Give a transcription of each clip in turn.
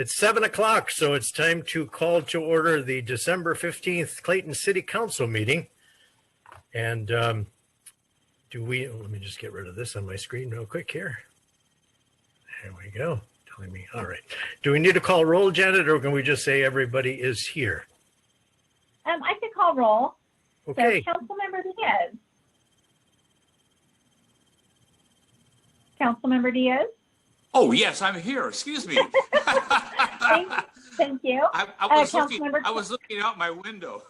It's 7 o'clock, so it's time to call to order the December 15th Clayton City Council meeting. And let me just get rid of this on my screen real quick here. There we go. Telling me, all right. Do we need to call roll, Janet, or can we just say everybody is here? I could call roll. Okay. So Councilmember Diaz. Councilmember Diaz? Oh, yes, I'm here. Excuse me. Thank you. I was looking out my window.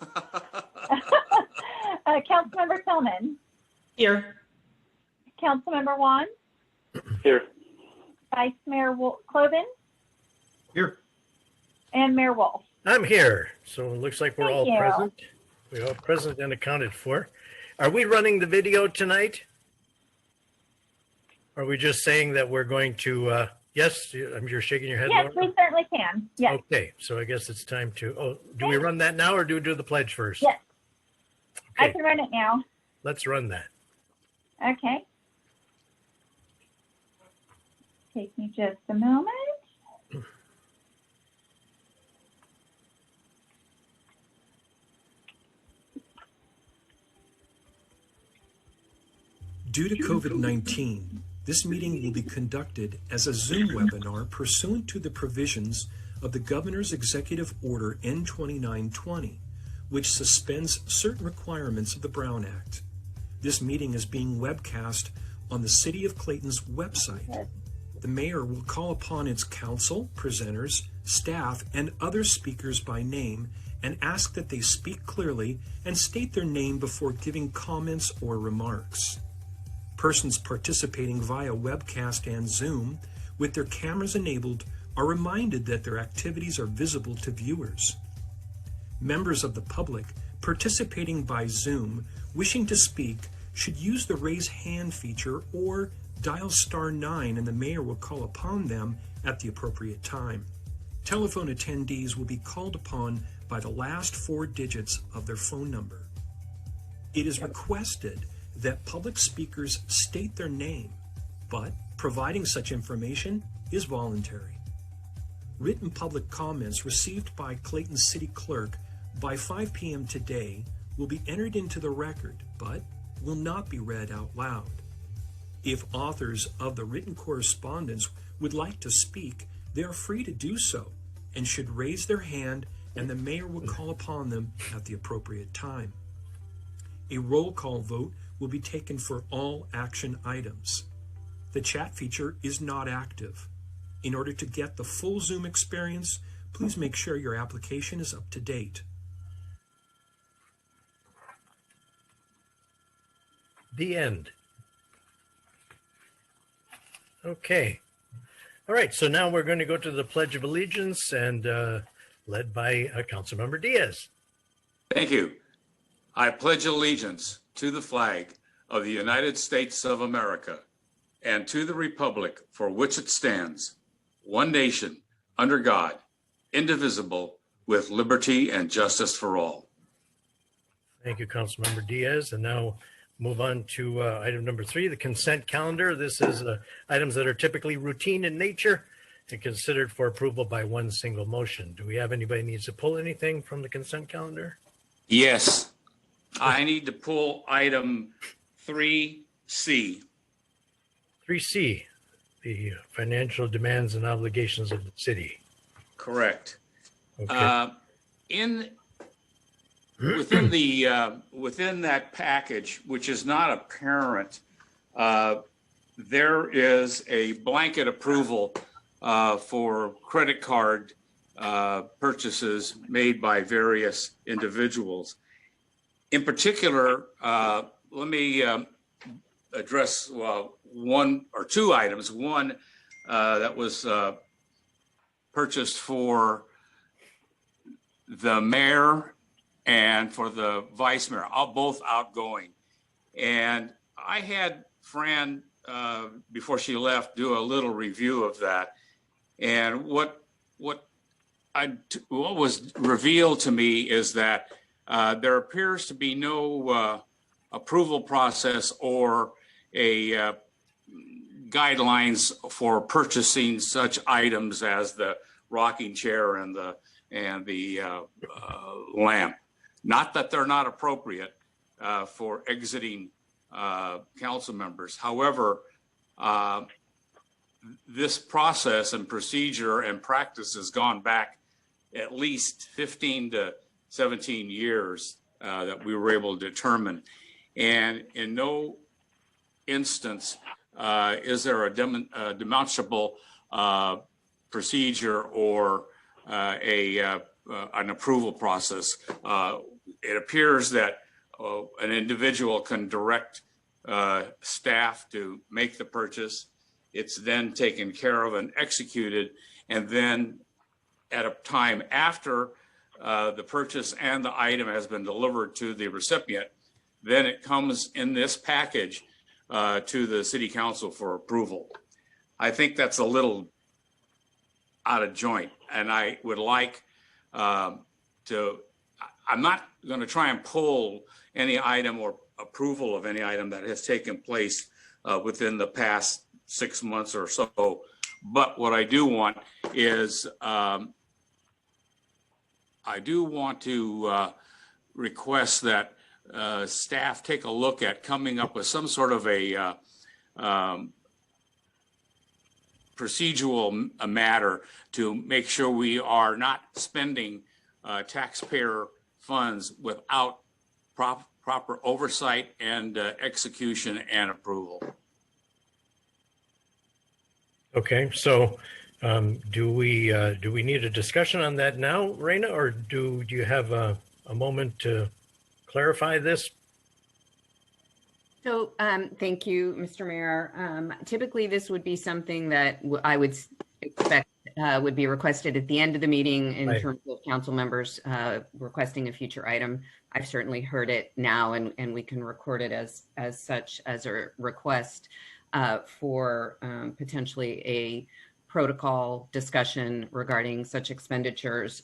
Councilmember Tillman? Here. Councilmember Juan? Here. Vice Mayor Cloven? Here. And Mayor Wolf? I'm here. So it looks like we're all Thank you. present. We're all present and accounted for. Are we running the video tonight? Are we just saying that we're going to, yes, you're shaking your head. Yes, Laura? we certainly can. Yes. Okay, so I guess it's time to, do we run that now or do we do the pledge first? Yes. Okay. I can run it now. Let's run that. Okay. Take me just a moment. Due to COVID-19, this meeting will be conducted as a Zoom webinar pursuant to the provisions of the Governor's Executive Order N2920, which suspends certain requirements of the Brown Act. This meeting is being webcast on the City of Clayton's website. The mayor will call upon its council, presenters, staff, and other speakers by name and ask that they speak clearly and state their name before giving comments or remarks. Persons participating via webcast and Zoom with their cameras enabled are reminded that their activities are visible to viewers. Members of the public participating by Zoom wishing to speak should use the raise hand feature or dial *9 and the mayor will call upon them at the appropriate time. Telephone attendees will be called upon by the last 4 digits of their phone number. It is requested that public speakers state their name, but providing such information is voluntary. Written public comments received by Clayton City Clerk by 5 p.m. today will be entered into the record, but will not be read out loud. If authors of the written correspondence would like to speak, they are free to do so and should raise their hand and the mayor will call upon them at the appropriate time. A roll call vote will be taken for all action items. The chat feature is not active. In order to get the full Zoom experience, please make sure your application is up to date. The end. Okay. All right, so now we're going to go to the Pledge of Allegiance and led by Councilmember Diaz. Thank you. I pledge allegiance to the flag of the United States of America and to the republic for which it stands, one nation, under God, indivisible, with liberty and justice for all. Thank you, Councilmember Diaz. And now move on to item number 3, the consent calendar. This is items that are typically routine in nature and considered for approval by one single motion. Do we have anybody needs to pull anything from the consent calendar? Yes, I need to pull item 3C. 3C, the financial demands and obligations of the city. Correct. Okay. Within that package, which is not apparent, there is a blanket approval for credit card purchases made by various individuals. In particular, let me address one or two items. One that was purchased for the mayor and for the vice mayor, both outgoing. And I had Fran, before she left, do a little review of that. And what was revealed to me is that there appears to be no approval process or a guidelines for purchasing such items as the rocking chair and the lamp. Not that they're not appropriate for exiting council members. However, this process and procedure and practice has gone back at least 15 to 17 years that we were able to determine. And in no instance is there a demonstrable procedure or an approval process. It appears that an individual can direct staff to make the purchase. It's then taken care of and executed, and then at a time after the purchase and the item has been delivered to the recipient, then it comes in this package to the city council for approval. I think that's a little out of joint, and I would like I'm not going to try and pull any item or approval of any item that has taken place within the past 6 months or so. But what I do want is I do want to request that staff take a look at coming up with some sort of a procedural matter to make sure we are not spending taxpayer funds without proper oversight and execution and approval. Okay, so do we need a discussion on that now, Raina, or do you have a moment to clarify this? So thank you, Mr. Mayor. Typically, this would be something that I would expect would be requested at the end of the meeting in Right. terms of council members requesting a future item. I've certainly heard it now, and we can record it as such as a request for potentially a protocol discussion regarding such expenditures.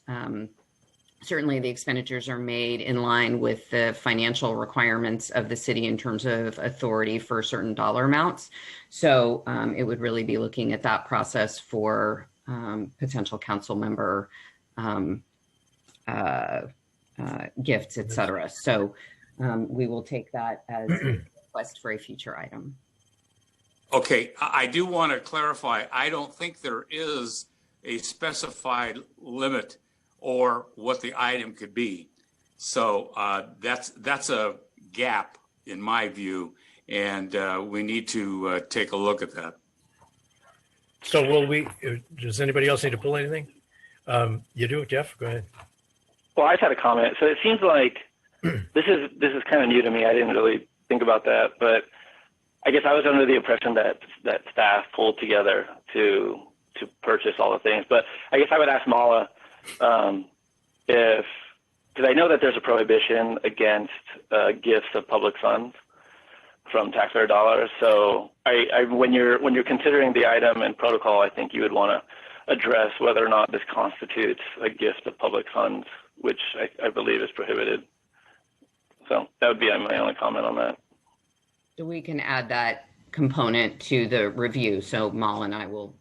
Certainly the expenditures are made in line with the financial requirements of the city in terms of authority for certain dollar amounts. So it would really be looking at that process for potential council member gifts, et cetera. So we will take that as a request for a future item. Okay, I do want to clarify, I don't think there is a specified limit or what the item could be. So that's a gap in my view, and we need to take a look at that. So does anybody else need to pull anything? You do, Jeff? Go ahead. Well, I just had a comment. So it seems like this is kind of new to me. I didn't really think about that, but I guess I was under the impression that staff pulled together to purchase all the things. But I guess I would ask Mala because I know that there's a prohibition against gifts of public funds from taxpayer dollars. So when you're considering the item and protocol, I think you would want to address whether or not this constitutes a gift of public funds, which I believe is prohibited. So that would be my only comment on that. So we can add that component to the review. So Mal and I will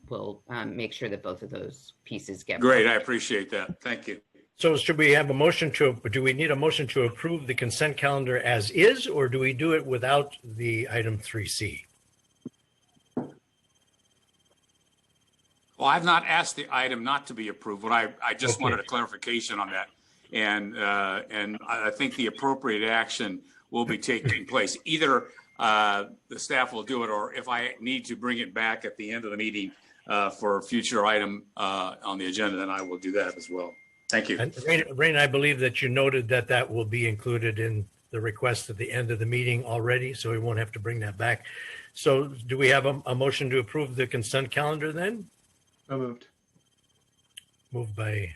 make sure that both of those pieces get. Great, I appreciate that. Thank you. So should we have a motion do we need a motion to approve the consent calendar as is, or do we do it without the item 3C? Well, I've not asked the item not to be approved, but I just Okay. wanted a clarification on that. And I think the appropriate action will be taking place. Either the staff will do it, or if I need to bring it back at the end of the meeting for a future item on the agenda, then I will do that as well. Thank you. And Raina, I believe that you noted that will be included in the request at the end of the meeting already, so we won't have to bring that back. So do we have a motion to approve the consent calendar then? So moved. Moved by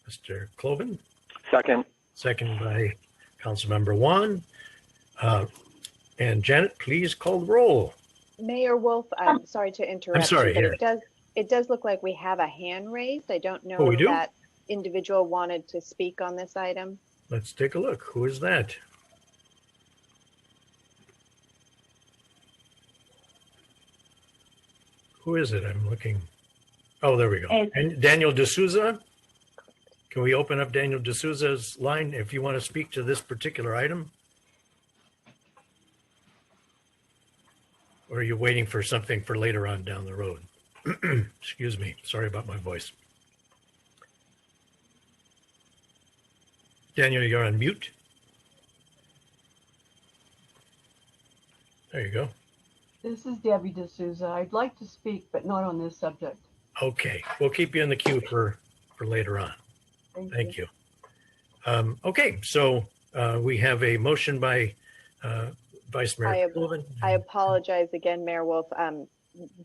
Mr. Cloven, Second. second by Councilmember Juan. And Janet, please call the roll. Mayor Wolf, I'm sorry to interrupt. sorry, you, but here. it does look like we have a hand raised. I don't know Oh, we if do? that individual wanted to speak on this item. Let's take a look. Who is that? Who is it? I'm looking. Oh, there we go. Is- And Daniel D'Souza. Can we open up Daniel D'Souza's line if you want to speak to this particular item? Or are you waiting for something for later on down the road? Excuse me. Sorry about my voice. Daniel, you're on mute. There you go. This is Debbie D'Souza. I'd like to speak, but not on this subject. Okay, we'll keep you in the queue for later on. Thank you. Okay, so we have a motion by Vice Mayor Sullivan. I apologize again, Mayor Wolf.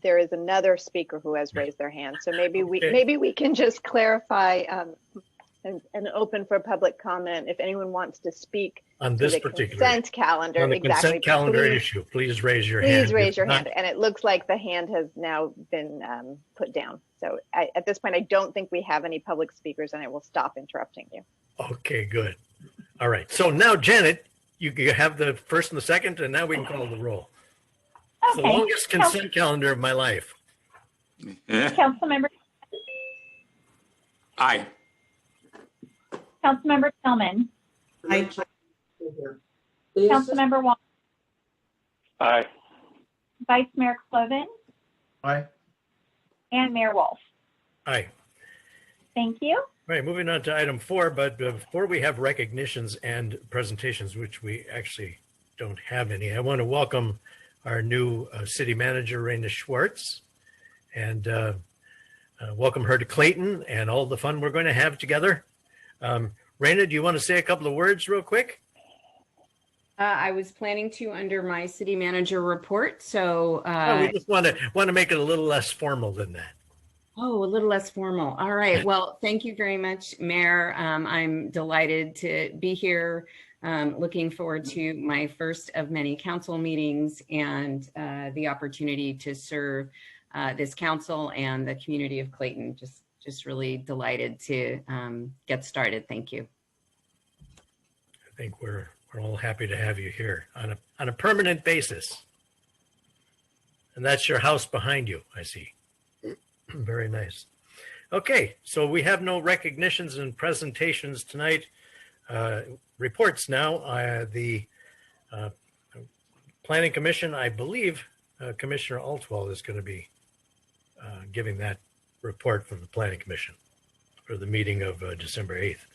There is another speaker who has raised their hand. So maybe we can just clarify and open for public comment if anyone wants to speak On to this the particular, consent calendar. on the Exactly. consent calendar Please- issue, please raise your hand. Please raise If your not- hand. And it looks like the hand has now been put down. So at this point, I don't think we have any public speakers, and I will stop interrupting you. Okay, good. All right, so now Janet, you have the first and the second, and now we can call the roll. It's the Okay. longest consent calendar of my life. Councilmember, Aye. Councilmember Tillman, Councilmember Wong, Aye. Vice Mayor Cloven, Aye. and Mayor Wolf. Aye. Thank you. All right, moving on to item 4, but before we have recognitions and presentations, which we actually don't have any, I want to welcome our new city manager, Raina Schwartz, and welcome her to Clayton and all the fun we're going to have together. Raina, do you want to say a couple of words real quick? I was planning to under my city manager report. So We just want to make it a little less formal than that. a little less formal. All right. Well, thank you very much, Mayor. I'm delighted to be here. Looking forward to my first of many council meetings and the opportunity to serve this council and the community of Clayton. Just really delighted to get started. Thank you. I think we're all happy to have you here on a permanent basis. And that's your house behind you, I see. Very nice. Okay, so we have no recognitions and presentations tonight. Reports now. The Planning Commission, I believe Commissioner Altwell is going to be giving that report from the Planning Commission for the meeting of December 8th,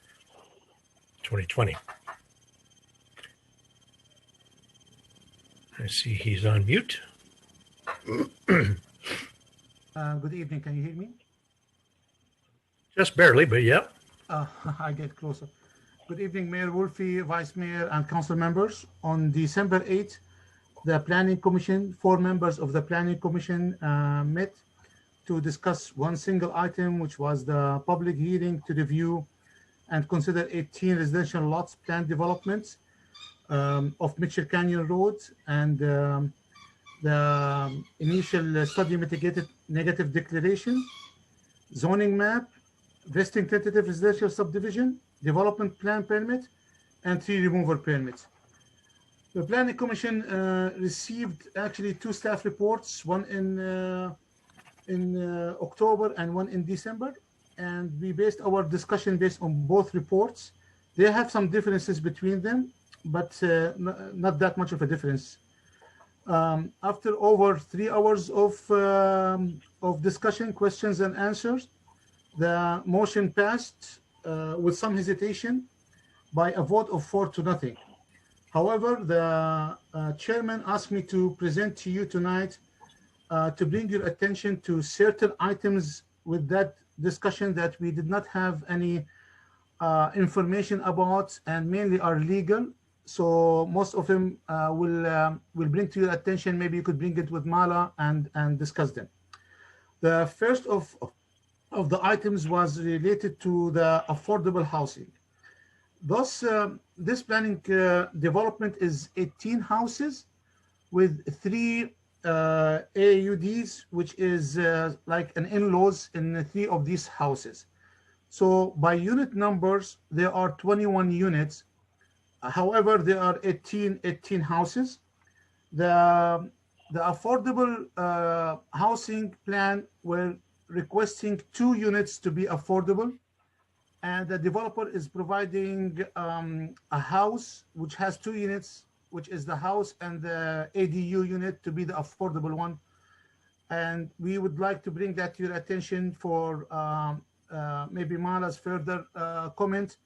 2020. I see he's on mute. Good evening. Can you hear me? Just barely, but yep. I get closer. Good evening, Mayor Wolfe, Vice Mayor, and council members. On December 8th, the Planning Commission, 4 members of the Planning Commission met to discuss one single item, which was the public hearing to review and consider 18 residential lots planned developments of Mitchell Canyon Road, and the initial study mitigated negative declaration, zoning map, vesting tentative residential subdivision, development plan permit, and tree removal permits. The Planning Commission received actually 2 staff reports, one in October and one in December, and we based our discussion based on both reports. They have some differences between them, but not that much of a difference. After over 3 hours of discussion, questions and answers, the motion passed with some hesitation by a vote of 4-0. However, the chairman asked me to present to you tonight to bring your attention to certain items with that discussion that we did not have any information about, and mainly are legal. So most of them will bring to your attention. Maybe you could bring it with Mala and discuss them. The first of the items was related to the affordable housing. Thus, this planning development is 18 houses with 3 AUDs, which is like an in-laws in 3 of these houses. So by unit numbers, there are 21 units. However, there are 18 houses. The affordable housing plan were requesting 2 units to be affordable, and the developer is providing a house which has 2 units, which is the house and the ADU unit to be the affordable one. And we would like to bring that to your attention for maybe Mala's further comment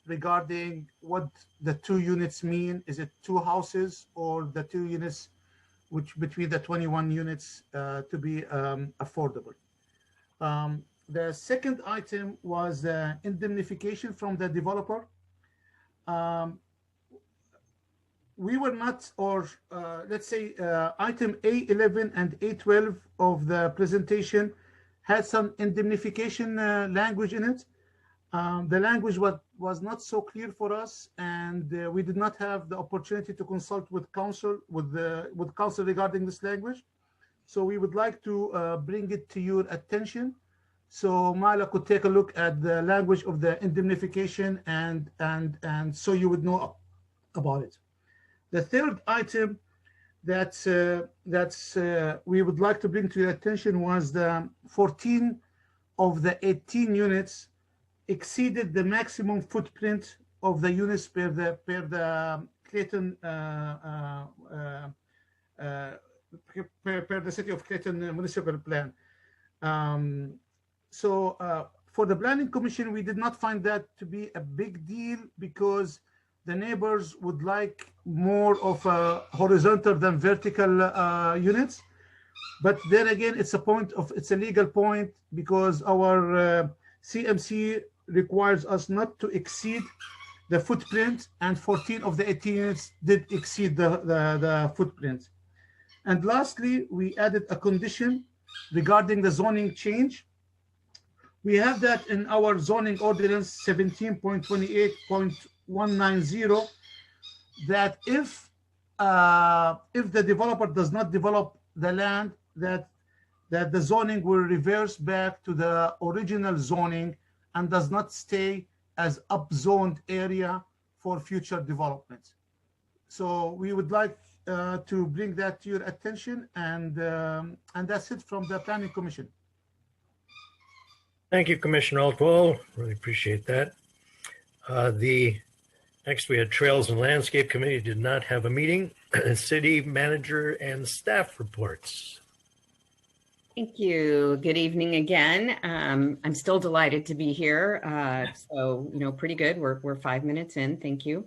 regarding what the 2 units mean. Is it 2 houses or the 2 units, which between the 21 units to be affordable? The second item was indemnification from the developer. We were not, or let's say item A11 and A12 of the presentation had some indemnification language in it. The language was not so clear for us, and we did not have the opportunity to consult with counsel regarding this language. So we would like to bring it to your attention, so Mala could take a look at the language of the indemnification and so you would know about it. The third item that we would like to bring to your attention was the 14 of the 18 units exceeded the maximum footprint of the units per the Clayton per the city of Clayton municipal plan. So for the planning commission, we did not find that to be a big deal because the neighbors would like more of a horizontal than vertical units. But then again, it's a legal point because our CMC requires us not to exceed the footprint, and 14 of the 18 units did exceed the footprint. And lastly, we added a condition regarding the zoning change. We have that in our zoning ordinance 17.28.190 that if the developer does not develop the land, that the zoning will reverse back to the original zoning and does not stay as upzoned area for future development. So we would like to bring that to your attention, and that's it from the Planning Commission. Thank you, Commissioner Altwell. Really appreciate that. Next, we had Trails and Landscape Committee did not have a meeting. City manager and staff reports. Thank you. Good evening again. I'm still delighted to be here. So, pretty good. We're 5 minutes in. Thank you.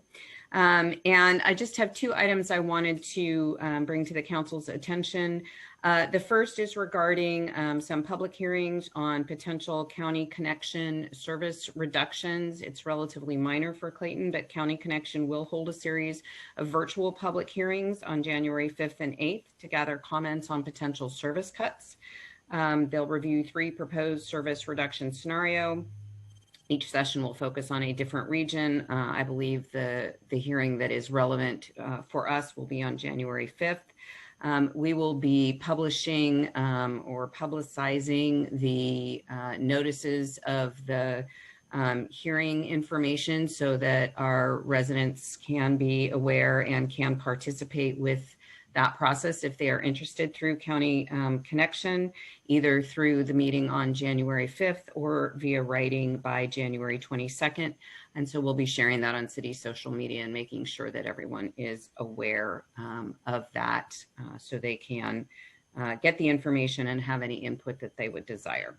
And I just have 2 items I wanted to bring to the council's attention. The first is regarding some public hearings on potential county connection service reductions. It's relatively minor for Clayton, but County Connection will hold a series of virtual public hearings on January 5th and 8th to gather comments on potential service cuts. They'll review 3 proposed service reduction scenario. Each session will focus on a different region. I believe the hearing that is relevant for us will be on January 5th. We will be publishing or publicizing the notices of the hearing information so that our residents can be aware and can participate with that process if they are interested through County Connection, either through the meeting on January 5th or via writing by January 22nd. And so we'll be sharing that on city social media and making sure that everyone is aware of that so they can get the information and have any input that they would desire.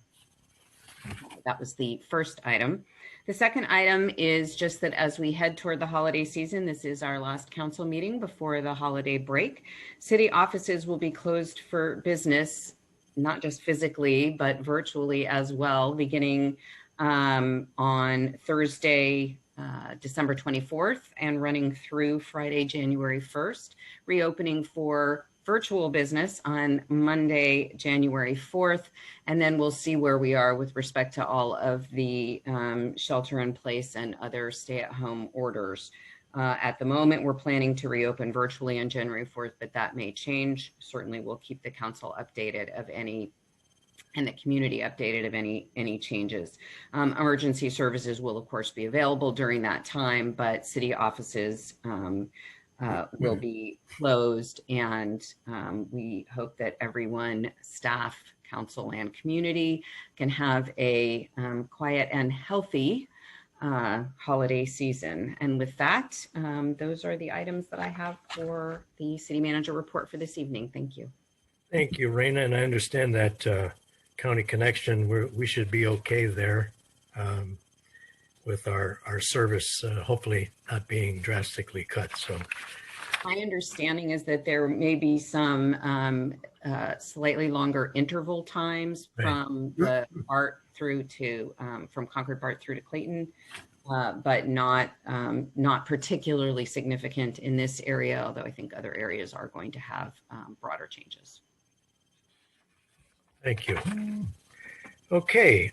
That was the first item. The second item is just that as we head toward the holiday season, this is our last council meeting before the holiday break. City offices will be closed for business, not just physically, but virtually as well, beginning on Thursday, December 24th and running through Friday, January 1st, reopening for virtual business on Monday, January 4th, and then we'll see where we are with respect to all of the shelter in place and other stay-at-home orders. At the moment, we're planning to reopen virtually on January 4th, but that may change. Certainly, we'll keep the council updated of any and the community updated of any changes. Emergency services will, of course, be available during that time, but city offices will be closed, and we hope that everyone, staff, council and community can have a quiet and healthy holiday season. And with that, those are the items that I have for the city manager report for this evening. Thank you. Thank you, Raina. And I understand that county connection, we should be okay there with our service, hopefully not being drastically cut. So my understanding is that there may be some slightly longer interval times from the BART through to from Concord BART through to Clayton, but not particularly significant in this area, although I think other areas are going to have broader changes. thank you. Okay,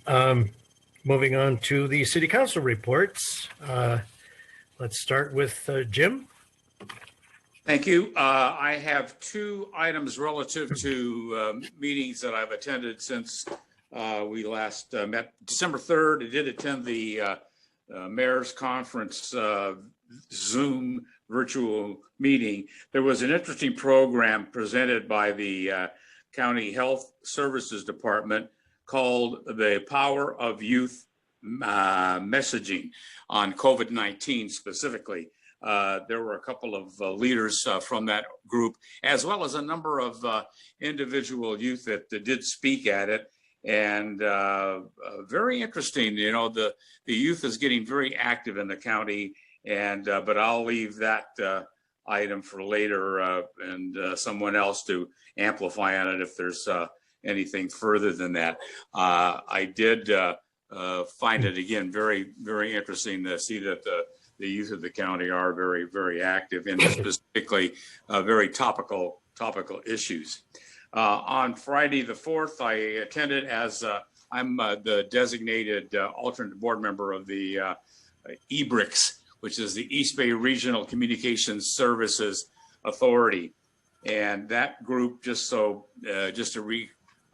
moving on to the city council reports. Let's start with Jim. Thank you. I have two items relative to meetings that I've attended since we last met. December 3rd, I did attend the Mayor's Conference Zoom virtual meeting. There was an interesting program presented by the County Health Services Department called The Power of Youth Messaging on COVID-19 specifically. There were a couple of leaders from that group, as well as a number of individual youth that did speak at it. And very interesting, you know, the youth is getting very active in the county, and but I'll leave that item for later and someone else to amplify on it if there's anything further than that. I did find it, again, very, very interesting to see that the youth of the county are very, very active in specifically very topical issues. On Friday the 4th, I attended as I'm the designated alternate board member of the EBRICS, which is the East Bay Regional Communications Services Authority. And that group, just to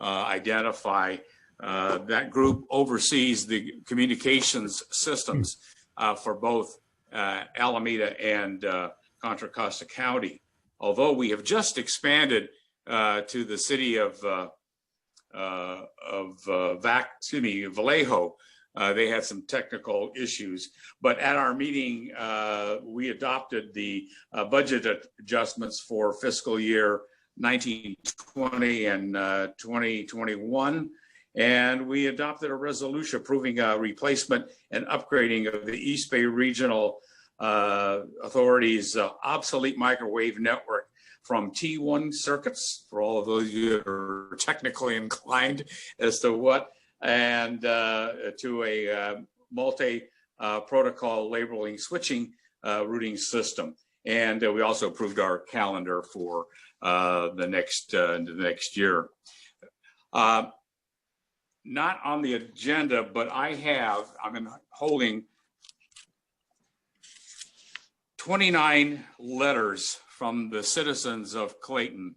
identify, that group oversees the communications systems for both Alameda and Contra Costa County. Although we have just expanded to the city of Vallejo, they had some technical issues. But at our meeting, we adopted the budget adjustments for fiscal year 1920 and 2021. And we adopted a resolution approving a replacement and upgrading of the East Bay Regional Authority's obsolete microwave network from T1 circuits, for all of those of you that are technically inclined as to what, and to a multi-protocol labeling switching routing system. And we also approved our calendar for the next year. Not on the agenda, but I'm holding 29 letters from the citizens of Clayton,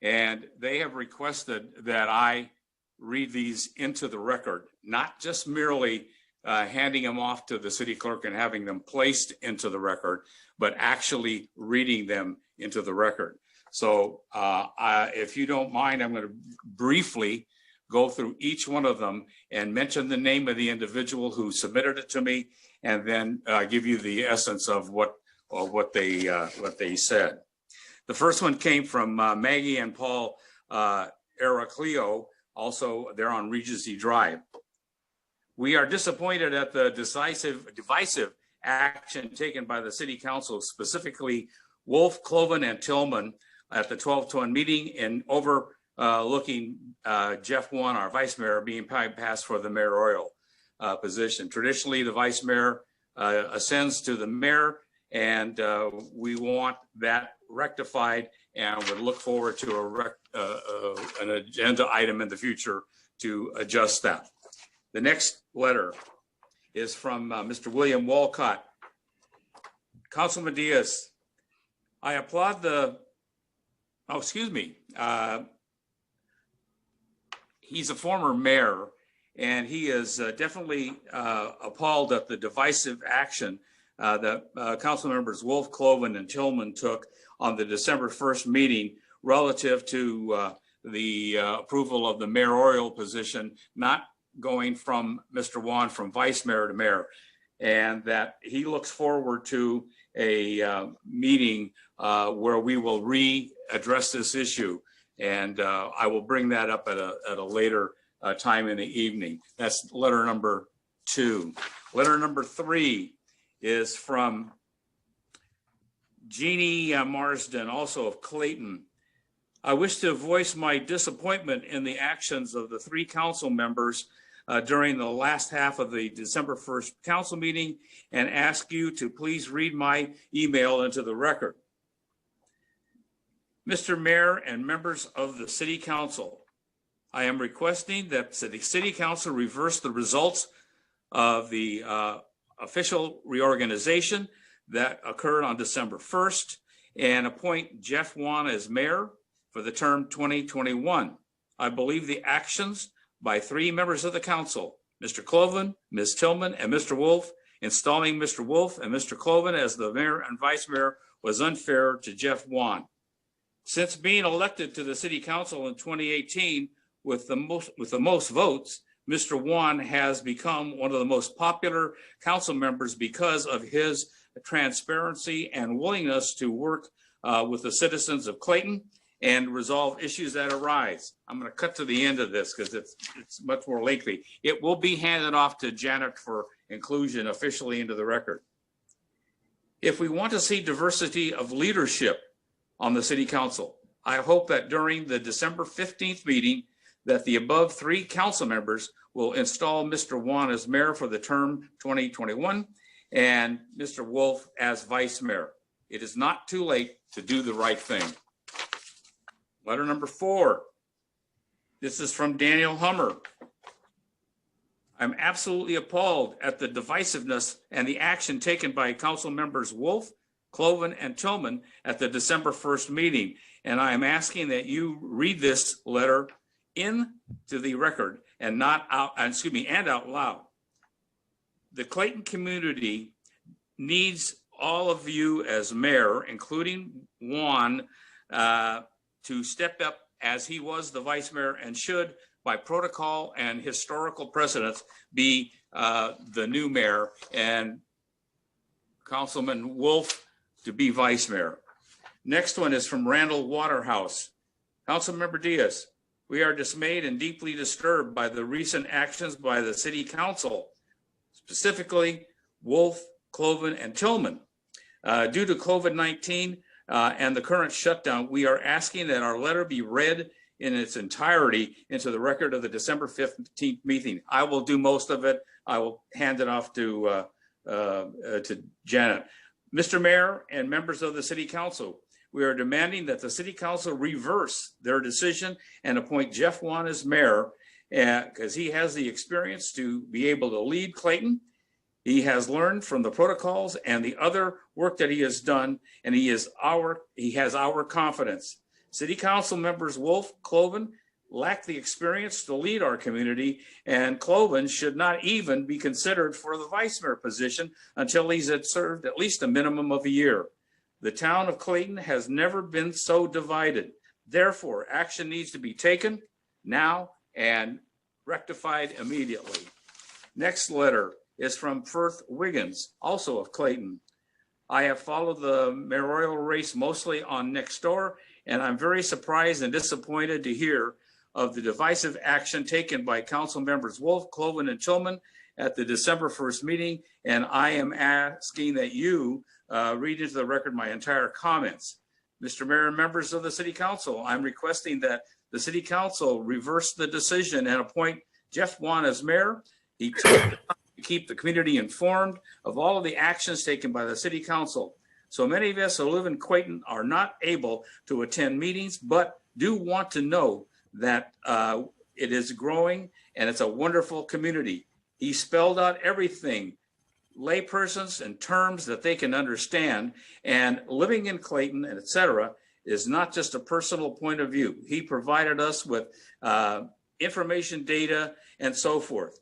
and they have requested that I read these into the record, not just merely handing them off to the city clerk and having them placed into the record, but actually reading them into the record. So if you don't mind, I'm going to briefly go through each one of them and mention the name of the individual who submitted it to me, and then give you the essence of what they said. The first one came from Maggie and Paul Eraclio, also they're on Regency Drive. We are disappointed at the divisive action taken by the city council, specifically Wolf, Cloven, and Tillman at the 12-1 meeting, and overlooking Jeff One, our vice mayor, being passed for the mayoral position. Traditionally, the vice mayor ascends to the mayor, and we want that rectified, and would look forward to an agenda item in the future to adjust that. The next letter is from Mr. William Walcott. Councilman Diaz, I applaud he's a former mayor, and he is definitely appalled at the divisive action that council members Wolf, Cloven, and Tillman took on the December 1st meeting relative to the approval of the mayoral position, not going from Mr. Wan from vice mayor to mayor, and that he looks forward to a meeting where we will readdress this issue. And I will bring that up at a later time in the evening. That's letter number 2. Letter number 3 is from Jeannie Marsden, also of Clayton. I wish to voice my disappointment in the actions of the 3 council members during the last half of the December 1st council meeting and ask you to please read my email into the record. Mr. Mayor and members of the City Council, I am requesting that the City Council reverse the results of the official reorganization that occurred on December 1st and appoint Jeff Wan as mayor for the term 2021. I believe the actions by 3 members of the council, Mr. Cloven, Ms. Tillman, and Mr. Wolf, installing Mr. Wolf and Mr. Cloven as the mayor and vice mayor was unfair to Jeff Wan. Since being elected to the City Council in 2018 with the most votes, Mr. Wan has become one of the most popular council members because of his transparency and willingness to work with the citizens of Clayton and resolve issues that arise. I'm going to cut to the end of this because it's much more lengthy. It will be handed off to Janet for inclusion officially into the record. If we want to see diversity of leadership on the City Council, I hope that during the December 15th meeting that the above 3 council members will install Mr. Wan as mayor for the term 2021 and Mr. Wolf as vice mayor. It is not too late to do the right thing. Letter number 4. This is from Daniel Hummer. I'm absolutely appalled at the divisiveness and the action taken by council members Wolf, Cloven, and Tillman at the December 1st meeting. And I am asking that you read this letter into the record and and out loud. The Clayton community needs all of you as mayor, including Juan, to step up as he was the vice mayor and should, by protocol and historical precedence, be the new mayor, and Councilman Wolf to be vice mayor. Next one is from Randall Waterhouse. Councilmember Diaz, we are dismayed and deeply disturbed by the recent actions by the City Council, specifically Wolf, Cloven, and Tillman. Due to COVID-19 and the current shutdown, we are asking that our letter be read in its entirety into the record of the December 15th meeting. I will do most of it. I will hand it off to Janet. Mr. Mayor and members of the City Council, we are demanding that the City Council reverse their decision and appoint Jeff Wan as mayor because he has the experience to be able to lead Clayton. He has learned from the protocols and the other work that he has done, and he has our confidence. City Council members Wolf, Cloven lack the experience to lead our community, and Cloven should not even be considered for the vice mayor position until he's had served at least a minimum of a year. The town of Clayton has never been so divided. Therefore, action needs to be taken now and rectified immediately. Next letter is from Firth Wiggins, also of Clayton. I have followed the mayoral race mostly on Nextdoor, and I'm very surprised and disappointed to hear of the divisive action taken by council members Wolf, Cloven, and Tillman at the December 1st meeting, and I am asking that you read into the record my entire comments. Mr. Mayor and members of the City Council, I'm requesting that the City Council reverse the decision and appoint Jeff Wan as mayor. He took the time to keep the community informed of all of the actions taken by the City Council. So many of us who live in Clayton are not able to attend meetings, but do want to know that it is growing and it's a wonderful community. He spelled out everything, laypersons and terms that they can understand, and living in Clayton and et cetera is not just a personal point of view. He provided us with information, data, and so forth.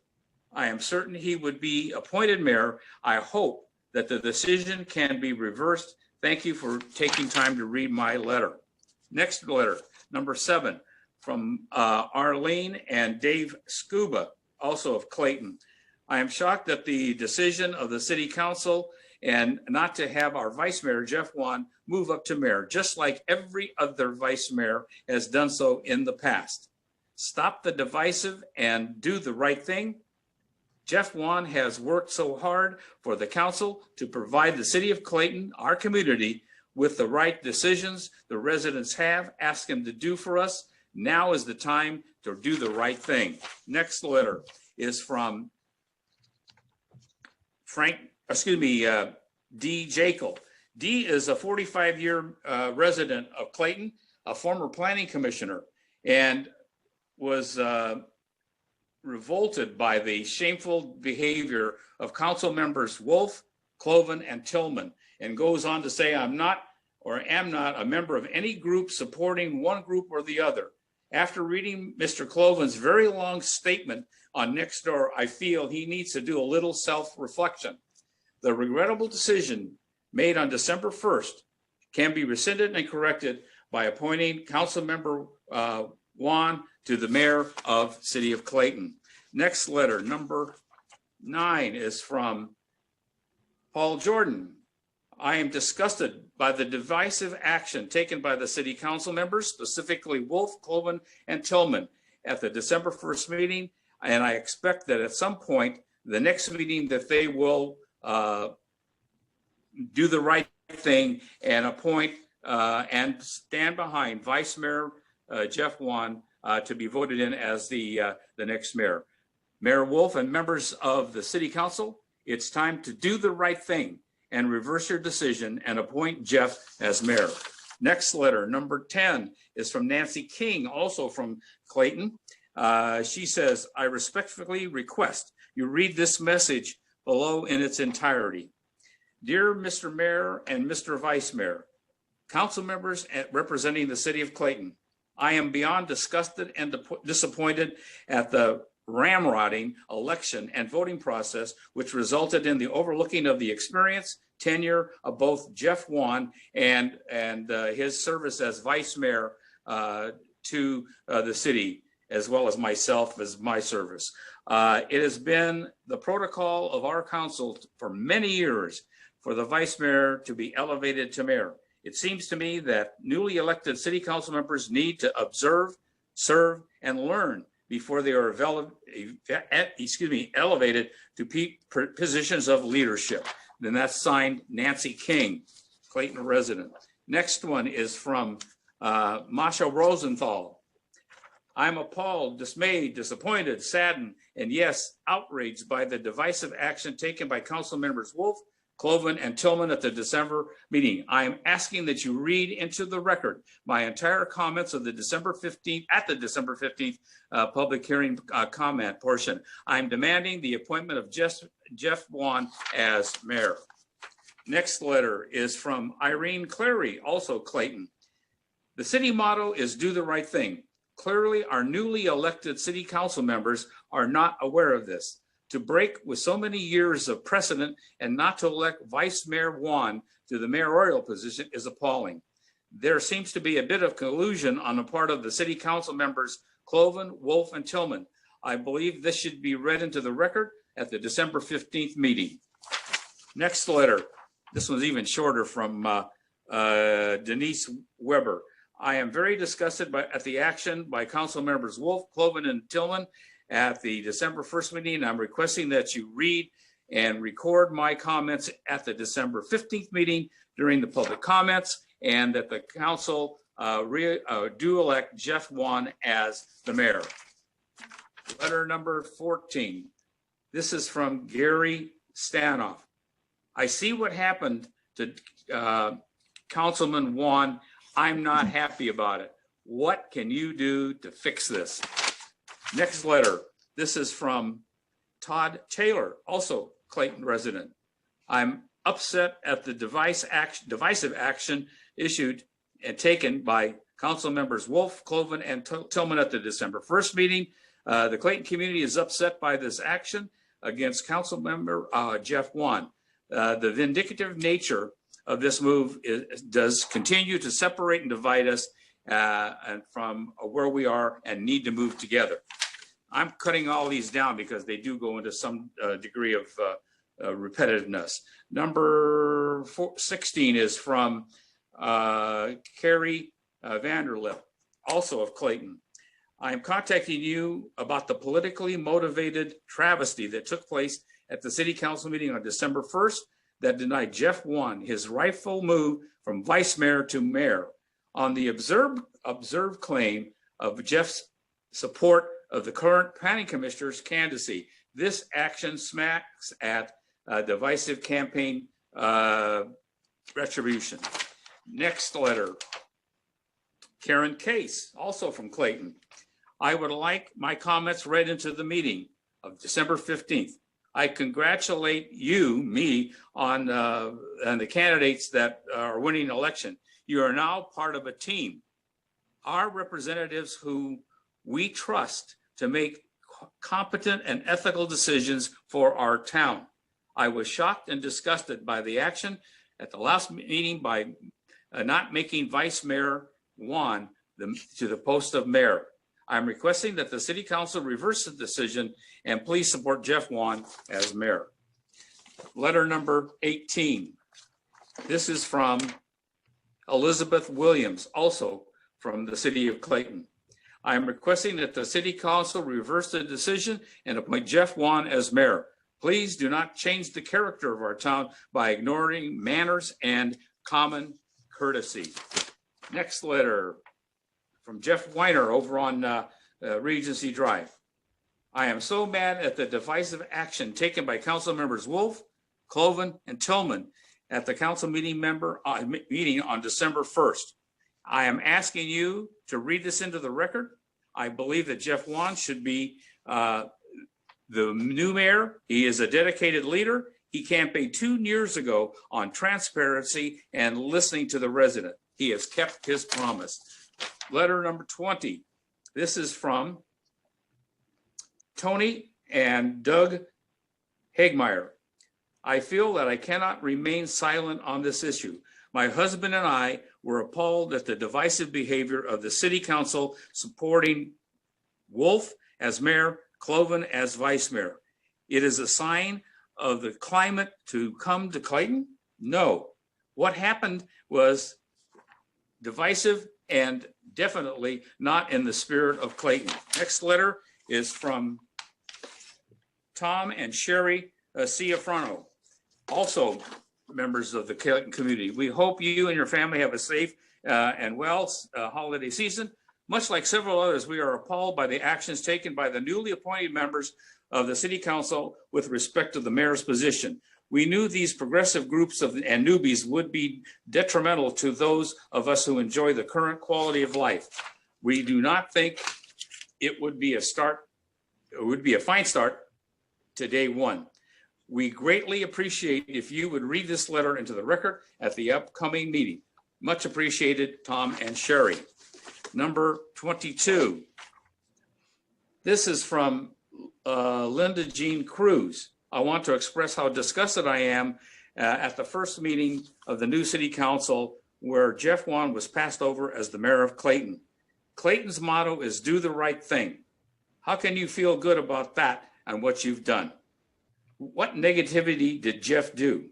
I am certain he would be appointed mayor. I hope that the decision can be reversed. Thank you for taking time to read my letter. Next letter, number 7, from Arlene and Dave Scuba, also of Clayton. I am shocked at the decision of the city council and not to have our vice mayor, Jeff Wan, move up to mayor, just like every other vice mayor has done so in the past. Stop the divisive and do the right thing. Jeff Wan has worked so hard for the council to provide the city of Clayton, our community, with the right decisions the residents have asked him to do for us. Now is the time to do the right thing. Next letter is from D. Jekyll. D is a 45-year resident of Clayton, a former planning commissioner, and was revolted by the shameful behavior of council members Wolf, Cloven, and Tillman, and goes on to say, I'm not or am not a member of any group supporting one group or the other. After reading Mr. Cloven's very long statement on Nextdoor, I feel he needs to do a little self-reflection. The regrettable decision made on December 1st can be rescinded and corrected by appointing Council Member Wan to the mayor of City of Clayton. Next letter, number 9, is from Paul Jordan. I am disgusted by the divisive action taken by the city council members, specifically Wolf, Cloven, and Tillman at the December 1st meeting. And I expect that at some point, the next meeting, that they will do the right thing and appoint and stand behind Vice Mayor Jeff Wan to be voted in as the next mayor. Mayor Wolf and members of the city council, it's time to do the right thing and reverse your decision and appoint Jeff as mayor. Next letter, number 10, is from Nancy King, also from Clayton. She says, I respectfully request you read this message below in its entirety. Dear Mr. Mayor and Mr. Vice Mayor, council members representing the city of Clayton, I am beyond disgusted and disappointed at the ramrodding election and voting process, which resulted in the overlooking of the experience, tenure of both Jeff Wan and his service as vice mayor to the city, as well as myself as my service. It has been the protocol of our council for many years for the vice mayor to be elevated to mayor. It seems to me that newly elected city council members need to observe, serve, and learn before they are elevated to positions of leadership. Then that's signed Nancy King, Clayton resident. Next one is from Masha Rosenthal. I'm appalled, dismayed, disappointed, saddened, and yes, outraged by the divisive action taken by council members Wolf, Cloven, and Tillman at the December meeting. I am asking that you read into the record my entire comments of the December 15th, at the December 15th public hearing comment portion. I'm demanding the appointment of Jeff Wan as mayor. Next letter is from Irene Clary, also Clayton. The city motto is do the right thing. Clearly, our newly elected city council members are not aware of this. To break with so many years of precedent and not to elect Vice Mayor Wan to the mayoral position is appalling. There seems to be a bit of collusion on the part of the city council members Cloven, Wolf, and Tillman. I believe this should be read into the record at the December 15th meeting. Next letter. This one's even shorter, from Denise Weber. I am very disgusted at the action by council members Wolf, Cloven, and Tillman at the December 1st meeting. I'm requesting that you read and record my comments at the December 15th meeting during the public comments, and that the council do elect Jeff Wan as the mayor. Letter number 14. This is from Gary Stanoff. I see what happened to Councilman Wan. I'm not happy about it. What can you do to fix this? Next letter. This is from Todd Taylor, also Clayton resident. I'm upset at the divisive action issued and taken by council members Wolf, Cloven, and Tillman at the December 1st meeting. The Clayton community is upset by this action against council member Jeff Wan. The vindictive nature of this move does continue to separate and divide us, and from where we are and need to move together. I'm cutting all these down because they do go into some degree of repetitiveness. Number 16 is from Carrie Vanderlip, also of Clayton. I am contacting you about the politically motivated travesty that took place at the city council meeting on December 1st that denied Jeff Wan his rightful move from vice mayor to mayor on the observed claim of Jeff's support of the current planning commissioner's candidacy. This action smacks at divisive campaign retribution. Next letter, Karen Case, also from Clayton. I would like my comments read into the meeting of December 15th. I congratulate me, on the candidates that are winning the election. You are now part of a team. Our representatives who we trust to make competent and ethical decisions for our town. I was shocked and disgusted by the action at the last meeting by not making Vice Mayor Wan to the post of mayor. I'm requesting that the city council reverse the decision and please support Jeff Wan as mayor. Letter number 18. This is from Elizabeth Williams, also from the city of Clayton. I am requesting that the city council reverse the decision and appoint Jeff Wan as mayor. Please do not change the character of our town by ignoring manners and common courtesy. Next letter from Jeff Weiner over on Regency Drive. I am so mad at the divisive action taken by council members Wolf, Cloven, and Tillman at the council meeting on December 1st. I am asking you to read this into the record. I believe that Jeff Wan should be the new mayor. He is a dedicated leader. He campaigned 2 years ago on transparency and listening to the resident. He has kept his promise. Letter number 20. This is from Tony and Doug Hagmeyer. I feel that I cannot remain silent on this issue. My husband and I were appalled at the divisive behavior of the city council supporting Wolf as mayor, Cloven as vice mayor. It is a sign of the climate to come to Clayton? No. What happened was divisive and definitely not in the spirit of Clayton. Next letter is from Tom and Sherry Ciafrano, also members of the Clayton community. We hope you and your family have a safe and well holiday season. Much like several others, we are appalled by the actions taken by the newly appointed members of the city council with respect to the mayor's position. We knew these progressive groups and newbies would be detrimental to those of us who enjoy the current quality of life. We do not think it would be a fine start to day one. We greatly appreciate if you would read this letter into the record at the upcoming meeting. Much appreciated, Tom and Sherry. Number 22. This is from Linda Jean Cruz. I want to express how disgusted I am at the first meeting of the new city council where Jeff Wan was passed over as the mayor of Clayton. Clayton's motto is do the right thing. How can you feel good about that and what you've done? What negativity did Jeff do?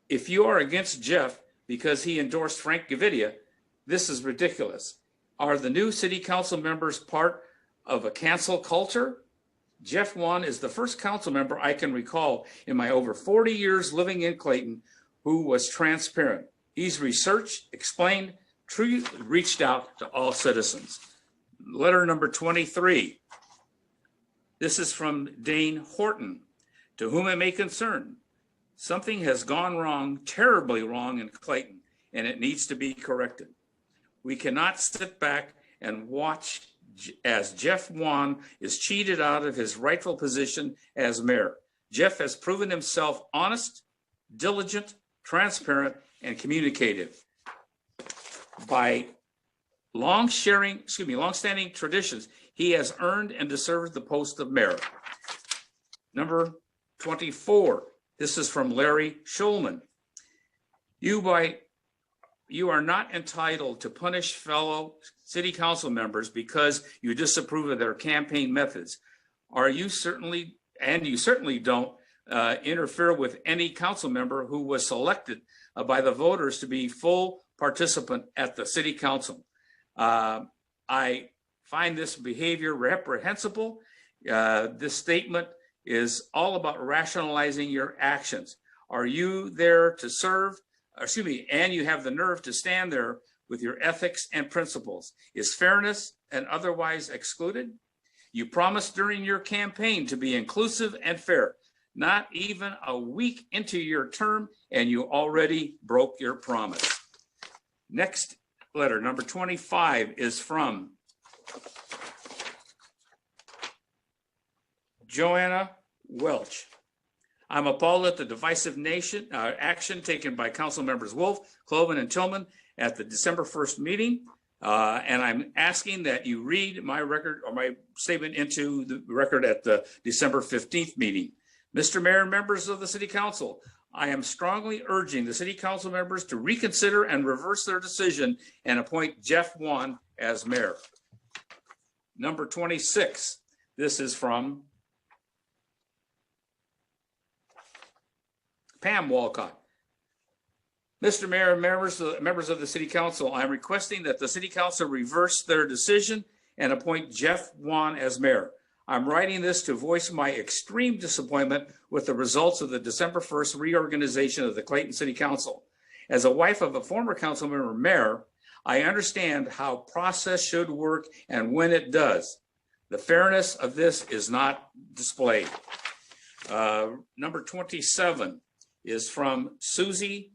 If you are against Jeff because he endorsed Frank Gavidia, this is ridiculous. Are the new city council members part of a cancel culture? Jeff Wan is the first council member I can recall in my over 40 years living in Clayton who was transparent. He's researched, explained, truly reached out to all citizens. Letter number 23. This is from Dane Horton. To whom it may concern, something has gone wrong, terribly wrong in Clayton, and it needs to be corrected. We cannot sit back and watch as Jeff Wan is cheated out of his rightful position as mayor. Jeff has proven himself honest, diligent, transparent, and communicative. By long-standing traditions, he has earned and deserved the post of mayor. Number 24. This is from Larry Schulman. You, by You are not entitled to punish fellow city council members because you disapprove of their campaign methods. You certainly don't interfere with any council member who was selected by the voters to be full participant at the city council. I find this behavior reprehensible. This statement is all about rationalizing your actions. Are you there to serve? Excuse me, and you have the nerve to stand there with your ethics and principles. Is fairness and otherwise excluded? You promised during your campaign to be inclusive and fair. Not even a week into your term, and you already broke your promise. Next letter, number 25, is from Joanna Welch. I'm appalled at the divisive action taken by council members Wolf, Cloven, and Tillman at the December 1st meeting. And I'm asking that you read my record or my statement into the record at the December 15th meeting. Mr. Mayor and members of the City Council, I am strongly urging the City Council members to reconsider and reverse their decision and appoint Jeff Wan as mayor. Number 26, this is from Pam Walcott. Mr. Mayor and members of the City Council, I'm requesting that the City Council reverse their decision and appoint Jeff Wan as mayor. I'm writing this to voice my extreme disappointment with the results of the December 1st reorganization of the Clayton City Council. As a wife of a former council member mayor, I understand how process should work and when it does. The fairness of this is not displayed. Number 27 is from Susie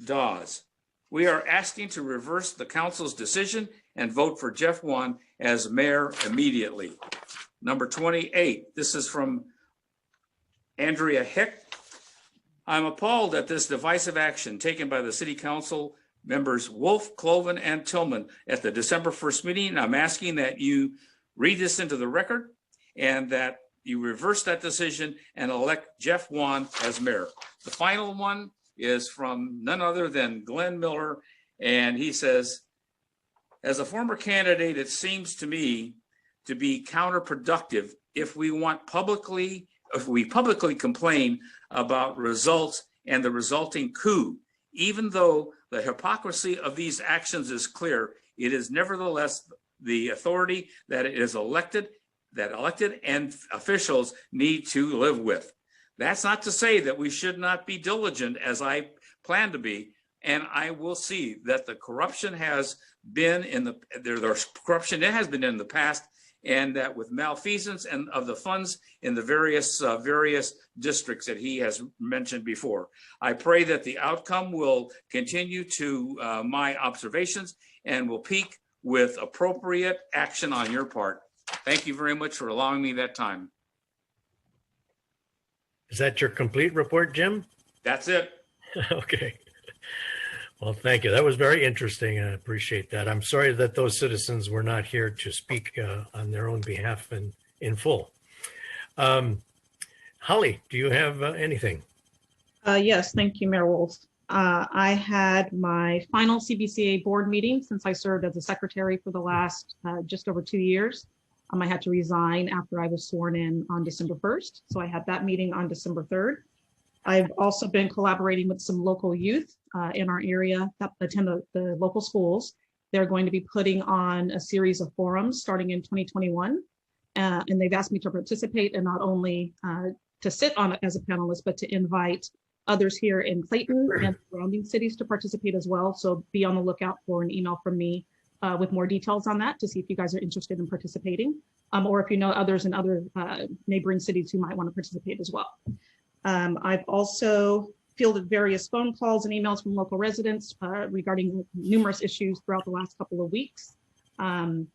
Dawes. We are asking to reverse the council's decision and vote for Jeff Wan as mayor immediately. Number 28, this is from Andrea Hick. I'm appalled at this divisive action taken by the City Council members Wolf, Cloven, and Tillman at the December 1st meeting. I'm asking that you read this into the record and that you reverse that decision and elect Jeff Wan as mayor. The final one is from none other than Glenn Miller, and he says, as a former candidate, it seems to me to be counterproductive if we publicly complain about results and the resulting coup. Even though the hypocrisy of these actions is clear, it is nevertheless the authority that it is elected and officials need to live with. That's not to say that we should not be diligent, as I plan to be, and I will see that the corruption has been there's corruption it has been in the past, and that with malfeasance and of the funds in the various districts that he has mentioned before. I pray that the outcome will continue to my observations and will peak with appropriate action on your part. Thank you very much for allowing me that time. Is that your complete report, Jim? That's it. Okay. Well, thank you. That was very interesting. I appreciate that. I'm sorry that those citizens were not here to speak on their own behalf and in full. Holly, do you have anything? Yes, thank you, Mayor Wolf. I had my final CBCA board meeting since I served as a secretary for the last just over 2 years. I had to resign after I was sworn in on December 1st. So I had that meeting on December 3rd. I've also been collaborating with some local youth in our area that attend the local schools. They're going to be putting on a series of forums starting in 2021. And they've asked me to participate and not only to sit on it as a panelist, but to invite others here in Clayton and surrounding cities to participate as well. So be on the lookout for an email from me with more details on that to see if you guys are interested in participating, or if you know others in other neighboring cities who might want to participate as well. I've also fielded various phone calls and emails from local residents regarding numerous issues throughout the last couple of weeks, and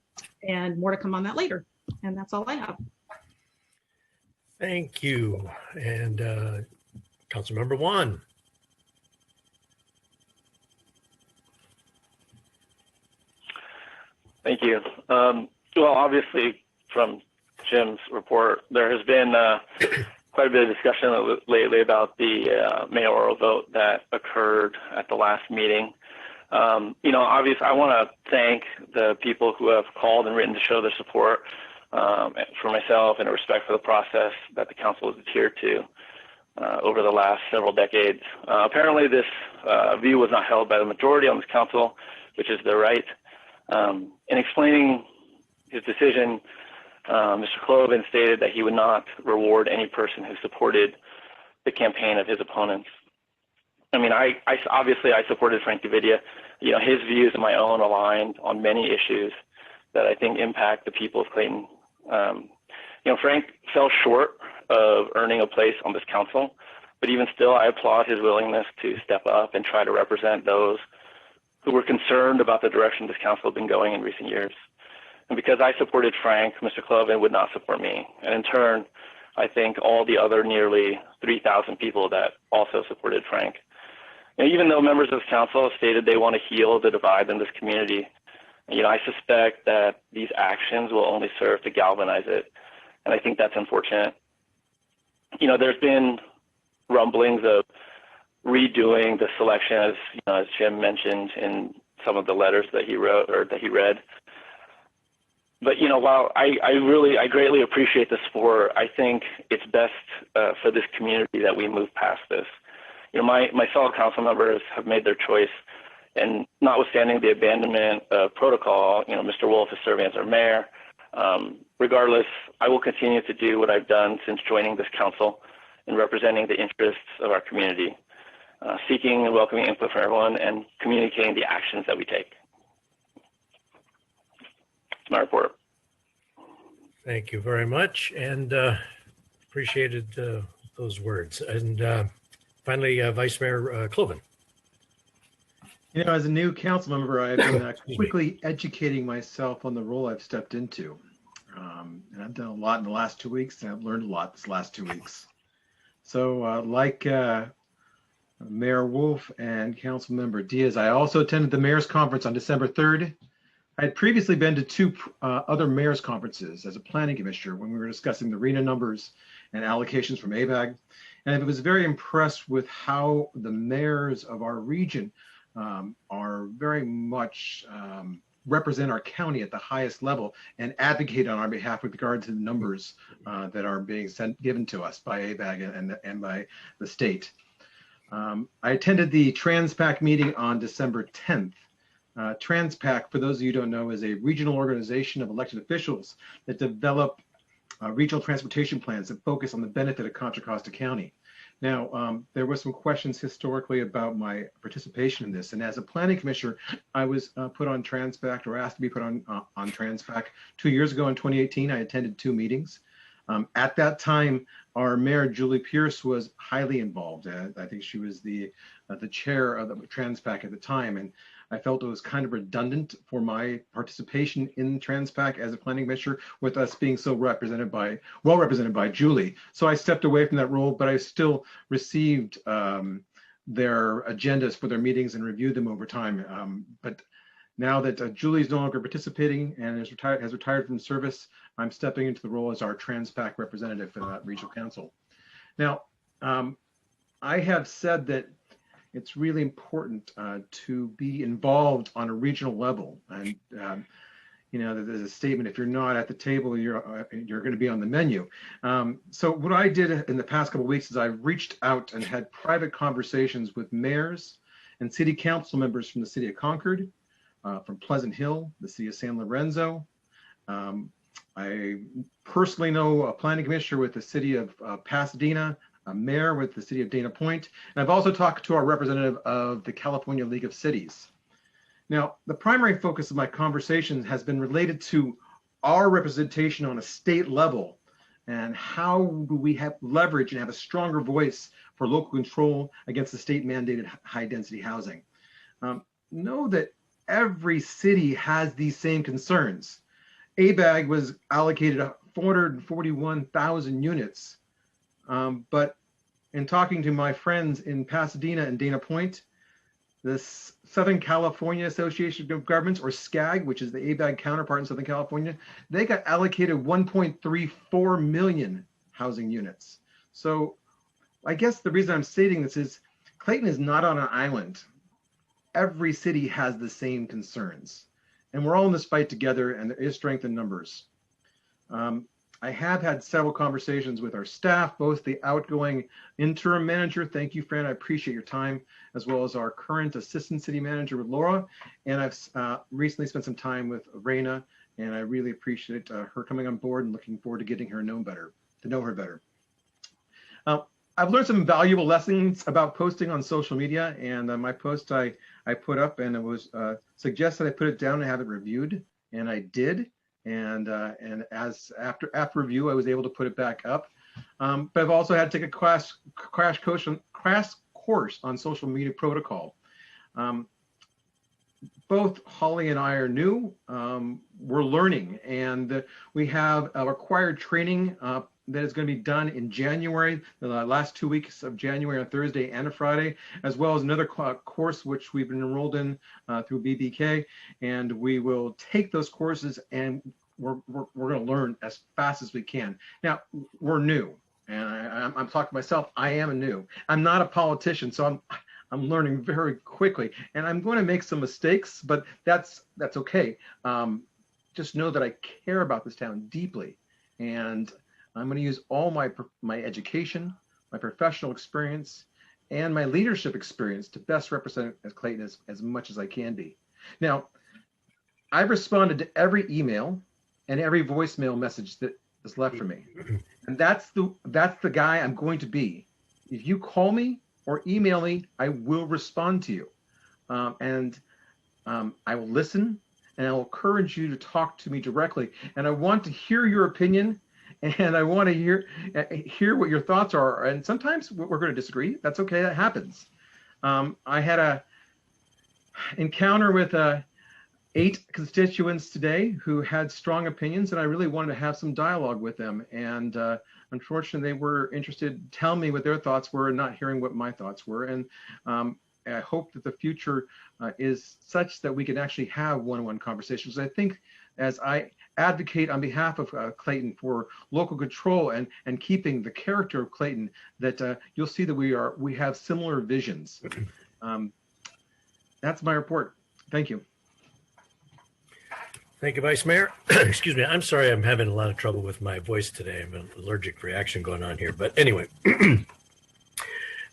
more to come on that later. And that's all I have. Thank you. And Councilmember Wan. Thank you. Well, obviously, from Jim's report, there has been quite a bit of discussion lately about the mayoral vote that occurred at the last meeting. Obviously, I want to thank the people who have called and written to show their support for myself and a respect for the process that the council has adhered to over the last several decades. Apparently, this view was not held by the majority on this council, which is their right. In explaining his decision, Mr. Cloven stated that he would not reward any person who supported the campaign of his opponents. I mean, I obviously supported Frank Davidia. His views and my own aligned on many issues that I think impact the people of Clayton. Frank fell short of earning a place on this council, but even still, I applaud his willingness to step up and try to represent those who were concerned about the direction this council had been going in recent years. And because I supported Frank, Mr. Cloven would not support me. And in turn, I thank all the other nearly 3,000 people that also supported Frank. Even though members of this council have stated they want to heal the divide in this community, I suspect that these actions will only serve to galvanize it. And I think that's unfortunate. There's been rumblings of redoing the selection, as Jim mentioned in some of the letters that he wrote or that he read. But while I greatly appreciate the support, I think it's best for this community that we move past this. My fellow council members have made their choice, and notwithstanding the abandonment of protocol, Mr. Wolf is serving as our mayor. Regardless, I will continue to do what I've done since joining this council and representing the interests of our community, seeking and welcoming input from everyone and communicating the actions that we take. That's my report. Thank you very much, and appreciated those words. And finally, Vice Mayor Cloven. As a new council member, I've been quickly educating myself on the role I've stepped into. And I've done a lot in the last 2 weeks, and I've learned a lot this last 2 weeks. So like Mayor Wolf and Councilmember Diaz, I also attended the Mayor's Conference on December 3rd. I had previously been to two other Mayor's Conferences as a planning commissioner when we were discussing the RENA numbers and allocations from ABAG. And I was very impressed with how the mayors of our region are very much represent our county at the highest level and advocate on our behalf with regard to the numbers that are being given to us by ABAG and by the state. I attended the TransPAC meeting on December 10th. TransPAC, for those of you who don't know, is a regional organization of elected officials that develop regional transportation plans that focus on the benefit of Contra Costa County. Now, there were some questions historically about my participation in this, and as a planning commissioner, I was put on TransPAC, or asked to be put on TransPAC 2 years ago in 2018. I attended 2 meetings. At that time, our mayor, Julie Pierce, was highly involved. I think she was the chair of the TransPAC at the time, and I felt it was kind of redundant for my participation in TransPAC as a planning commissioner, with us being so well represented by Julie. So I stepped away from that role, but I still received their agendas for their meetings and reviewed them over time. But now that Julie is no longer participating and has retired from service, I'm stepping into the role as our TransPAC representative for that regional council. Now, I have said that it's really important to be involved on a regional level. And, there's a statement, if you're not at the table, you're going to be on the menu. So what I did in the past couple of weeks is I reached out and had private conversations with mayors and city council members from the city of Concord, from Pleasant Hill, the city of San Lorenzo. I personally know a planning commissioner with the city of Pasadena, a mayor with the city of Dana Point, and I've also talked to our representative of the California League of Cities. Now, the primary focus of my conversation has been related to our representation on a state level and how do we have leverage and have a stronger voice for local control against the state mandated high density housing. Know that every city has these same concerns. ABAG was allocated 441,000 units. But in talking to my friends in Pasadena and Dana Point, the Southern California Association of Governments, or SCAG, which is the ABAG counterpart in Southern California, they got allocated 1.34 million housing units. So I guess the reason I'm stating this is Clayton is not on an island. Every city has the same concerns, and we're all in this fight together, and there is strength in numbers. I have had several conversations with our staff, both the outgoing interim manager, thank you, Fran, I appreciate your time, as well as our current assistant city manager with Laura. And I've recently spent some time with Raina, and I really appreciate her coming on board and looking forward to getting her to know her better. I've learned some valuable lessons about posting on social media, and my post I put up, and it was suggested I put it down and have it reviewed, and I did. And as after review, I was able to put it back up. But I've also had to take a crash course on social media protocol. Both Holly and I are new. We're learning, and we have a required training that is going to be done in January, the last 2 weeks of January, on Thursday and a Friday, as well as another course which we've been enrolled in through BBK, and we will take those courses and we're going to learn as fast as we can. Now, we're new, and I'm talking to myself. I am new. I'm not a politician, so I'm learning very quickly, and I'm going to make some mistakes, but that's okay. Just know that I care about this town deeply, and I'm going to use all my education, my professional experience, and my leadership experience to best represent Clayton as much as I can be. Now, I've responded to every email and every voicemail message that is left for me, and that's the guy I'm going to be. If you call me or email me, I will respond to you, and I will listen, and I will encourage you to talk to me directly. And I want to hear your opinion. And I want to hear what your thoughts are. And sometimes we're going to disagree. That's okay. That happens. I had a encounter with 8 constituents today who had strong opinions, and I really wanted to have some dialogue with them. And unfortunately, they were interested to tell me what their thoughts were and not hearing what my thoughts were. And I hope that the future is such that we can actually have one-on-one conversations. I think as I advocate on behalf of Clayton for local control and keeping the character of Clayton, that you'll see that we have similar visions. That's my report. Thank you. Thank you, Vice Mayor. Excuse me. I'm sorry. I'm having a lot of trouble with my voice today. I have an allergic reaction going on here. But anyway,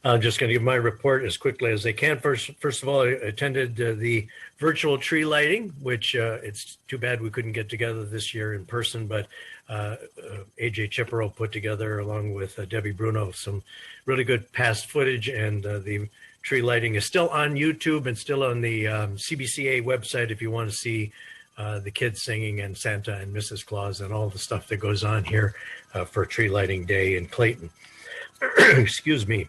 I'm just going to give my report as quickly as I can. First of all, I attended the virtual tree lighting, which it's too bad we couldn't get together this year in person, but AJ Chippero put together, along with Debbie Bruno, some really good past footage, and the tree lighting is still on YouTube and still on the CBCA website if you want to see the kids singing and Santa and Mrs. Claus and all the stuff that goes on here for tree lighting day in Clayton. Excuse me.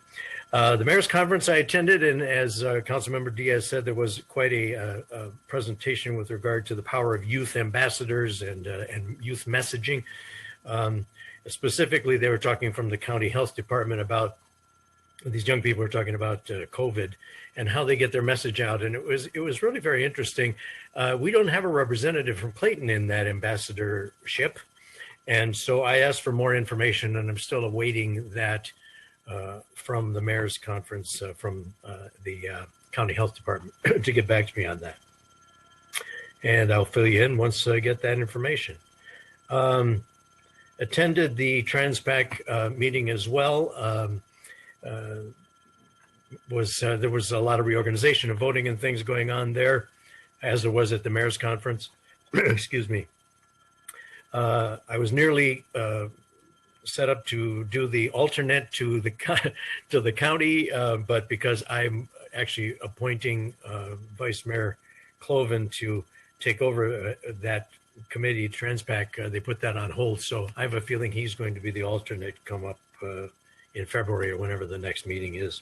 The mayor's conference I attended, and as Councilmember Diaz said, there was quite a presentation with regard to the power of youth ambassadors and youth messaging. Specifically, they were talking from the county health department about these young people were talking about COVID and how they get their message out, and it was really very interesting. We don't have a representative from Clayton in that ambassadorship, and so I asked for more information, and I'm still awaiting that from the mayor's conference from the county health department to get back to me on that. And I'll fill you in once I get that information. Attended the TransPAC meeting as well. There was a lot of reorganization of voting and things going on there, as there was at the mayor's conference. Excuse me. I was nearly set up to do the alternate to the county, but because I'm actually appointing Vice Mayor Cloven to take over that committee, TransPAC, they put that on hold. So I have a feeling he's going to be the alternate come up in February or whenever the next meeting is.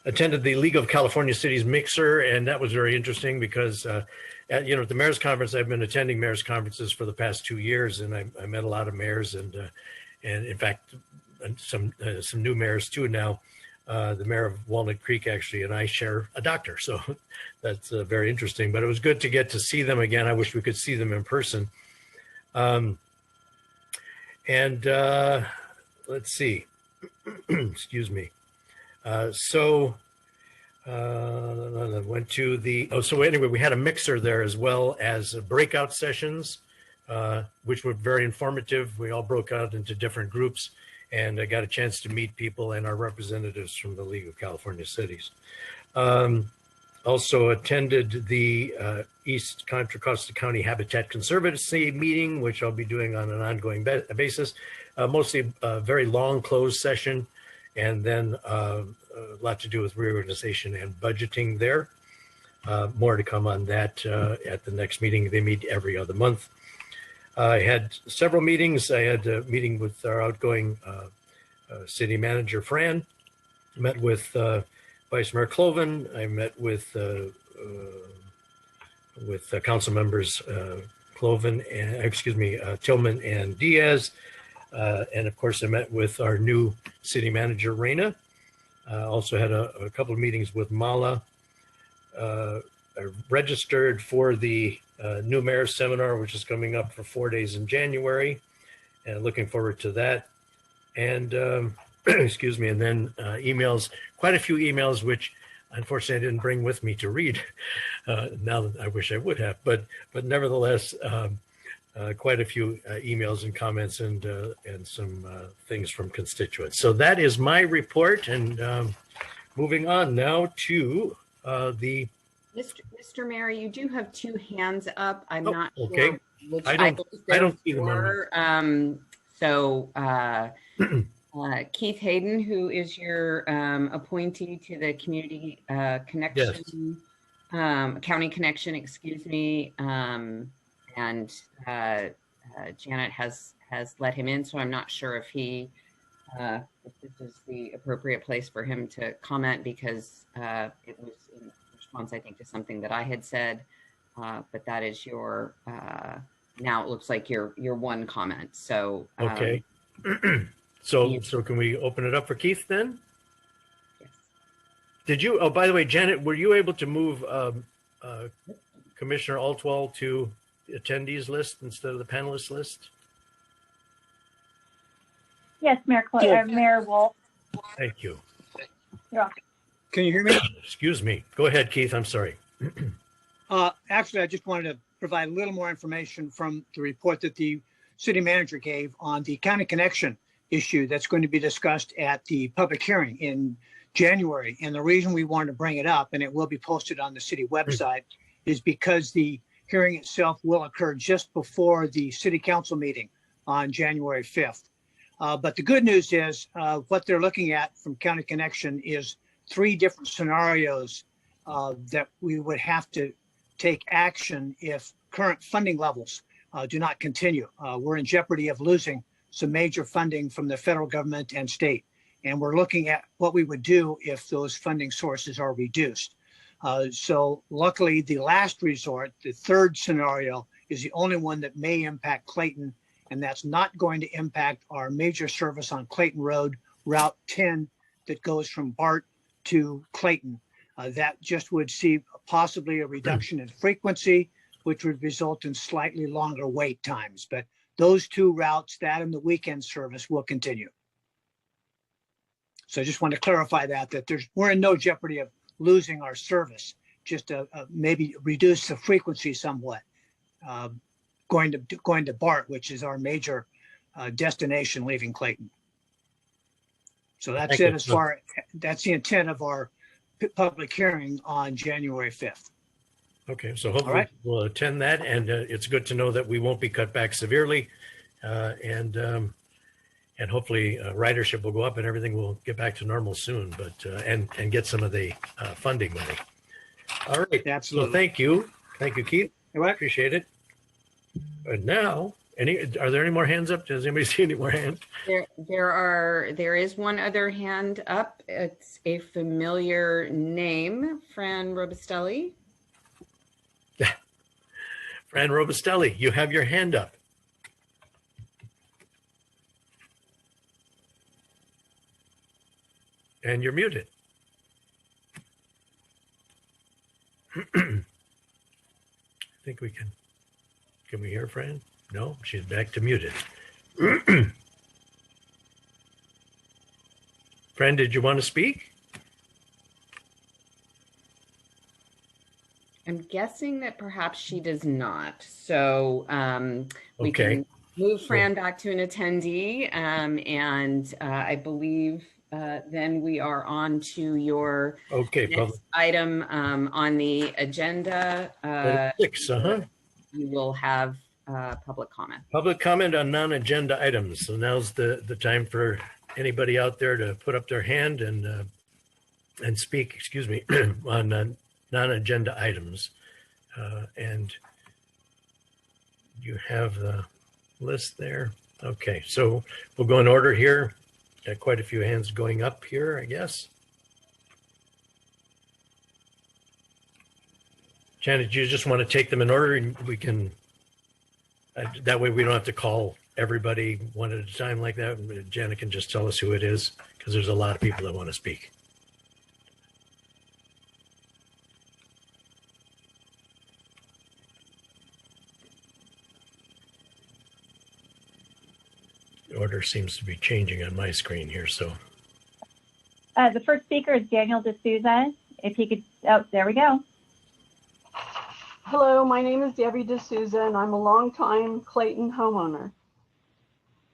Attended the League of California Cities Mixer, and that was very interesting because at the mayor's conference, I've been attending mayor's conferences for the past 2 years, and I met a lot of mayors, and in fact some new mayors too now. The mayor of Walnut Creek actually and I share a doctor, so that's very interesting. But it was good to get to see them again. I wish we could see them in person. Let's let's see. Excuse me. Went to the, so anyway, we had a mixer there as well as breakout sessions, which were very informative. We all broke out into different groups, and I got a chance to meet people and our representatives from the League of California Cities. Also attended the East Contra Costa County Habitat Conservancy meeting, which I'll be doing on an ongoing basis. Mostly a very long closed session, and then a lot to do with reorganization and budgeting there. More to come on that at the next meeting. They meet every other month. I had several meetings. I had a meeting with our outgoing city manager, Fran. Met with Vice Mayor Cloven. I met with council members Cloven and, Tillman and Diaz. And of course, I met with our new city manager, Reyna. Also had a couple of meetings with Mala. I registered for the new mayor seminar, which is coming up for 4 days in January, and looking forward to that. And excuse me, and then emails, quite a few emails, which unfortunately I didn't bring with me to read. Now that I wish I would have, but nevertheless, quite a few emails and comments and some things from constituents. So that is my report, and moving on now to the. Mr. Mayor, you do have two hands up. I'm not okay. sure which I don't see them on. So Keith Hayden, who is your appointee to the Community Connection, yes. County Connection, excuse me, and Janet has let him in, so I'm not sure if he if this is the appropriate place for him to comment, because it was in response, I think, to something that I had said, but that is your now it looks like your one comment. So okay. So can we open it up for Keith then? Yes. Did you? Oh, by the way, Janet, were you able to move Commissioner Altwall to the attendees list instead of the panelist list? Yes, Mayor Wolf. Thank you. You're welcome. Can you hear me? Excuse me. Go ahead, Keith. I'm sorry. Actually, I just wanted to provide a little more information from the report that the city manager gave on the county connection issue that's going to be discussed at the public hearing in January. And the reason we wanted to bring it up, and it will be posted on the city website, is because the hearing itself will occur just before the city council meeting on January 5th. But the good news is what they're looking at from County Connection is 3 different scenarios that we would have to take action if current funding levels do not continue. We're in jeopardy of losing some major funding from the federal government and state. And we're looking at what we would do if those funding sources are reduced. So luckily, the last resort, the 3rd scenario, is the only one that may impact Clayton, and that's not going to impact our major service on Clayton Road, Route 10, that goes from BART to Clayton. That just would see possibly a reduction in frequency, which would result in slightly longer wait times. But those 2 routes, that and the weekend service, will continue. So I just want to clarify that we're in no jeopardy of losing our service, just maybe reduce the frequency somewhat, going to BART, which is our major destination leaving Clayton. So that's it as far, that's the intent of our public hearing on January 5th. Okay, so hopefully we'll attend that, and it's good to know that we won't be cut back severely, and hopefully ridership will go up and everything will get back to normal soon, but and get some of the funding money. All right, absolutely. So thank you, Keith. I appreciate it. And now, are there any more hands up? Does anybody see any more hands? There is one other hand up. It's a familiar name, Fran Robustelli. Fran Robustelli, you have your hand up. And you're muted. I think we can we hear Fran? No, she's back to muted. Fran, did you want to speak? I'm guessing that perhaps she does not. So we Okay. can move Fran back to an attendee. And I believe then we are on to your next item on the agenda. 6, You will have public comment. Public comment on non-agenda items. So now's the time for anybody out there to put up their hand and speak, excuse me, on non-agenda items. And you have the list there. Okay, so we'll go in order here. Got quite a few hands going up here, I guess. Janet, you just want to take them in order and we can, that way we don't have to call everybody one at a time like that. Janet can just tell us who it is because there's a lot of people that want to speak. The order seems to be changing on my screen here, so. The first speaker is Daniel D'Souza. If he could, oh, there we go. Hello, my name is Debbie D'Souza and I'm a longtime Clayton homeowner.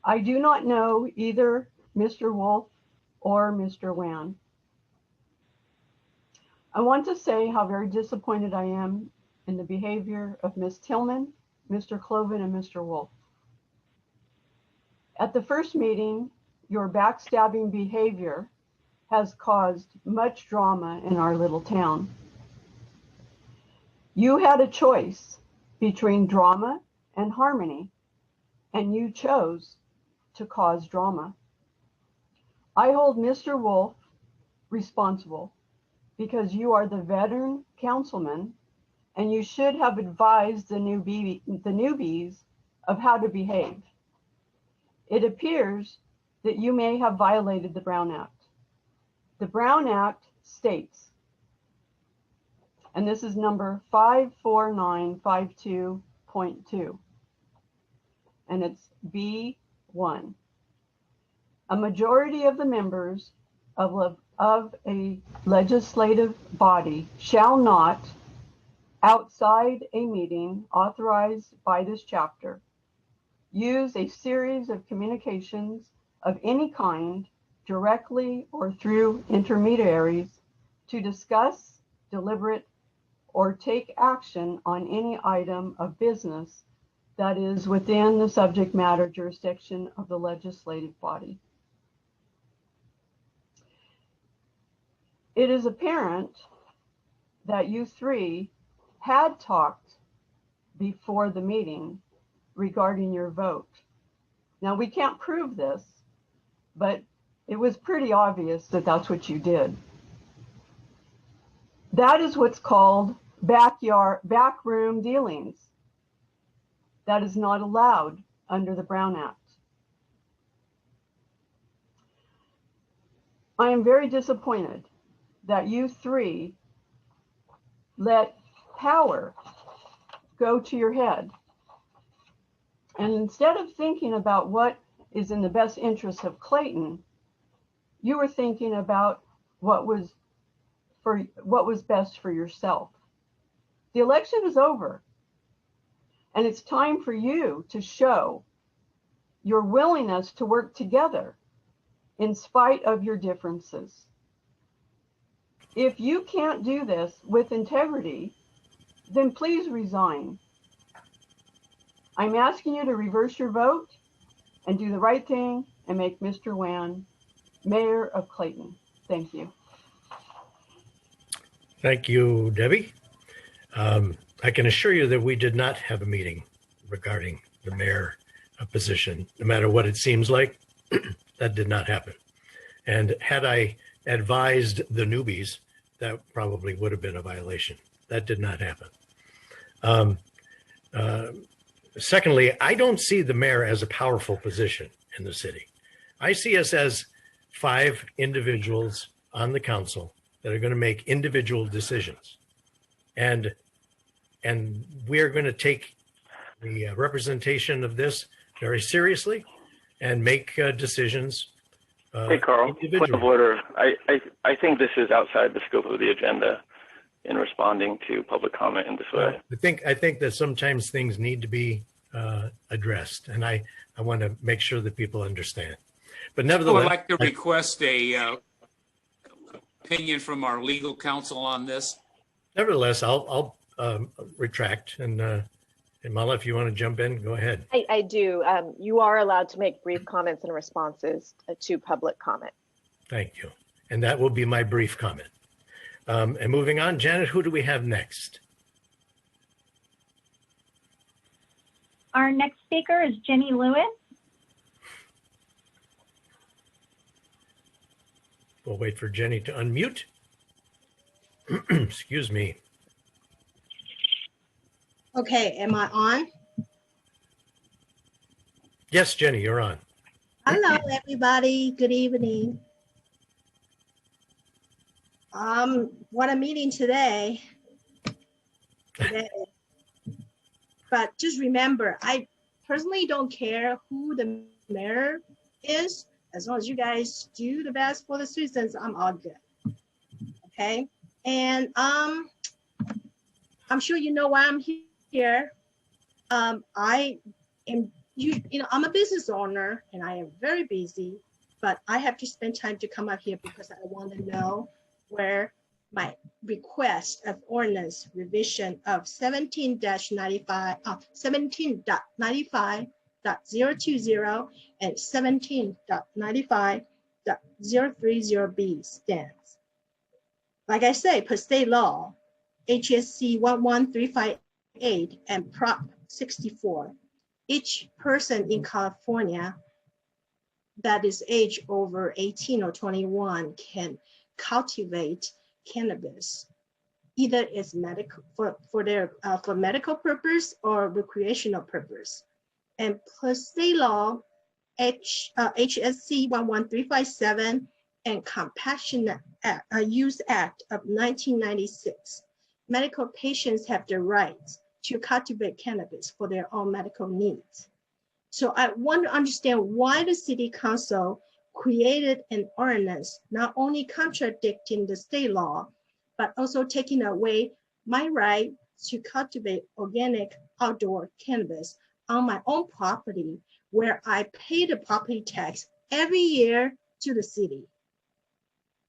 I do not know either Mr. Wolf or Mr. Wan. I want to say how very disappointed I am in the behavior of Ms. Tillman, Mr. Cloven, and Mr. Wolf. At the first meeting, your backstabbing behavior has caused much drama in our little town. You had a choice between drama and harmony, and you chose to cause drama. I hold Mr. Wolf responsible because you are the veteran councilman and you should have advised the newbies of how to behave. It appears that you may have violated the Brown Act. The Brown Act states, and this is number 54952.2, and it's B1. A majority of the members of a legislative body shall not, outside a meeting authorized by this chapter, use a series of communications of any kind, directly or through intermediaries, to discuss, deliberate, or take action on any item of business that is within the subject matter jurisdiction of the legislative body. It is apparent that you three had talked before the meeting regarding your vote. Now, we can't prove this, but it was pretty obvious that that's what you did. That is what's called backroom dealings. That is not allowed under the Brown Act. I am very disappointed that you three let power go to your head. And instead of thinking about what is in the best interest of Clayton, you were thinking about what was best for yourself. The election is over, and it's time for you to show your willingness to work together in spite of your differences. If you can't do this with integrity, then please resign. I'm asking you to reverse your vote and do the right thing and make Mr. Wan mayor of Clayton. Thank you. Thank you, Debbie. I can assure you that we did not have a meeting regarding the mayor position, no matter what it seems like. That did not happen. And had I advised the newbies, that probably would have been a violation. That did not happen. Secondly, I don't see the mayor as a powerful position in the city. I see us as 5 individuals on the council that are going to make individual decisions. And we are going to take the representation of this very seriously and make decisions Hey, Carl, point of order. I think this is outside the scope of the agenda in responding to public comment in this way. I think that sometimes things need to be addressed, and I want to make sure that people understand. But I nevertheless, would like to request a opinion from our legal counsel on this. Nevertheless, I'll retract. And Mala, if you want to jump in, go ahead. I do. You are allowed to make brief comments and responses to public comment. Thank you. And that will be my brief comment. And moving on, Janet, who do we have next? Our next speaker is Jenny Lewis. We'll wait for Jenny to unmute. Excuse me. Okay, am I on? Yes, Jenny, you're on. Hello, everybody. Good evening. What I'm meeting today. But just remember, I personally don't care who the mayor is. As long as you guys do the best for the citizens, I'm all good. Okay, and I'm sure you know why I'm here. I am, I'm a business owner and I am very busy, but I have to spend time to come up here because I want to know where my request of ordinance revision of 17-95, 17.95.020 and 17.95.030B stands. Like I say, per state law, HSC 11358 and Prop 64, each person in California that is age over 18 or 21 can cultivate cannabis, either as medical for medical purpose or recreational purpose. And plus state law, HSC 11357 and Compassionate Use Act of 1996, medical patients have the right to cultivate cannabis for their own medical needs. So I want to understand why the city council created an ordinance not only contradicting the state law, but also taking away my right to cultivate organic outdoor cannabis on my own property, where I pay the property tax every year to the city.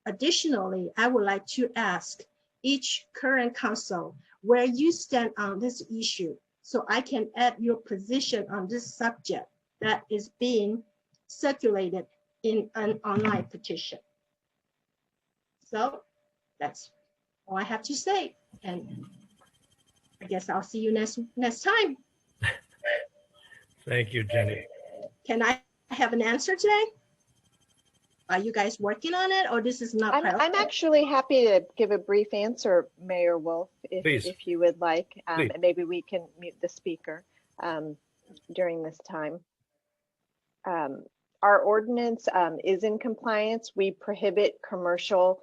Additionally, I would like to ask each current council where you stand on this issue so I can add your position on this subject that is being circulated in an online petition. So that's all I have to say. And I guess I'll see you next time. Thank you, Jenny. Can I have an answer today? Are you guys working on it, or this is not? I'm actually happy to give a brief answer, Mayor Wolf, if you would like. And maybe we can mute the speaker during this time. Our ordinance is in compliance. We prohibit commercial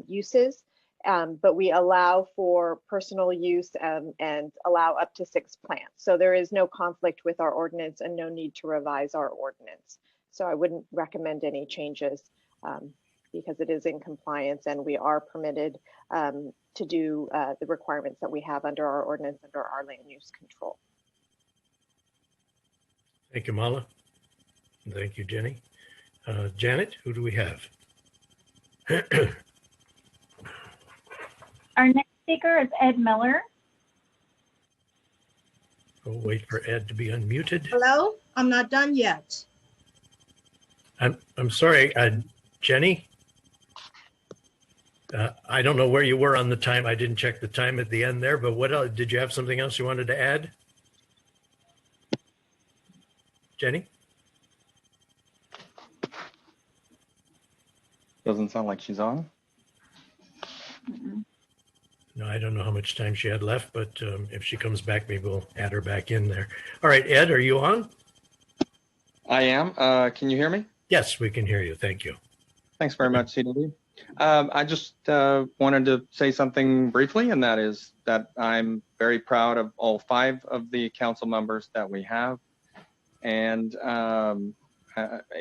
uses, but we allow for personal use and allow up to 6 plants. So there is no conflict with our ordinance and no need to revise our ordinance. So I wouldn't recommend any changes because it is in compliance and we are permitted to do the requirements that we have under our ordinance, under our land use control. Thank you, Mala. Thank you, Jenny. Janet, who do we have? Our next speaker is Ed Miller. We'll wait for Ed to be unmuted. Hello, I'm not done yet. I'm sorry, Jenny. I don't know where you were on the time. I didn't check the time at the end there, but what else? Did you have something else you wanted to add? Jenny? Doesn't sound like she's on. No, I don't know how much time she had left, but if she comes back, maybe we'll add her back in there. All right, Ed, are you on? I am. Can you hear me? Yes, we can hear you. Thank you. Thanks very much, CDD. I just wanted to say something briefly, and that is that I'm very proud of all 5 of the council members that we have. And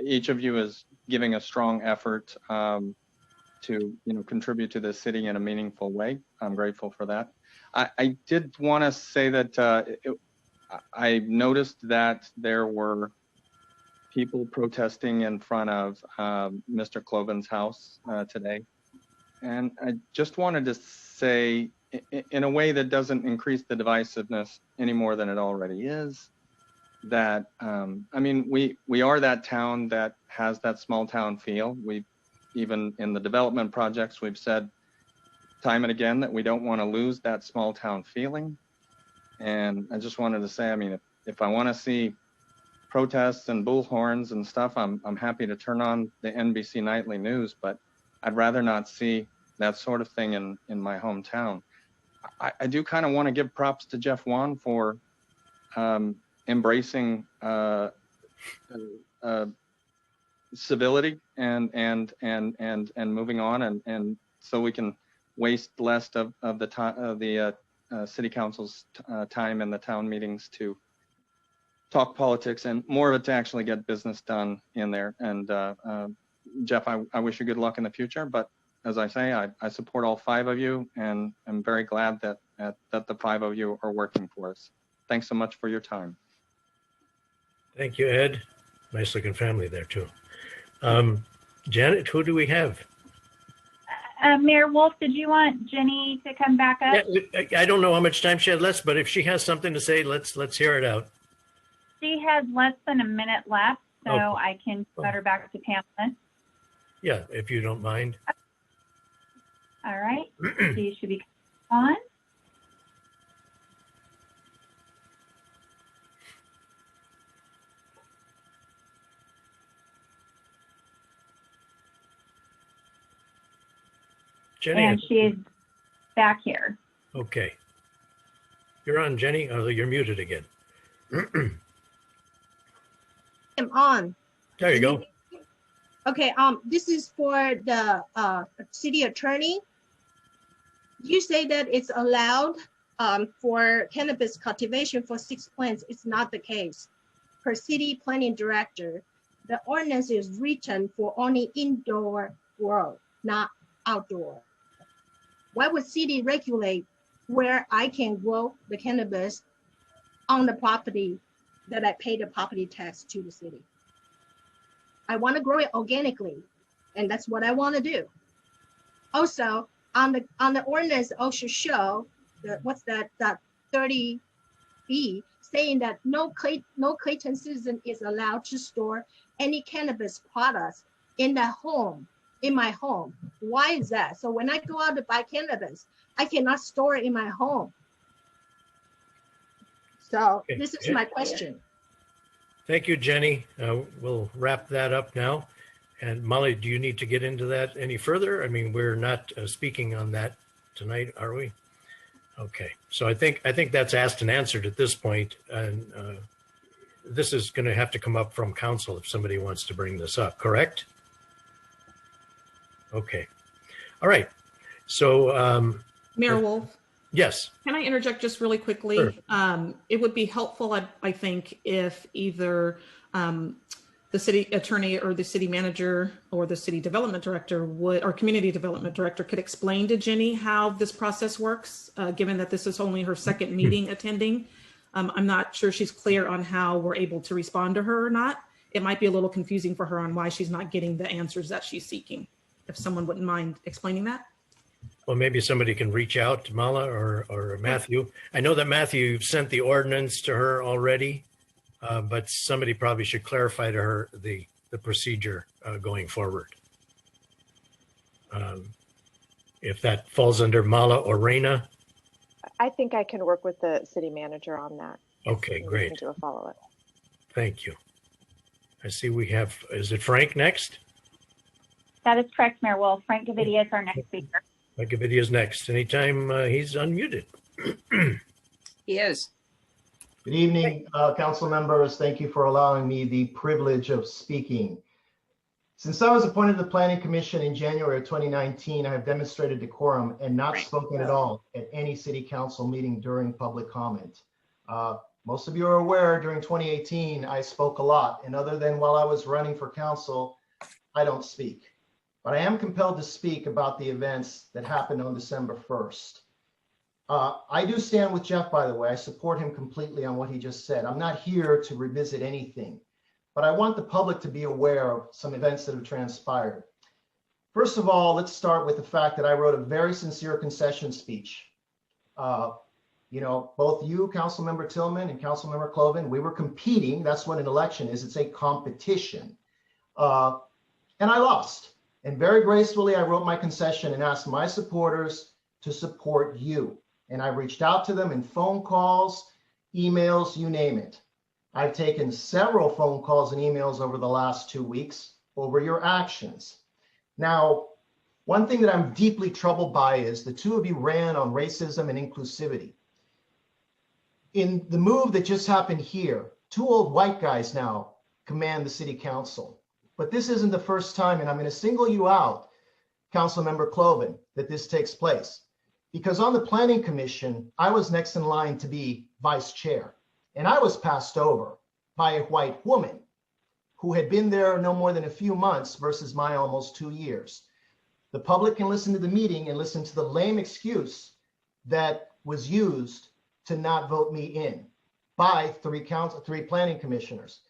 each of you has giving a strong effort to contribute to the city in a meaningful way. I'm grateful for that. I did want to say that I noticed that there were people protesting in front of Mr. Cloven's house today. And I just wanted to say, in a way that doesn't increase the divisiveness any more than it already is, that, I mean, we are that town that has that small town feel. Even in the development projects, we've said time and again that we don't want to lose that small town feeling. And I just wanted to say, I mean, if I want to see protests and bullhorns and stuff, I'm happy to turn on the NBC Nightly News, but I'd rather not see that sort of thing in my hometown. I do kind of want to give props to Jeff Wan for embracing civility and moving on, and so we can waste less of the time of the city council's time in the town meetings to talk politics and more of it to actually get business done in there. And Jeff, I wish you good luck in the future, but as I say, I support all 5 of you, and I'm very glad that the 5 of you are working for us. Thanks so much for your time. Thank you, Ed. Nice looking family there too. Janet, who do we have? Mayor Wolf, did you want Jenny to come back up? Yeah, I don't know how much time she had left, but if she has something to say, let's hear it out. She has less than a minute left, so Okay. I can put her back to Pamela. Yeah, if you don't mind. All right. She should be on. Jenny. And she is back here. Okay. You're on, Jenny. Oh, you're muted again. I'm on. There you go. Okay, this is for the city attorney. You say that it's allowed for cannabis cultivation for 6 plants. It's not the case. Per city planning director, the ordinance is written for only indoor grow, not outdoor. Why would city regulate where I can grow the cannabis on the property that I pay the property tax to the city? I want to grow it organically, and that's what I want to do. Also, on the ordinance also show that what's that 30B saying that no Clayton citizen is allowed to store any cannabis products in the home, in my home. Why is that? So when I go out to buy cannabis, I cannot store it in my home. So this is my question. Thank you, Jenny. We'll wrap that up now. And Molly, do you need to get into that any further? I mean, we're not speaking on that tonight, are we? Okay, so I think that's asked and answered at this point, and this is going to have to come up from council if somebody wants to bring this up, correct? Okay, all right. So, Mayor Wolf, yes. can I interject just really quickly? Sure. It would be helpful, I think, if either the city attorney or the city manager or the city development director would, or community development director could explain to Jenny how this process works, given that this is only her second meeting attending. I'm not sure she's clear on how we're able to respond to her or not. It might be a little confusing for her on why she's not getting the answers that she's seeking. If someone wouldn't mind explaining that. Well, maybe somebody can reach out to Mala or Matthew. I know that Matthew sent the ordinance to her already, but somebody probably should clarify to her the procedure going forward. If that falls under Mala or Reina. I think I can work with the city manager on that. Okay, great. We can do a follow-up. Thank you. I see we have, is it Frank next? That is correct, Mayor Wolf. Frank Gavidia is our next speaker. Frank Gavidia is next. Anytime he's unmuted. He is. Good evening, council members. Thank you for allowing me the privilege of speaking. Since I was appointed to the Planning Commission in January of 2019, I have demonstrated decorum and not spoken at all at any city council meeting during public comment. Most of you are aware during 2018, I spoke a lot, and other than while I was running for council, I don't speak. But I am compelled to speak about the events that happened on December 1st. I do stand with Jeff, by the way. I support him completely on what he just said. I'm not here to revisit anything, but I want the public to be aware of some events that have transpired. First of all, let's start with the fact that I wrote a very sincere concession speech. You know, both you, Councilmember Tillman and Councilmember Cloven, we were competing. That's what an election is. It's a competition. And I lost. And very gracefully, I wrote my concession and asked my supporters to support you. And I reached out to them in phone calls, emails, you name it. I've taken several phone calls and emails over the last 2 weeks over your actions. Now, one thing that I'm deeply troubled by is the two of you ran on racism and inclusivity. In the move that just happened here, two old white guys now command the city council. But this isn't the first time, and I'm going to single you out, Councilmember Cloven, that this takes place. Because on the Planning Commission, I was next in line to be vice chair, and I was passed over by a white woman who had been there no more than a few months versus my almost 2 years. The public can listen to the meeting and listen to the lame excuse that was used to not vote me in by three planning commissioners.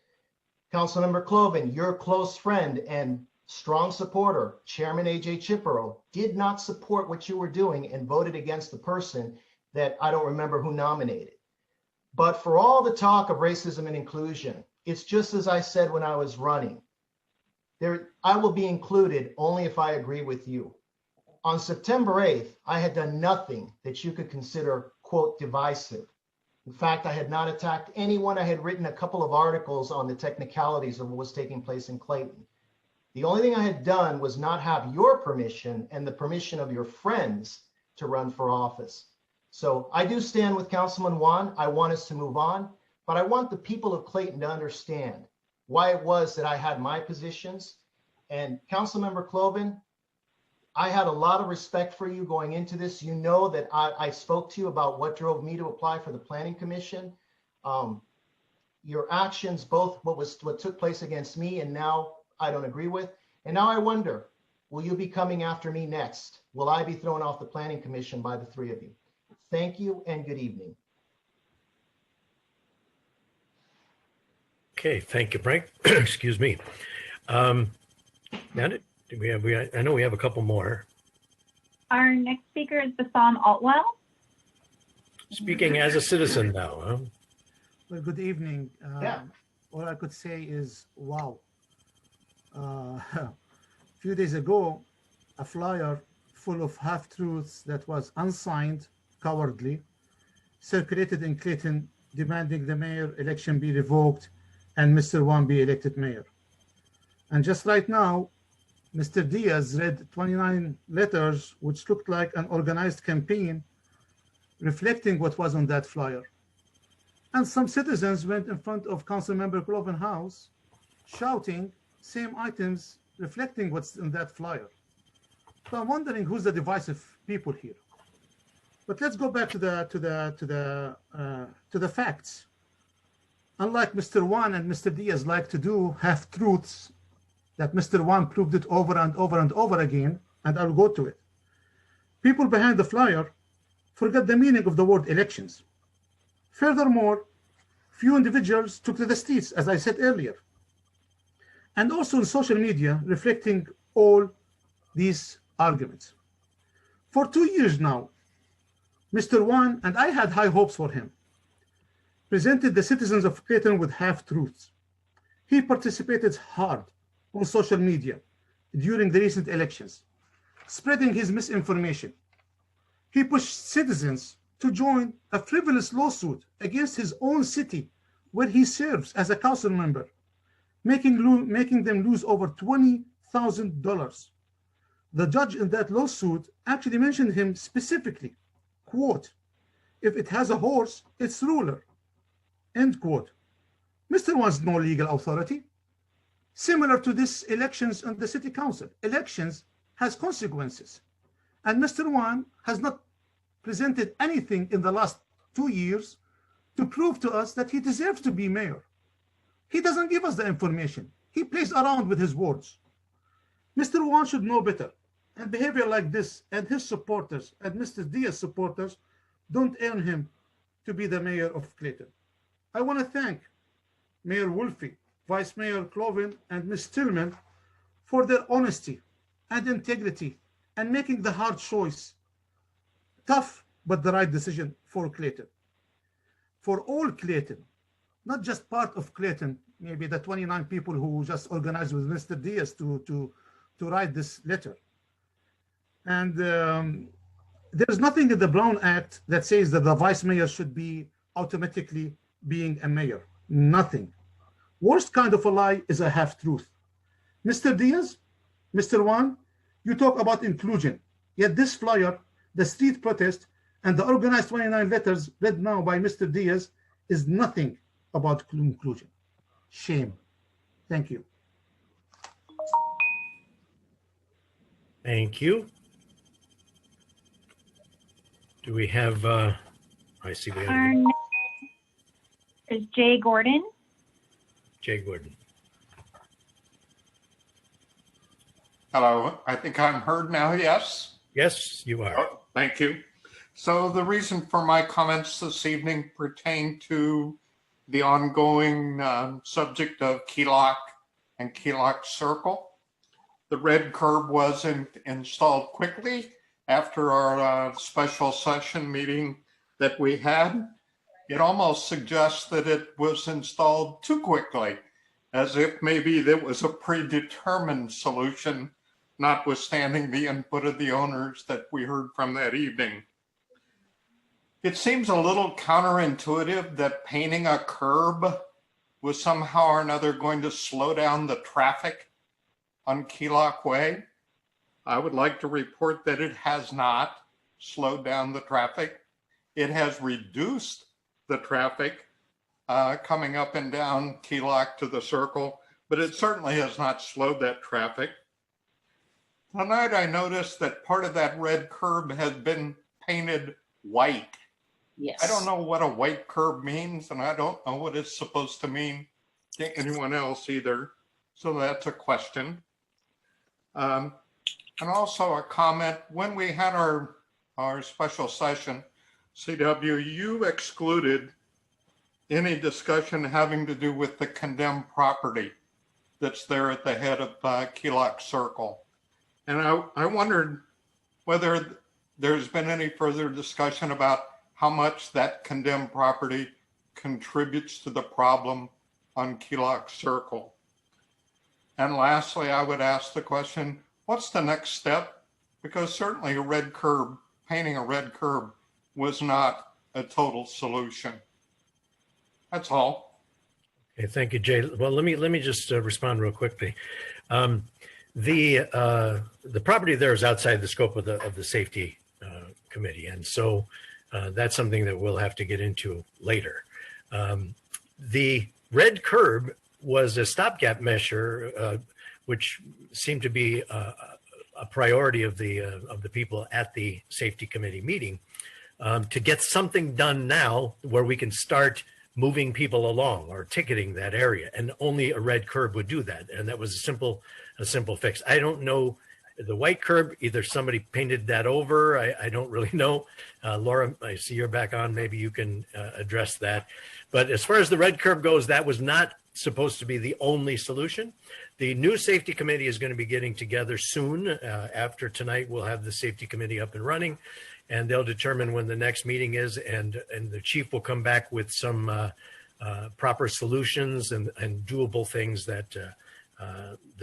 Councilmember Cloven, your close friend and strong supporter, Chairman AJ Chipero, did not support what you were doing and voted against the person that I don't remember who nominated. But for all the talk of racism and inclusion, it's just as I said when I was running. I will be included only if I agree with you. On September 8th, I had done nothing that you could consider, quote, divisive. In fact, I had not attacked anyone. I had written a couple of articles on the technicalities of what was taking place in Clayton. The only thing I had done was not have your permission and the permission of your friends to run for office. So I do stand with Councilman Juan. I want us to move on, but I want the people of Clayton to understand why it was that I had my positions. And Councilmember Cloven, I had a lot of respect for you going into this. You know that I spoke to you about what drove me to apply for the Planning Commission. Your actions, both what took place against me and now I don't agree with. And now I wonder, will you be coming after me next? Will I be thrown off the Planning Commission by the three of you? Thank you and good evening. Okay, thank you, Frank. Excuse me. Now, I know we have a couple more. Our next speaker is Bassam Altwell. Speaking as a citizen now, huh? Well, good evening. All I could say is, wow. A few days ago, a flyer full of half-truths that was unsigned, cowardly, circulated in Clayton demanding the mayor election be revoked and Mr. Juan be elected mayor. And just right now, Mr. Diaz read 29 letters, which looked like an organized campaign reflecting what was on that flyer. And some citizens went in front of Councilmember Cloven House shouting same items reflecting what's in that flyer. So I'm wondering who's the divisive people here. But let's go back to the facts. Unlike Mr. Juan and Mr. Diaz like to do half-truths, that Mr. Juan proved it over and over and over again, and I'll go to it. People behind the flyer forgot the meaning of the word elections. Furthermore, few individuals took to the streets, as I said earlier, and also in social media reflecting all these arguments. For 2 years now, Mr. Juan, and I had high hopes for him, presented the citizens of Clayton with half-truths. He participated hard on social media during the recent elections, spreading his misinformation. He pushed citizens to join a frivolous lawsuit against his own city where he serves as a council member, making them lose over $20,000. The judge in that lawsuit actually mentioned him specifically, quote, "If it has a horse, it's ruler," end quote. Mr. Juan's no legal authority. Similar to this elections on the city council, elections has consequences. And Mr. Juan has not presented anything in the last 2 years to prove to us that he deserves to be mayor. He doesn't give us the information. He plays around with his words. Mr. Wan should know better. And behavior like this and his supporters and Mr. Diaz's supporters don't earn him to be the mayor of Clayton. I want to thank Mayor Wolfe, Vice Mayor Cloven, and Ms. Tillman for their honesty and integrity and making the hard choice, tough but the right decision for Clayton. For all Clayton, not just part of Clayton, maybe the 29 people who just organized with Mr. Diaz to write this letter. And there's nothing in the Brown Act that says that the vice mayor should be automatically being a mayor. Nothing. Worst kind of a lie is a half-truth. Mr. Diaz, Mr. Wan, you talk about inclusion, yet this flyer, the street protest, and the organized 29 letters read now by Mr. Diaz is nothing about inclusion. Shame. Thank you. Thank you. Do we have, I see we have. Our next is Jay Gordon. Jay Gordon. Hello, I think I'm heard now, yes? Yes, you are. Oh, thank you. So the reason for my comments this evening pertain to the ongoing subject of Key Lock and Key Lock Circle. The red curb was installed quickly after our special session meeting that we had. It almost suggests that it was installed too quickly, as if maybe there was a predetermined solution, notwithstanding the input of the owners that we heard from that evening. It seems a little counterintuitive that painting a curb was somehow or another going to slow down the traffic on Key Lock Way. I would like to report that it has not slowed down the traffic. It has reduced the traffic coming up and down Key Lock to the circle, but it certainly has not slowed that traffic. Tonight I noticed that part of that red curb has been painted white. Yes. I don't know what a white curb means, and I don't know what it's supposed to mean to anyone else either. So that's a question. And also a comment, when we had our special session, CW, you excluded any discussion having to do with the condemned property that's there at the head of Key Lock Circle. And I wondered whether there's been any further discussion about how much that condemned property contributes to the problem on Key Lock Circle. And lastly, I would ask the question, what's the next step? Because certainly a red curb, painting a red curb was not a total solution. That's all. Okay, thank you, Jay. Well, let me just respond real quickly. The property there is outside the scope of the safety committee, and so that's something that we'll have to get into later. The red curb was a stopgap measure, which seemed to be a priority of the people at the safety committee meeting, to get something done now where we can start moving people along or ticketing that area, and only a red curb would do that. And that was a simple fix. I don't know the white curb, either somebody painted that over. I don't really know. Laura, I see you're back on. Maybe you can address that. But as far as the red curb goes, that was not supposed to be the only solution. The new safety committee is going to be getting together soon. After tonight, we'll have the safety committee up and running, and they'll determine when the next meeting is, and the chief will come back with some proper solutions and doable things that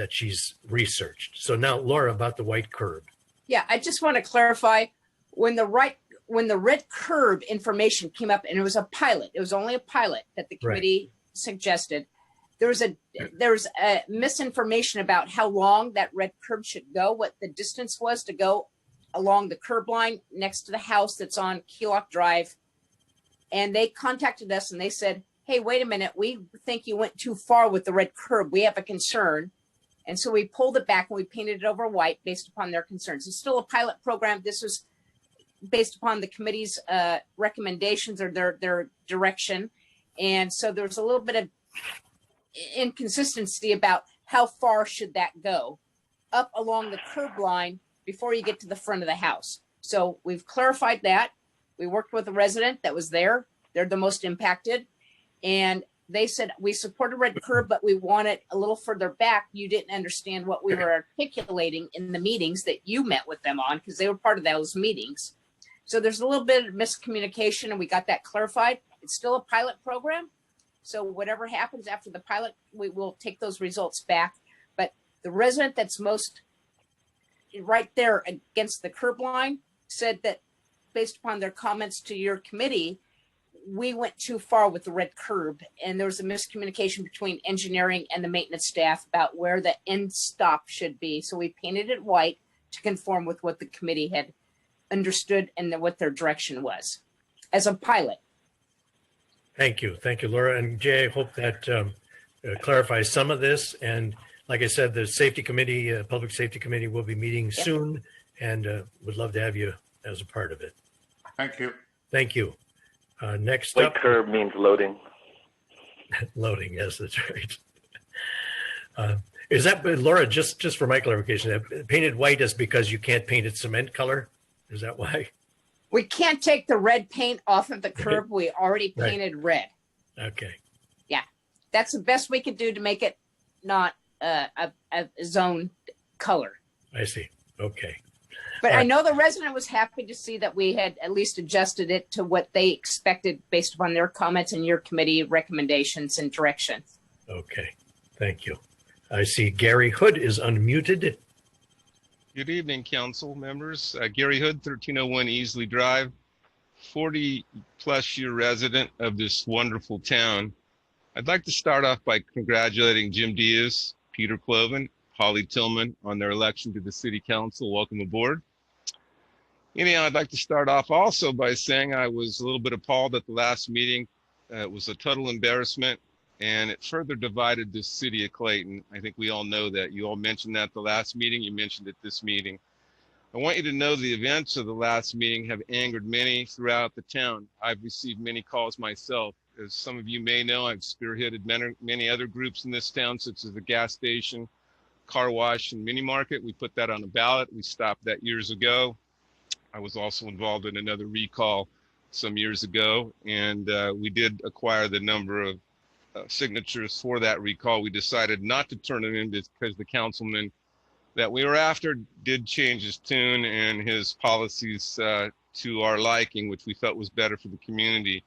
she's researched. So now, Laura, about the white curb. Yeah, I just want to clarify, when the red curb information came up, and it was a pilot, it was only a pilot that the committee suggested, there was a misinformation about how long that red curb should go, what the distance was to go along the curb line next to the house that's on Key Lock Drive. And they contacted us and they said, hey, wait a minute, we think you went too far with the red curb. We have a concern. And so we pulled it back and we painted it over white based upon their concerns. It's still a pilot program. This was based upon the committee's recommendations or their direction. And so there was a little bit of inconsistency about how far should that go. up along the curb line before you get to the front of the house. So we've clarified that. We worked with a resident that was there. They're the most impacted. And they said, we support a red curb, but we want it a little further back. You didn't understand what we were articulating in the meetings that you met with them on, because they were part of those meetings. So there's a little bit of miscommunication, and we got that clarified. It's still a pilot program. So whatever happens after the pilot, we will take those results back. But the resident that's most right there against the curb line said that based upon their comments to your committee, we went too far with the red curb, and there was a miscommunication between engineering and the maintenance staff about where the end stop should be. So we painted it white to conform with what the committee had understood and what their direction was as a pilot. Thank you. Thank you, Laura. And Jay, I hope that clarifies some of this. And like I said, the safety committee, public safety committee will be meeting soon, and would love to have you as a part of it. Thank you. Thank you. Next White up. curb means loading. Loading, yes, that's right. Is that, Laura, just for my clarification, painted white is because you can't paint it cement color? Is that why? We can't take the red paint off of the curb. We already painted red. Okay. Yeah, that's the best we could do to make it not a zone color. I see. Okay. But I know the resident was happy to see that we had at least adjusted it to what they expected based upon their comments and your committee recommendations and directions. Okay. Thank you. I see Gary Hood is unmuted. Good evening, council members. Gary Hood, 1301 Easley Drive, 40-plus year resident of this wonderful town. I'd like to start off by congratulating Jim Diaz, Peter Cloven, Holly Tillman on their election to the city council. Welcome aboard. Anyhow, I'd like to start off also by saying I was a little bit appalled at the last meeting. It was a total embarrassment, and it further divided the city of Clayton. I think we all know that. You all mentioned that the last meeting. You mentioned it this meeting. I want you to know the events of the last meeting have angered many throughout the town. I've received many calls myself. As some of you may know, I've spearheaded many other groups in this town, such as the gas station, car wash, and mini market. We put that on a ballot. We stopped that years ago. I was also involved in another recall some years ago, and we did acquire the number of signatures for that recall. We decided not to turn it in because the councilman that we were after did change his tune and his policies to our liking, which we felt was better for the community.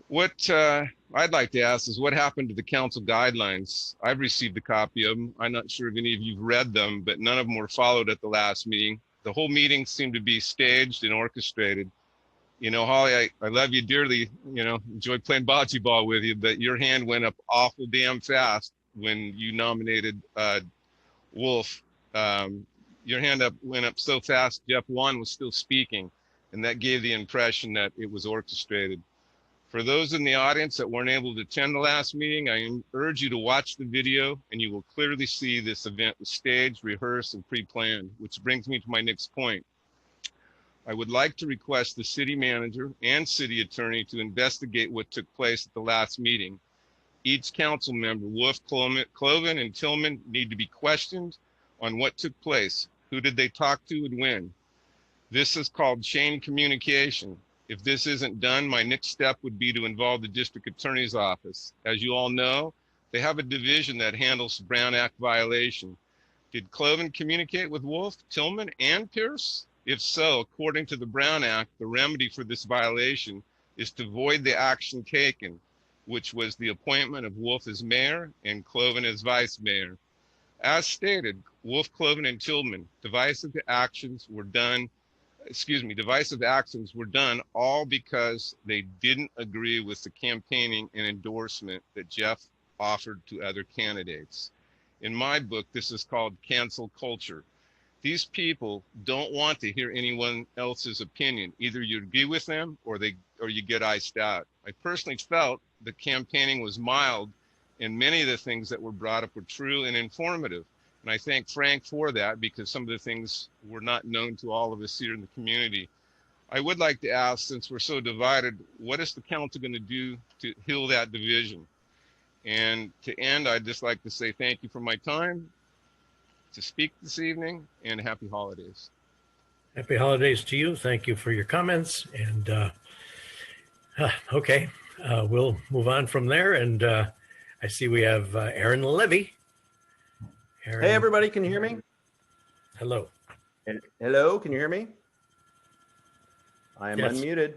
What I'd like to ask is what happened to the council guidelines? I've received a copy of them. I'm not sure if any of you've read them, but none of them were followed at the last meeting. The whole meeting seemed to be staged and orchestrated. You know, Holly, I love you dearly, you know, enjoy playing bocce ball with you, but your hand went up awful damn fast when you nominated Wolf. Your hand went up so fast, Jeff Wan was still speaking, and that gave the impression that it was orchestrated. For those in the audience that weren't able to attend the last meeting, I urge you to watch the video, and you will clearly see this event was staged, rehearsed, and pre-planned, which brings me to my next point. I would like to request the city manager and city attorney to investigate what took place at the last meeting. Each council member, Wolf, Cloven, and Tillman, need to be questioned on what took place. Who did they talk to and when? This is called chain communication. If this isn't done, my next step would be to involve the district attorney's office. As you all know, they have a division that handles Brown Act violation. Did Cloven communicate with Wolf, Tillman, and Pierce? If so, according to the Brown Act, the remedy for this violation is to void the action taken, which was the appointment of Wolf as mayor and Cloven as vice mayor. As stated, Wolf, Cloven, and Tillman, divisive actions were done all because they didn't agree with the campaigning and endorsement that Jeff offered to other candidates. In my book, this is called cancel culture. These people don't want to hear anyone else's opinion. Either you agree with them or you get iced out. I personally felt the campaigning was mild and many of the things that were brought up were true and informative. And I thank Frank for that because some of the things were not known to all of us here in the community. I would like to ask, since we're so divided, what is the council going to do to heal that division? And to end, I'd just like to say thank you for my time. to speak this evening, and happy holidays. Happy holidays to you. Thank you for your comments. And okay, we'll move on from there. And I see we have Aaron Levy. Aaron. Hey, everybody, can you hear me? Hello. Hello, can you hear me? I am Yes. unmuted.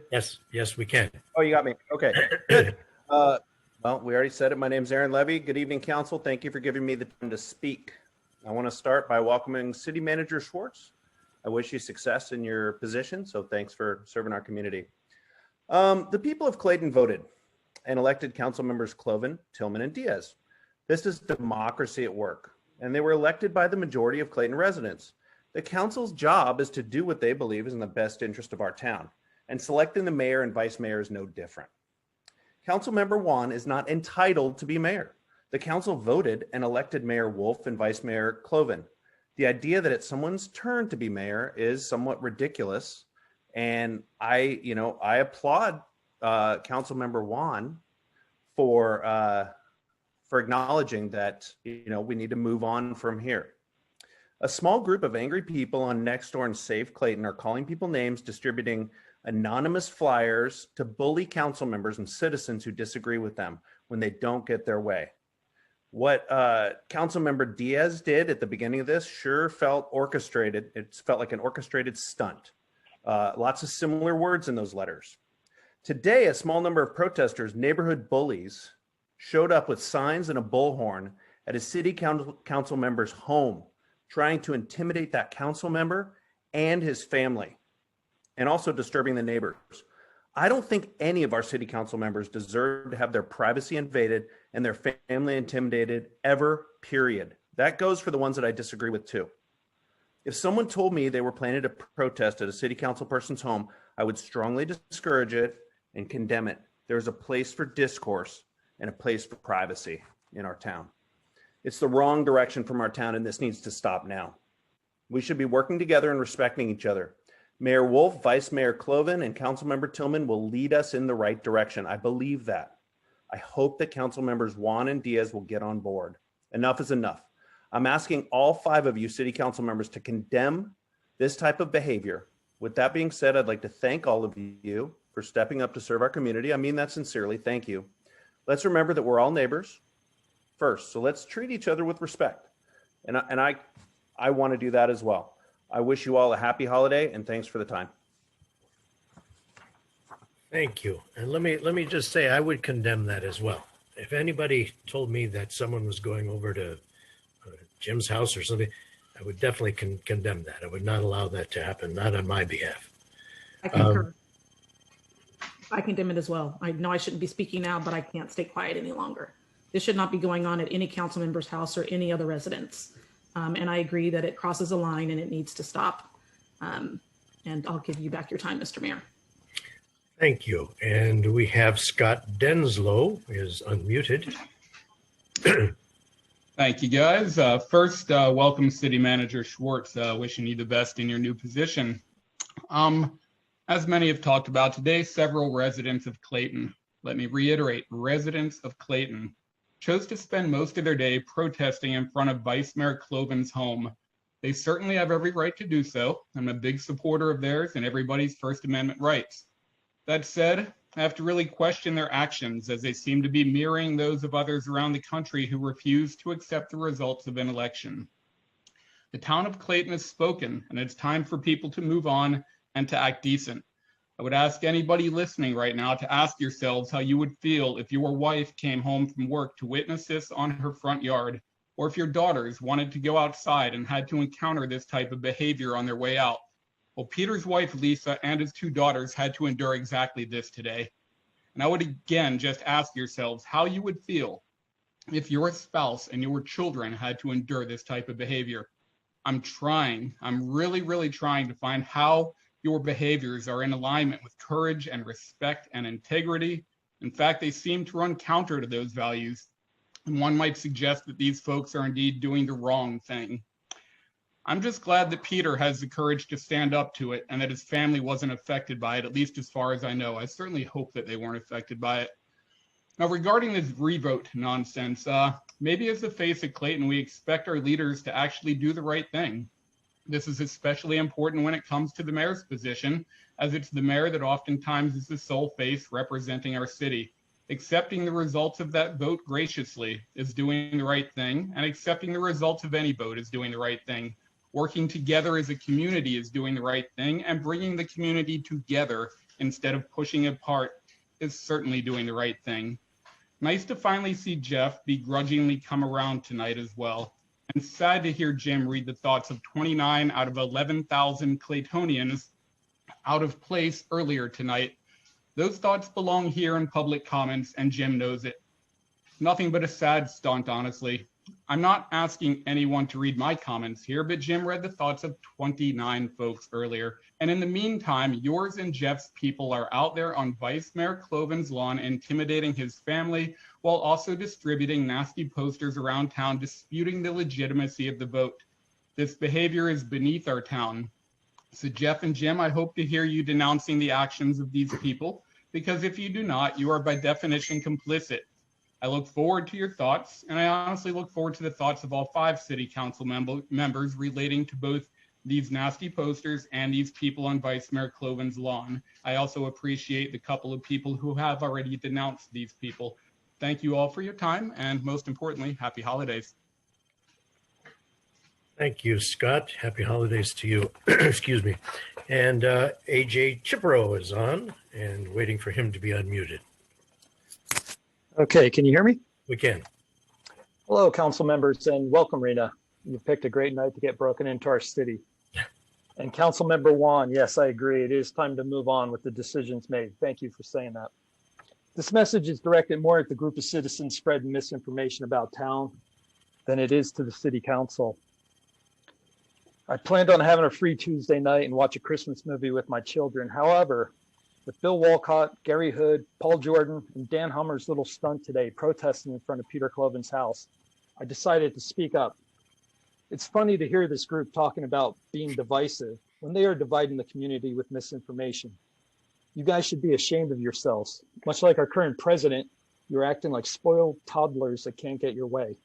Yes, we can. Oh, you got me. Okay, good. Well, we already said it. My name's Aaron Levy. Good evening, council. Thank you for giving me the time to speak. I want to start by welcoming City Manager Schwartz. I wish you success in your position, so thanks for serving our community. The people of Clayton voted and elected council members Cloven, Tillman, and Diaz. This is democracy at work, and they were elected by the majority of Clayton residents. The council's job is to do what they believe is in the best interest of our town, and selecting the mayor and vice mayor is no different. Councilmember Juan is not entitled to be mayor. The council voted and elected Mayor Wolf and Vice Mayor Cloven. The idea that it's someone's turn to be mayor is somewhat ridiculous, and I applaud Councilmember Juan for acknowledging that we need to move on from here. A small group of angry people on Nextdoor and Save Clayton are calling people names, distributing anonymous flyers to bully council members and citizens who disagree with them when they don't get their way. What Councilmember Diaz did at the beginning of this sure felt orchestrated. It felt like an orchestrated stunt. Lots of similar words in those letters. Today, a small number of protesters, neighborhood bullies, showed up with signs and a bullhorn at a city council member's home, trying to intimidate that council member and his family, and also disturbing the neighbors. I don't think any of our city council members deserve to have their privacy invaded and their family intimidated ever, period. That goes for the ones that I disagree with too. If someone told me they were planning to protest at a city council person's home, I would strongly discourage it and condemn it. There's a place for discourse and a place for privacy in our town. It's the wrong direction from our town, and this needs to stop now. We should be working together and respecting each other. Mayor Wolf, Vice Mayor Cloven, and Councilmember Tillman will lead us in the right direction. I believe that. I hope that council members Juan and Diaz will get on board. Enough is enough. I'm asking all 5 of you city council members to condemn this type of behavior. With that being said, I'd like to thank all of you for stepping up to serve our community. I mean that sincerely. Thank you. Let's remember that we're all neighbors first. So let's treat each other with respect. And I want to do that as well. I wish you all a happy holiday and thanks for the time. Thank you. And let me just say, I would condemn that as well. If anybody told me that someone was going over to Jim's house or something, I would definitely condemn that. I would not allow that to happen, not on my behalf. I concur. I condemn it as well. I know I shouldn't be speaking now, but I can't stay quiet any longer. This should not be going on at any council member's house or any other residence. And I agree that it crosses a line and it needs to stop. And I'll give you back your time, Mr. Mayor. Thank you. And we have Scott Denslow is unmuted. Thank you, guys. First, welcome City Manager Schwartz. Wishing you the best in your new position. As many have talked about today, several residents of Clayton, let me reiterate, residents of Clayton, chose to spend most of their day protesting in front of Vice Mayor Cloven's home. They certainly have every right to do so. I'm a big supporter of theirs and everybody's First Amendment rights. That said, I have to really question their actions as they seem to be mirroring those of others around the country who refuse to accept the results of an election. The town of Clayton has spoken, and it's time for people to move on and to act decent. I would ask anybody listening right now to ask yourselves how you would feel if your wife came home from work to witness this on her front yard, or if your daughters wanted to go outside and had to encounter this type of behavior on their way out. Well, Peter's wife, Lisa, and his 2 daughters had to endure exactly this today. And I would again just ask yourselves how you would feel if your spouse and your children had to endure this type of behavior. I'm really trying to find how your behaviors are in alignment with courage and respect and integrity. In fact, they seem to run counter to those values. And one might suggest that these folks are indeed doing the wrong thing. I'm just glad that Peter has the courage to stand up to it and that his family wasn't affected by it, at least as far as I know. I certainly hope that they weren't affected by it. Now, regarding this revote nonsense, maybe as the face of Clayton, we expect our leaders to actually do the right thing. This is especially important when it comes to the mayor's position, as it's the mayor that oftentimes is the sole face representing our city. Accepting the results of that vote graciously is doing the right thing, and accepting the results of any vote is doing the right thing. Working together as a community is doing the right thing, and bringing the community together instead of pushing it apart is certainly doing the right thing. Nice to finally see Jeff begrudgingly come around tonight as well. And sad to hear Jim read the thoughts of 29 out of 11,000 Claytonians out of place earlier tonight. Those thoughts belong here in public comments, and Jim knows it. Nothing but a sad stunt, honestly. I'm not asking anyone to read my comments here, but Jim read the thoughts of 29 folks earlier. And in the meantime, yours and Jeff's people are out there on Vice Mayor Cloven's lawn intimidating his family while also distributing nasty posters around town disputing the legitimacy of the vote. This behavior is beneath our town. So Jeff and Jim, I hope to hear you denouncing the actions of these people, because if you do not, you are by definition complicit. I look forward to your thoughts, and I honestly look forward to the thoughts of all 5 city council members relating to both these nasty posters and these people on Vice Mayor Cloven's lawn. I also appreciate the couple of people who have already denounced these people. Thank you all for your time, and most importantly, happy holidays. Thank you, Scott. Happy holidays to you. Excuse me. And AJ Chipro is on and waiting for him to be unmuted. Okay, can you hear me? We can. Hello, council members, and welcome, Rena. You picked a great night to get broken into our city. And council member Juan, yes, I agree. It is time to move on with the decisions made. Thank you for saying that. This message is directed more at the group of citizens spreading misinformation about town than it is to the city council. I planned on having a free Tuesday night and watch a Christmas movie with my children. However, with Bill Walcott, Gary Hood, Paul Jordan, and Dan Hummer's little stunt today protesting in front of Peter Cloven's house, I decided to speak up. It's funny to hear this group talking about being divisive when they are dividing the community with misinformation. You guys should be ashamed of yourselves. Much like our current president, you're acting like spoiled toddlers that can't get your way.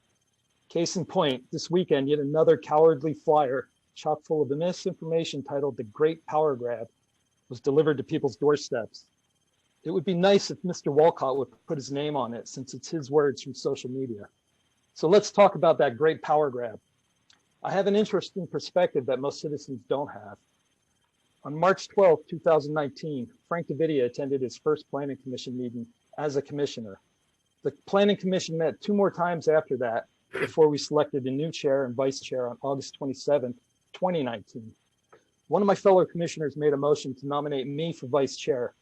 Case in point, this weekend, yet another cowardly flyer chock full of misinformation titled The Great Power Grab was delivered to people's doorsteps. It would be nice if Mr. Walcott would put his name on it, since it's his words from social media. So let's talk about that great power grab. I have an interesting perspective that most citizens don't have. On March 12, 2019, Frank Davidia attended his first Planning Commission meeting as a commissioner. The Planning Commission met 2 more times after that before we selected a new chair and vice chair on August 27, 2019. One of my fellow commissioners made a motion to nominate me for vice chair.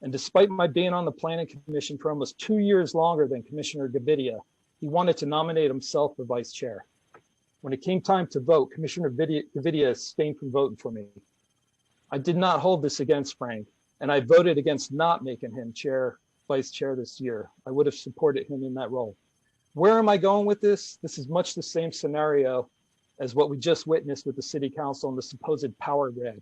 And despite my being on the Planning Commission for almost 2 years longer than Commissioner Davidia, he wanted to nominate himself for vice chair. When it came time to vote, Commissioner Davidia abstained from voting for me. I did not hold this against Frank, and I voted against not making him vice chair this year. I would have supported him in that role. Where am I going with this? This is much the same scenario as what we just witnessed with the city council and the supposed power grab.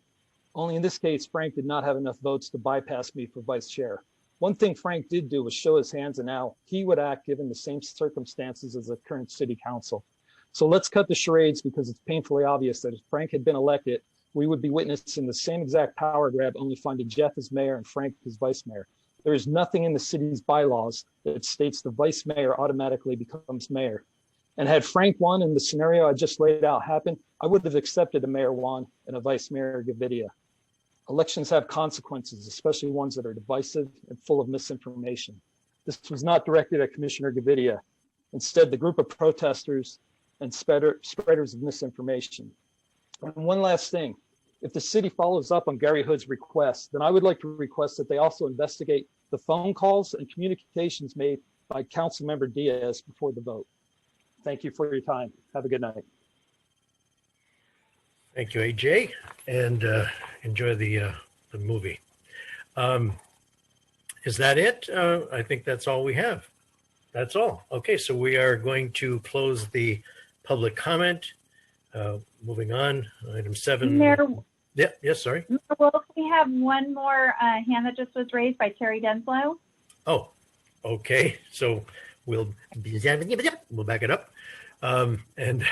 Only in this case, Frank did not have enough votes to bypass me for vice chair. One thing Frank did do was show his hands and how he would act given the same circumstances as the current city council. So let's cut the charades, because it's painfully obvious that if Frank had been elected, we would be witnessing the same exact power grab, only finding Jeff as mayor and Frank as vice mayor. There is nothing in the city's bylaws that states the vice mayor automatically becomes mayor. And had Frank won in the scenario I just laid out happen, I would have accepted a Mayor Juan and a Vice Mayor Gavidia. Elections have consequences, especially ones that are divisive and full of misinformation. This was not directed at Commissioner Gavidia. Instead, the group of protesters and spreaders of misinformation. And one last thing, if the city follows up on Gary Hood's request, then I would like to request that they also investigate the phone calls and communications made by Councilmember Diaz before the vote. Thank you for your time. Have a good night. Thank you, AJ, and enjoy the movie. Is that it? I think that's all we have. That's all. Okay, so we are going to close the public comment. Moving on, item 7. Mayor, Yes, sorry. Mayor Wolf, we have one more hand that just was raised by Terry Denslow. Oh, Okay, so we'll back it up, and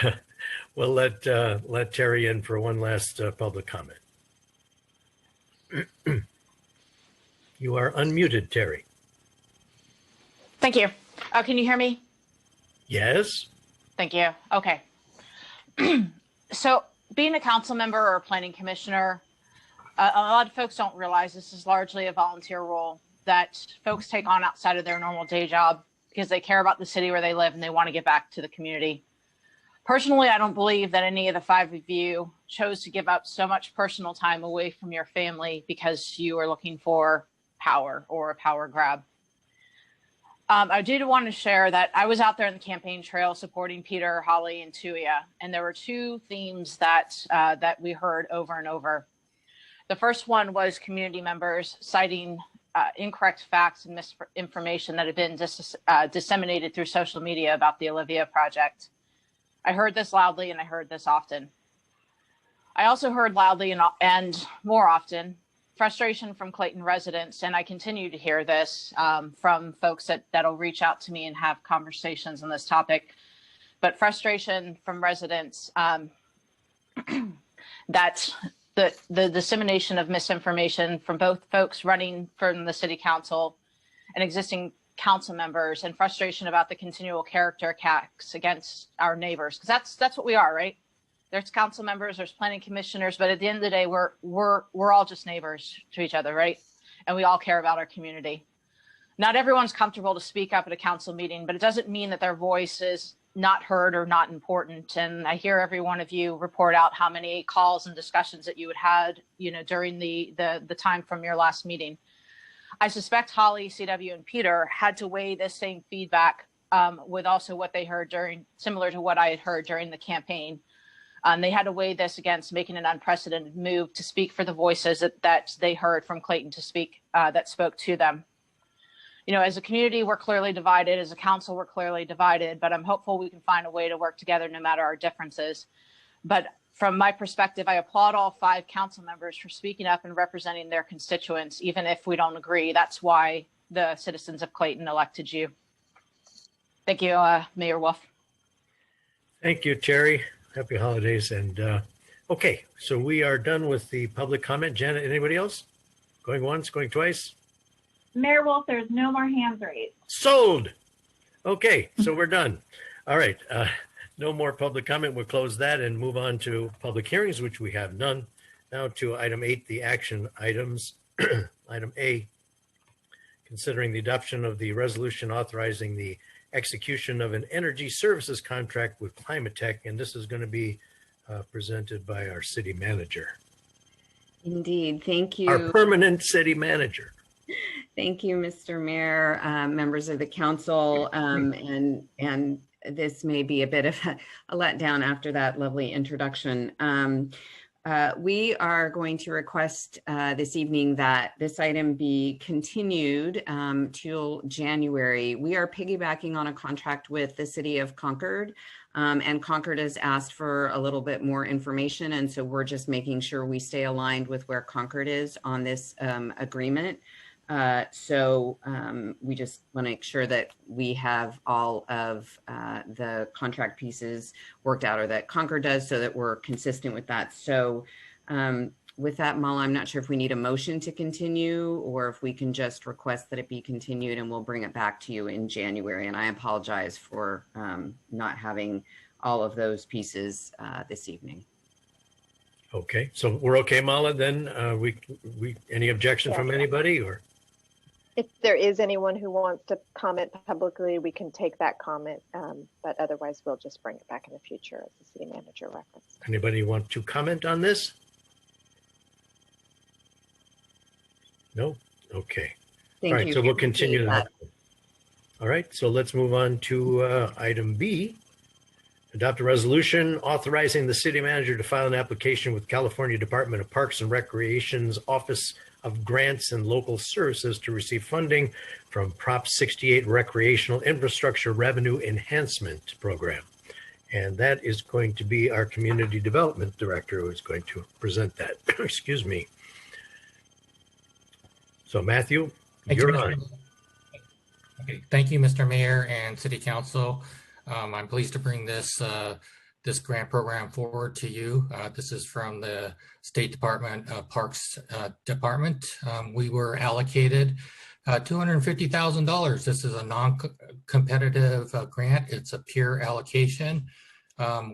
we'll let Terry in for one last public comment. You are unmuted, Terry. Thank you. Can you hear me? Yes. Thank you. Okay. So being a council member or a planning commissioner, a lot of folks don't realize this is largely a volunteer role that folks take on outside of their normal day job because they care about the city where they live and they want to give back to the community. Personally, I don't believe that any of the five of you chose to give up so much personal time away from your family because you are looking for power or a power grab. I did want to share that I was out there in the campaign trail supporting Peter, Holly, and Tuia, and there were two themes that that we heard over and over. The first one was community members citing incorrect facts and misinformation that had been disseminated through social media about the Olivia project. I heard this loudly and I heard this often. I also heard loudly and more often frustration from Clayton residents, and I continue to hear this from folks that'll reach out to me and have conversations on this topic, but frustration from residents that the dissemination of misinformation from both folks running from the city council and existing council members, and frustration about the continual character attacks against our neighbors, because that's what we are, right? There's council members, there's planning commissioners, but at the end of the day, we're all just neighbors to each other, right? And we all care about our community. Not everyone's comfortable to speak up at a council meeting, but it doesn't mean that their voice is not heard or not important. And I hear every one of you report out how many calls and discussions that you had, during the time from your last meeting. I suspect Holly, CW, and Peter had to weigh this same feedback with also what they heard similar to what I had heard during the campaign. They had to weigh this against making an unprecedented move to speak for the voices that they heard from Clayton to speak, that spoke to them. As a community, we're clearly divided. As a council, we're clearly divided, but I'm hopeful we can find a way to work together no matter our differences. But from my perspective, I applaud all 5 council members for speaking up and representing their constituents, even if we don't agree. That's why the citizens of Clayton elected you. Thank you, Mayor Wolf. Thank you, Terry. Happy holidays. And okay, so we are done with the public comment. Janet, anybody else? Going once, going twice? Mayor Wolf, there's no more hands raised. Sold. Okay, so we're done. All right, no more public comment. We'll close that and move on to public hearings, which we have none. Now to item 8, the action items. Item A, considering the adoption of the resolution authorizing the execution of an energy services contract with Climate Tech, and this is going to be presented by our city manager. Indeed, thank you. Our permanent city manager. Thank you, Mr. Mayor, members of the council, and this may be a bit of a letdown after that lovely introduction. We are going to request this evening that this item be continued till January. We are piggybacking on a contract with the city of Concord, and Concord has asked for a little bit more information, and so we're just making sure we stay aligned with where Concord is on this agreement. We just want to make sure that we have all of the contract pieces worked out, or that Concord does, so that we're consistent with that. So with that, Mala, I'm not sure if we need a motion to continue or if we can just request that it be continued, and we'll bring it back to you in January. And I apologize for not having all of those pieces this evening. Okay, so we're okay, Mala, then? Any objection from anybody, or? If there is anyone who wants to comment publicly, we can take that comment, but otherwise we'll just bring it back in the future as the city manager referenced. Anybody want to comment on this? No? Okay. Thank All right, you. so we'll continue that. All right, so let's move on to item B. Adopt a resolution authorizing the city manager to file an application with California Department of Parks and Recreation's Office of Grants and Local Services to receive funding from Prop 68 Recreational Infrastructure Revenue Enhancement Program. And that is going to be our Community Development Director who is going to present that. Excuse me. So Matthew, you're on. Okay, thank you, Mr. Mayor and City Council. I'm pleased to bring this this grant program forward to you. This is from the State Department Parks Department. We were allocated $250,000. This is a non-competitive grant. It's a pure allocation.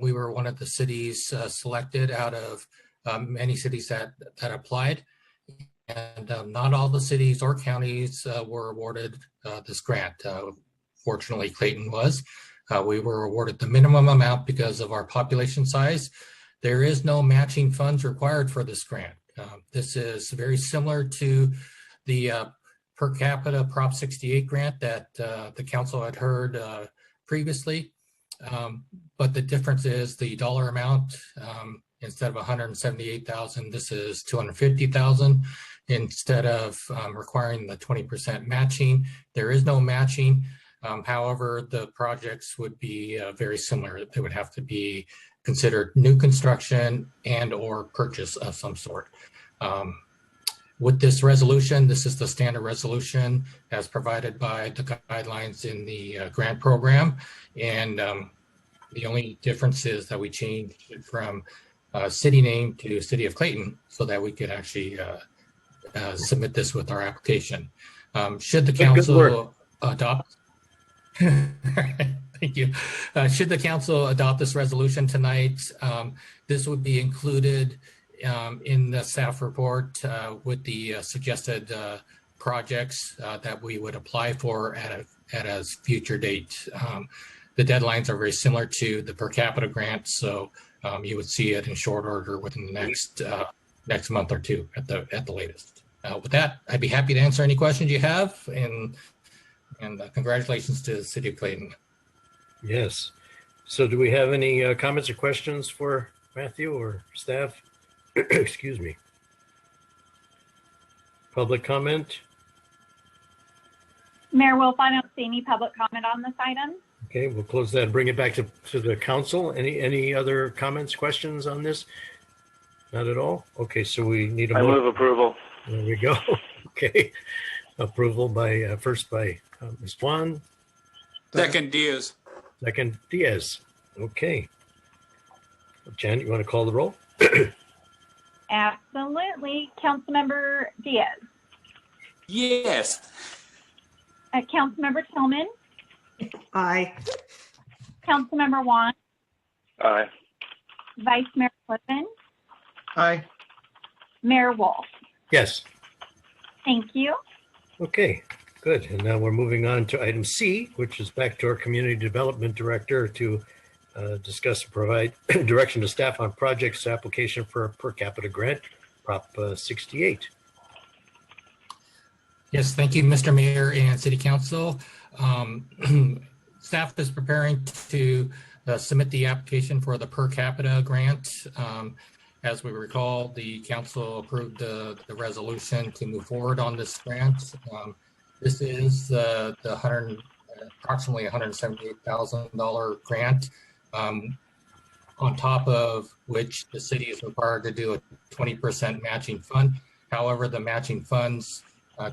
We were one of the cities selected out of many cities that applied. And not all the cities or counties were awarded this grant. Fortunately, Clayton was. We were awarded the minimum amount because of our population size. There is no matching funds required for this grant. This is very similar to the per capita Prop 68 grant that the council had heard previously. But the difference is the dollar amount. Instead of 178,000, this is 250,000. Instead of requiring the 20% matching, there is no matching. However, the projects would be very similar. They would have to be considered new construction and or purchase of some sort. With this resolution, this is the standard resolution as provided by the guidelines in the grant program. And the only difference is that we changed it from city name to City of Clayton so that we could actually submit this with our application. Should the council adopt, thank you. Should the council adopt this resolution tonight, this would be included in the staff report with the suggested projects that we would apply for at a future date. The deadlines are very similar to the per capita grant, so you would see it in short order within the next month or two at the latest. With that, I'd be happy to answer any questions you have, and congratulations to the City of Clayton. Yes. So do we have any comments or questions for Matthew or staff? Excuse me. Public comment? Mayor Wolf, I don't see any public comment on this item. Okay, we'll close that and bring it back to the council. Any other comments, questions on this? Not at all? Okay, so we need a I move approval. There we go. Okay. Approval by first by Ms. Juan. Second, Diaz. Second, Diaz. Okay. Jan, you want to call the roll? Absolutely. Councilmember Diaz. Yes. Councilmember Tillman. Aye. Councilmember Juan. Aye. Vice Mayor Clayton. Aye. Mayor Wolf. Yes. Thank you. Okay, good. And now we're moving on to item C, which is back to our Community Development Director to discuss and provide direction to staff on projects application for a per capita grant, Prop 68. Yes, thank you, Mr. Mayor and City Council. Staff is preparing to submit the application for the per capita grant. As we recall, the council approved the resolution to move forward on this grant. This is the approximately $178,000 grant, on top of which the city is required to do a 20% matching fund. However, the matching funds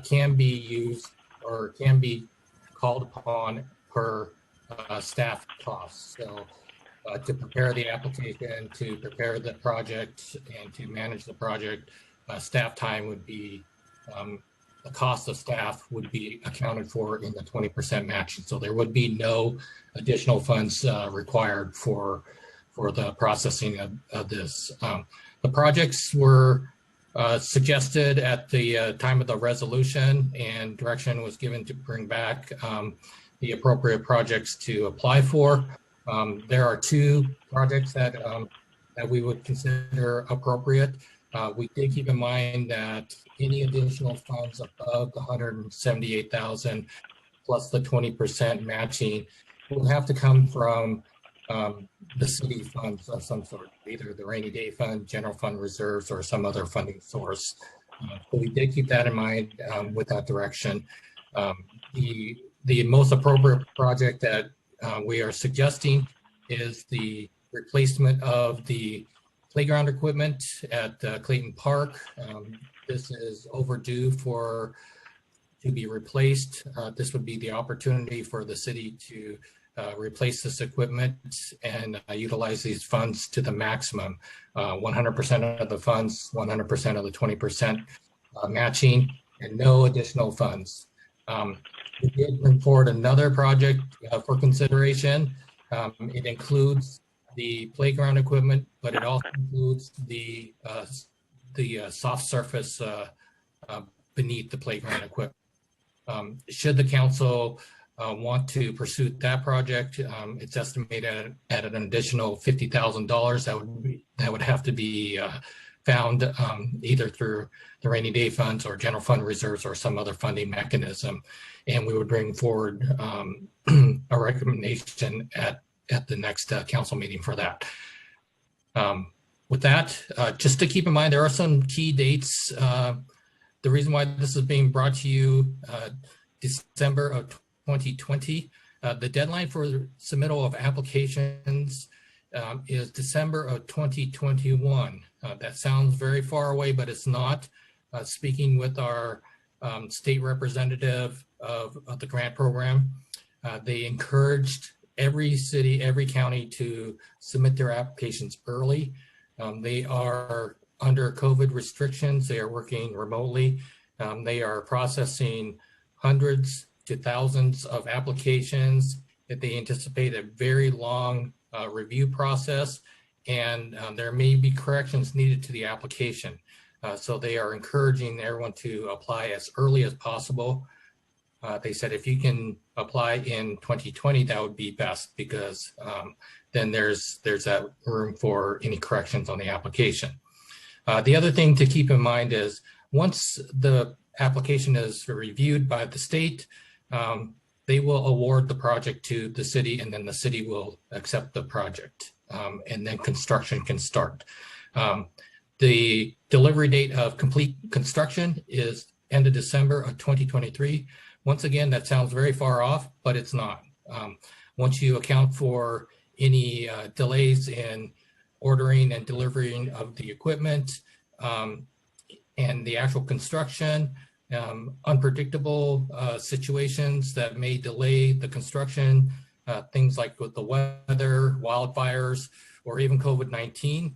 can be used or can be called upon per staff costs. So to prepare the application, to prepare the project, and to manage the project, staff time would be, the cost of staff would be accounted for in the 20% matching. So there would be no additional funds required for the processing of this. The projects were suggested at the time of the resolution, and direction was given to bring back the appropriate projects to apply for. There are two projects that we would consider appropriate. We did keep in mind that any additional funds above the 178,000 plus the 20% matching will have to come from the city funds of some sort, either the rainy day fund, general fund reserves, or some other funding source. So we did keep that in mind with that direction. The most appropriate project that we are suggesting is the replacement of the playground equipment at Clayton Park. This is overdue for to be replaced. This would be the opportunity for the city to replace this equipment and utilize these funds to the maximum. 100% of the funds, 100% of the 20% matching, and no additional funds. We did bring forward another project for consideration. It includes the playground equipment, but it also includes the soft surface beneath the playground equipment. Should the council want to pursue that project, it's estimated at an additional $50,000 that would have to be found either through the rainy day funds or general fund reserves or some other funding mechanism. And we would bring forward a recommendation at the next council meeting for that. With that, just to keep in mind, there are some key dates. The reason why this is being brought to you December of 2020, the deadline for submittal of applications is December of 2021. That sounds very far away, but it's not. Speaking with our state representative of the grant program, they encouraged every city, every county to submit their applications early. They are under COVID restrictions. They are working remotely. They are processing hundreds to thousands of applications that they anticipate a very long review process, and there may be corrections needed to the application. So they are encouraging everyone to apply as early as possible. They said if you can apply in 2020, that would be best, because then there's that room for any corrections on the application. The other thing to keep in mind is once the application is reviewed by the state, they will award the project to the city, and then the city will accept the project, and then construction can start. The delivery date of complete construction is end of December of 2023. Once again, that sounds very far off, but it's not. Once you account for any delays in ordering and delivering of the equipment and the actual construction, unpredictable situations that may delay the construction, things like with the weather, wildfires, or even COVID-19,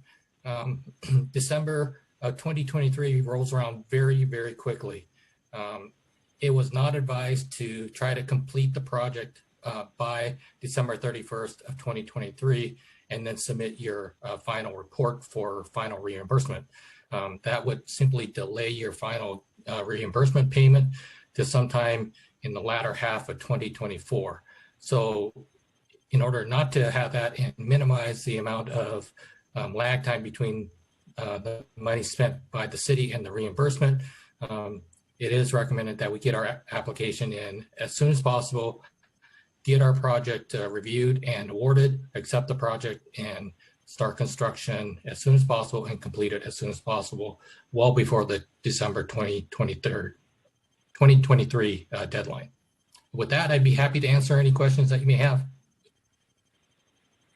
December of 2023 rolls around very, very quickly. It was not advised to try to complete the project by December 31st of 2023 and then submit your final report for final reimbursement. That would simply delay your final reimbursement payment to sometime in the latter half of 2024. So in order not to have that and minimize the amount of lag time between the money spent by the city and the reimbursement, it is recommended that we get our application in as soon as possible, get our project reviewed and awarded, accept the project, and start construction as soon as possible and complete it as soon as possible, well before the December 2023 deadline. With that, I'd be happy to answer any questions that you may have.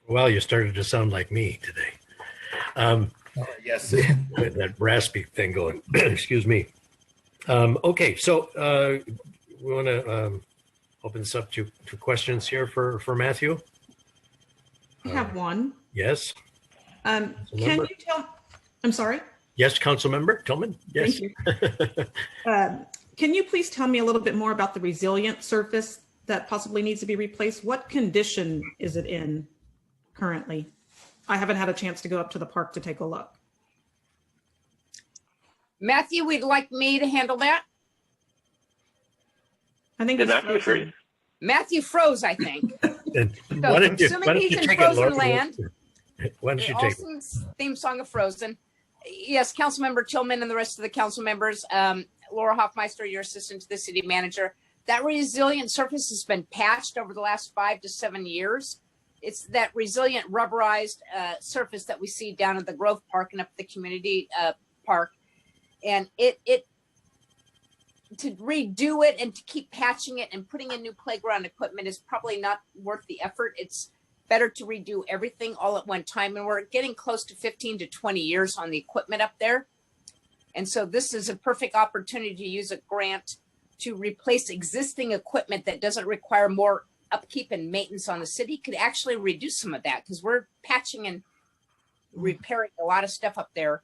Well, you started to sound like me today. Yes. That raspy thing going. Excuse me. Okay, so we want to open this up to questions here for Matthew. I have one. Yes. Can you tell? I'm sorry. Yes, Councilmember Tillman. Yes. Thank you. Can you please tell me a little bit more about the resilient surface that possibly needs to be replaced? What condition is it in currently? I haven't had a chance to go up to the park to take a look. Matthew, would like me to handle that? I think Matthew froze, I think. Why don't you take it, Laura? Land. Why don't you take it? Theme song of Frozen. Yes, Councilmember Tillman and the rest of the council members. Laura Hoffmeister, your assistant to the city manager. That resilient surface has been patched over the last 5 to 7 years. It's that resilient rubberized surface that we see down at the Grove Park and up the community park. And to redo it and to keep patching it and putting in new playground equipment is probably not worth the effort. It's better to redo everything all at one time. And we're getting close to 15 to 20 years on the equipment up there. And so this is a perfect opportunity to use a grant to replace existing equipment that doesn't require more upkeep and maintenance on the city could actually reduce some of that, because we're patching and repairing a lot of stuff up there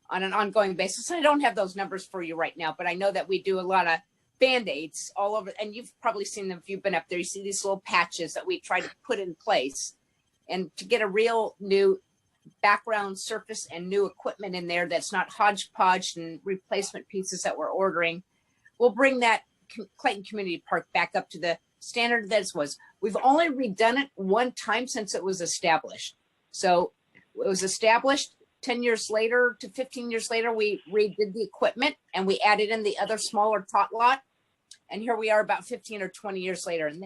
on an ongoing basis. I don't have those numbers for you right now, but I know that we do a lot of Band-Aids all over, and you've probably seen them if you've been up there. You see these little patches that we try to put in place, and to get a real new background surface and new equipment in there that's not hodgepodge and replacement pieces that we're ordering, we'll bring that Clayton Community Park back up to the standard that it was. We've only redone it one time since it was established. So it was established 10 years later to 15 years later, we redid the equipment and we added in the other smaller tot lot. And here we are about 15 or 20 years later. And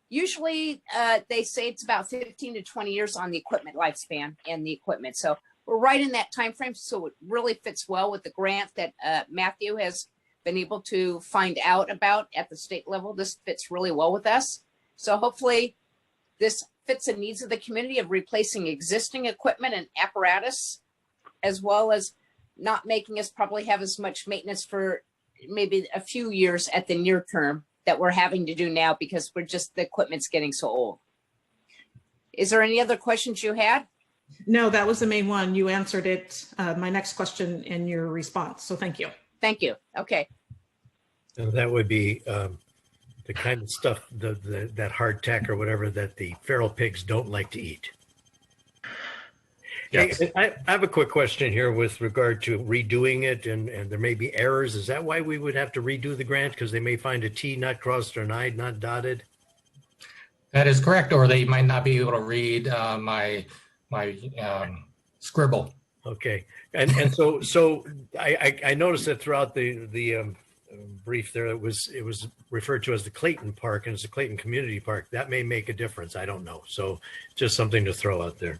usually they say it's about 15 to 20 years on the equipment lifespan and the equipment. So we're right in that time frame. So it really fits well with the grant that Matthew has been able to find out about at the state level. This fits really well with us. So hopefully this fits the needs of the community of replacing existing equipment and apparatus, as well as not making us probably have as much maintenance for maybe a few years at the near term that we're having to do now, because the equipment's getting so old. Is there any other questions you had? No, that was the main one. You answered it, my next question in your response. So thank you. Thank you. Okay. And that would be the kind of stuff, that hardtack or whatever that the feral pigs don't like to eat. Yes. Hey, I have a quick question here with regard to redoing it, and there may be errors. Is that why we would have to redo the grant? Because they may find a T not crossed or an I not dotted? That is correct, or they might not be able to read my scribble. Okay, and so I noticed that throughout the brief there, it was referred to as the Clayton Park, and it's the Clayton Community Park. That may make a difference. I don't know. So just something to throw out there.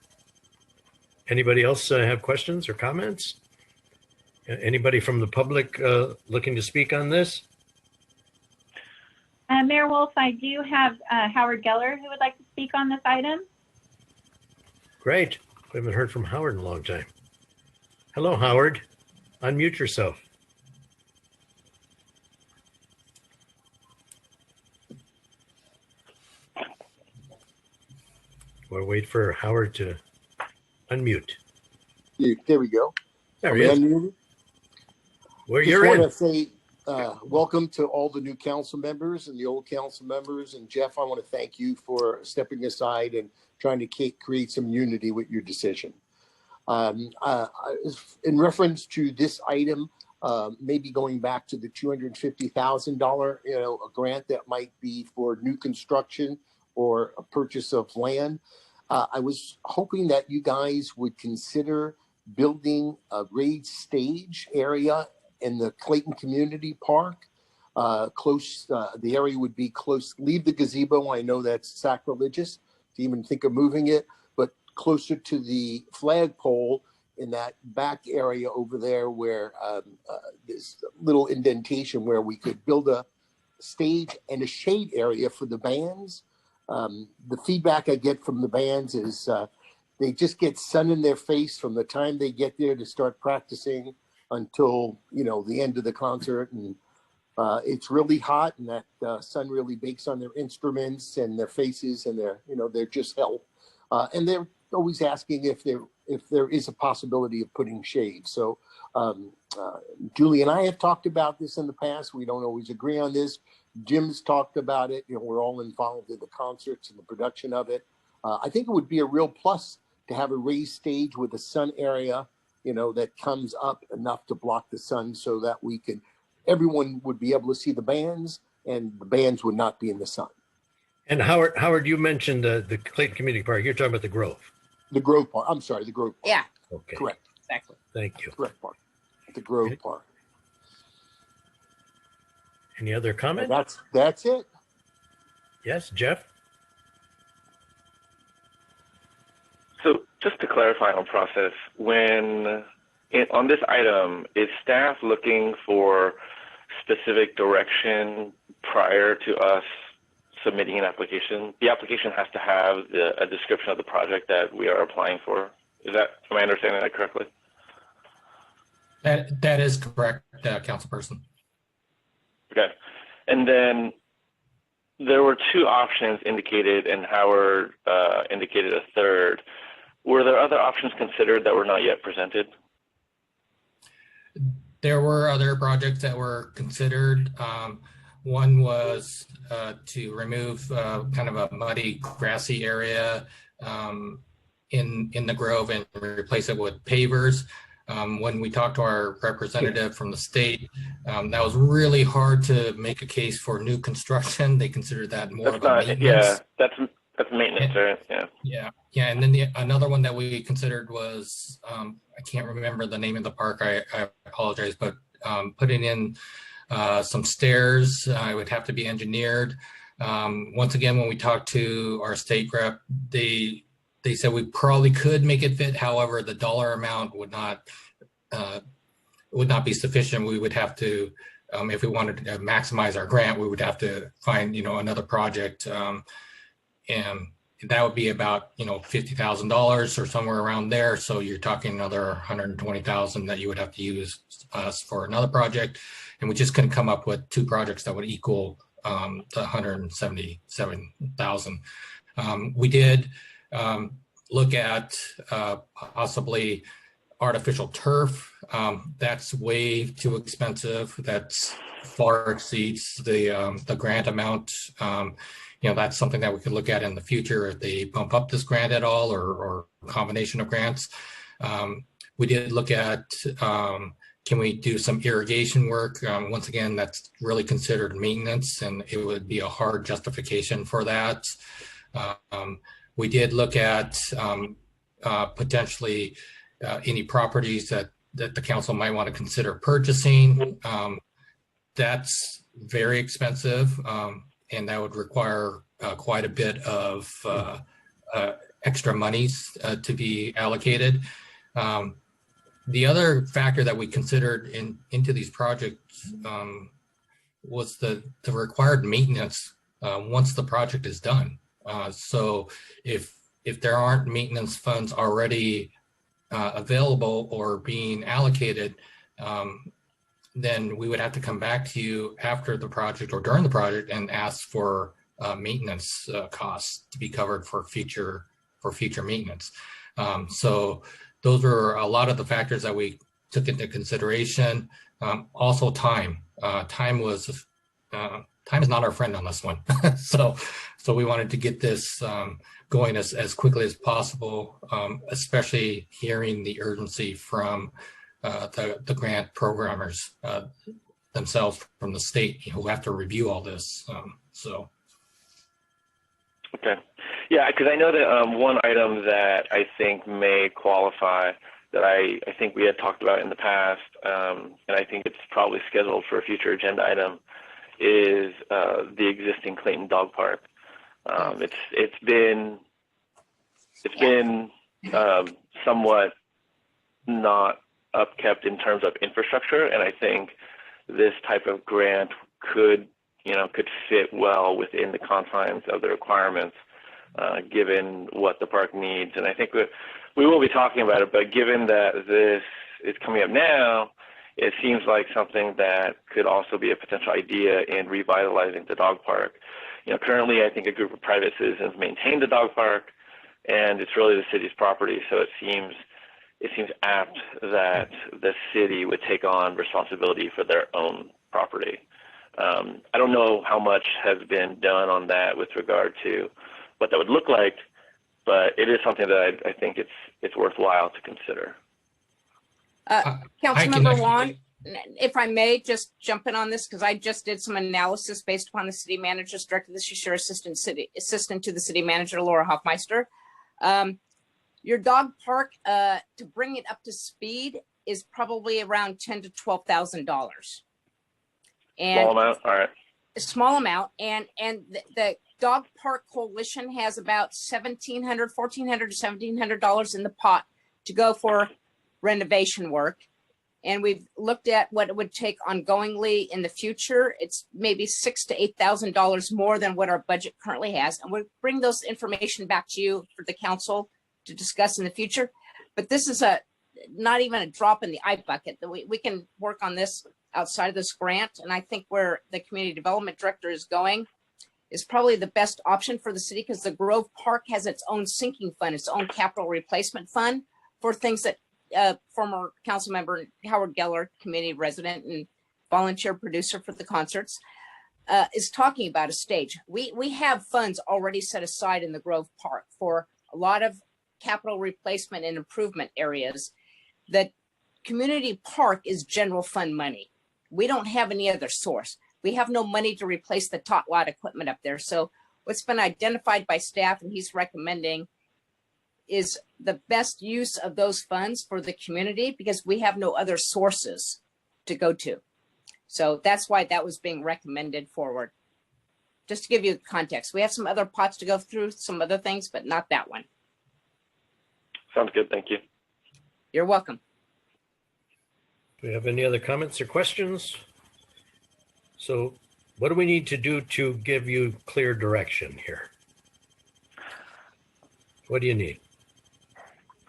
Anybody else have questions or comments? Anybody from the public looking to speak on this? Mayor Wolf, I do have Howard Geller who would like to speak on this item. Great. We haven't heard from Howard in a long time. Hello, Howard. Unmute yourself. We'll wait for Howard to unmute. There we go. There he is. Unmuted. Where you're in. I just want to say welcome to all the new council members and the old council members. And Jeff, I want to thank you for stepping aside and trying to create some unity with your decision. In reference to this item, maybe going back to the $250,000, a grant that might be for new construction or a purchase of land. I was hoping that you guys would consider building a raised stage area in the Clayton Community Park. The area would be close, leave the gazebo. I know that's sacrilegious to even think of moving it, but closer to the flagpole in that back area over there where this little indentation where we could build a stage and a shade area for the bands. The feedback I get from the bands is they just get sun in their face from the time they get there to start practicing until, the end of the concert. And it's really hot, and that sun really bakes on their instruments and their faces, and they're just hell. And they're always asking if there is a possibility of putting shade. So Julie and I have talked about this in the past. We don't always agree on this. Jim's talked about it. We're all involved in the concerts and the production of it. I think it would be a real plus to have a raised stage with a sun area, that comes up enough to block the sun so that everyone would be able to see the bands, and the bands would not be in the sun. And Howard, you mentioned the Clayton Community Park. You're talking about the Grove. The Grove Park. I'm sorry, the Grove Park. Yeah. Okay. Correct. Exactly. Thank you. Correct park. The Grove Park. Any other comments? That's it. Yes, Jeff? So just to clarify on process, on this item, is staff looking for specific direction prior to us submitting an application? The application has to have a description of the project that we are applying for. Am I understanding that correctly? That is correct, councilperson. Okay. And then there were two options indicated, and Howard indicated a third. Were there other options considered that were not yet presented? There were other projects that were considered. One was to remove kind of a muddy, grassy area in the Grove and replace it with pavers. When we talked to our representative from the state, that was really hard to make a case for new construction. They considered that more of a maintenance. Yeah, that's maintenance, right? Yeah. And then another one that we considered was, I can't remember the name of the park. I apologize, but putting in some stairs. It would have to be engineered. Once again, when we talked to our state rep, they said we probably could make it fit. However, the dollar amount would not be sufficient. We would have to, if we wanted to maximize our grant, we would have to find, another project, and that would be about, $50,000 or somewhere around there. So you're talking another $120,000 that you would have to use for another project, and we just couldn't come up with two projects that would equal the $177,000. We did look at possibly artificial turf. That's way too expensive. That's far exceeds the grant amount. That's something that we could look at in the future if they bump up this grant at all, or a combination of grants. We did look at, can we do some irrigation work? Once again, that's really considered maintenance, and it would be a hard justification for that. We did look at potentially any properties that the council might want to consider purchasing. That's very expensive, and that would require quite a bit of extra monies to be allocated. The other factor that we considered into these projects was the required maintenance once the project is done. So if there aren't maintenance funds already available or being allocated, then we would have to come back to you after the project or during the project and ask for maintenance costs to be covered for future maintenance. So those are a lot of the factors that we took into consideration. Also time. Time is not our friend on this one. So we wanted to get this going as quickly as possible, especially hearing the urgency from the grant programmers themselves from the state, who have to review all this. Okay. Yeah, because I know that one item that I think may qualify, that I think we had talked about in the past, and I think it's probably scheduled for a future agenda item, is the existing Clayton Dog Park. It's been somewhat not upkept in terms of infrastructure, and I think this type of grant could fit well within the confines of the requirements, given what the park needs. And I think we will be talking about it, but given that this is coming up now, it seems like something that could also be a potential idea in revitalizing the dog park. Currently, I think a group of private citizens maintain the dog park, and it's really the city's property. So it seems apt that the city would take on responsibility for their own property. I don't know how much has been done on that with regard to what that would look like, but it is something that I think it's worthwhile to consider. Councilmember Juan, if I may just jump in on this, because I just did some analysis based upon the city manager's directive. This is your assistant to the city manager, Laura Hoffmeister. Your dog park, to bring it up to speed, is probably around $10,000 to $12,000. Small amount, all right. A small amount, and the Dog Park Coalition has about $1,400 to $1,700 in the pot to go for renovation work. And we've looked at what it would take ongoingly in the future. It's maybe $6,000 to $8,000 more than what our budget currently has. And we'll bring those information back to you for the council to discuss in the future. But this is not even a drop in the eye bucket. We can work on this outside of this grant. And I think where the community development director is going is probably the best option for the city, because the Grove Park has its own sinking fund, its own capital replacement fund for things that former council member Howard Geller, community resident and volunteer producer for the concerts, is talking about a stage. We have funds already set aside in the Grove Park for a lot of capital replacement and improvement areas. That community park is general fund money. We don't have any other source. We have no money to replace the tot lot equipment up there. So what's been identified by staff and he's recommending is the best use of those funds for the community, because we have no other sources to go to. So that's why that was being recommended forward. Just to give you context, we have some other pots to go through, some other things, but not that one. Sounds good. Thank you. You're welcome. Do we have any other comments or questions? So what do we need to do to give you clear direction here? What do you need?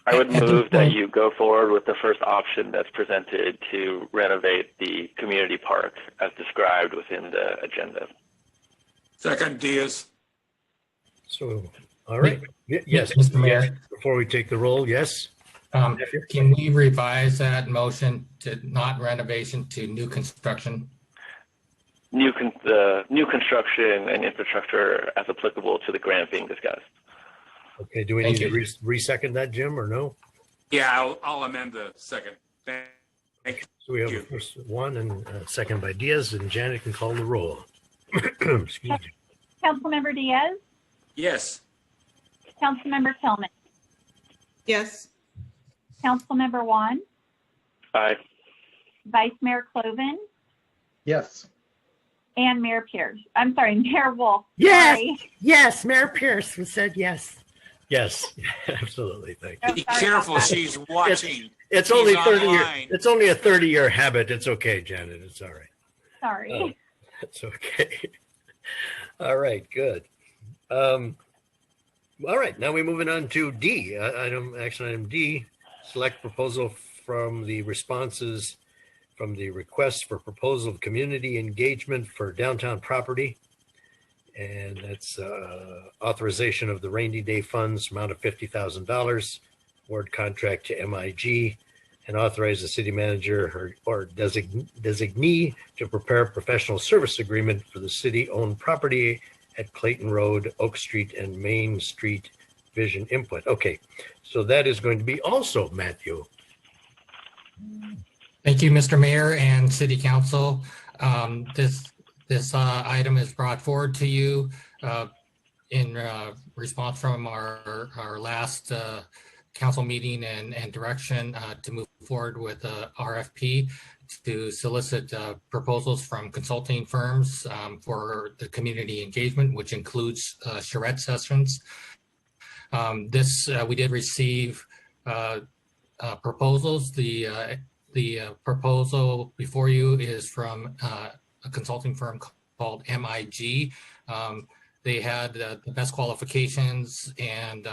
I would move that you go forward with the first option that's presented to renovate the community park as described within the agenda. Second, Diaz. So, all right. Yes, Mr. Mayor. Before we take the roll, yes. Can we revise that motion to not renovation to new construction? New construction and infrastructure as applicable to the grant being discussed. Okay, do we need to re-second that, Jim, or no? Yeah, I'll amend the second. Thank you. So we have a first one and a second by Diaz, and Janet can call the roll. Excuse me. Councilmember Diaz, Yes. Councilmember Tillman, Yes. Councilmember Juan, Aye. Vice Mayor Cloven, Yes. and Mayor Pierce. I'm sorry, Mayor Wolf. Yes, Sorry. yes, Mayor Pierce said yes. Yes, absolutely. Thank you. Be careful, she's watching. It's only She's 30 years. online. It's only a 30-year habit. It's okay, Janet. It's all right. Sorry. It's okay. All right, good. All right, now we're moving on to D, action item D, select proposal from the responses from the request for proposal of community engagement for downtown property. And that's authorization of the rainy day funds, amount of $50,000, award contract to MIG, and authorize the city manager or designee to prepare a professional service agreement for the city-owned property at Clayton Road, Oak Street, and Main Street Vision Input. Okay, so that is going to be also Matthew. Thank you, Mr. Mayor and City Council. This item is brought forward to you in response from our last council meeting and direction to move forward with a RFP to solicit proposals from consulting firms for the community engagement, which includes charrette sessions. We did receive proposals. The proposal before you is from a consulting firm called MIG. They had the best qualifications, and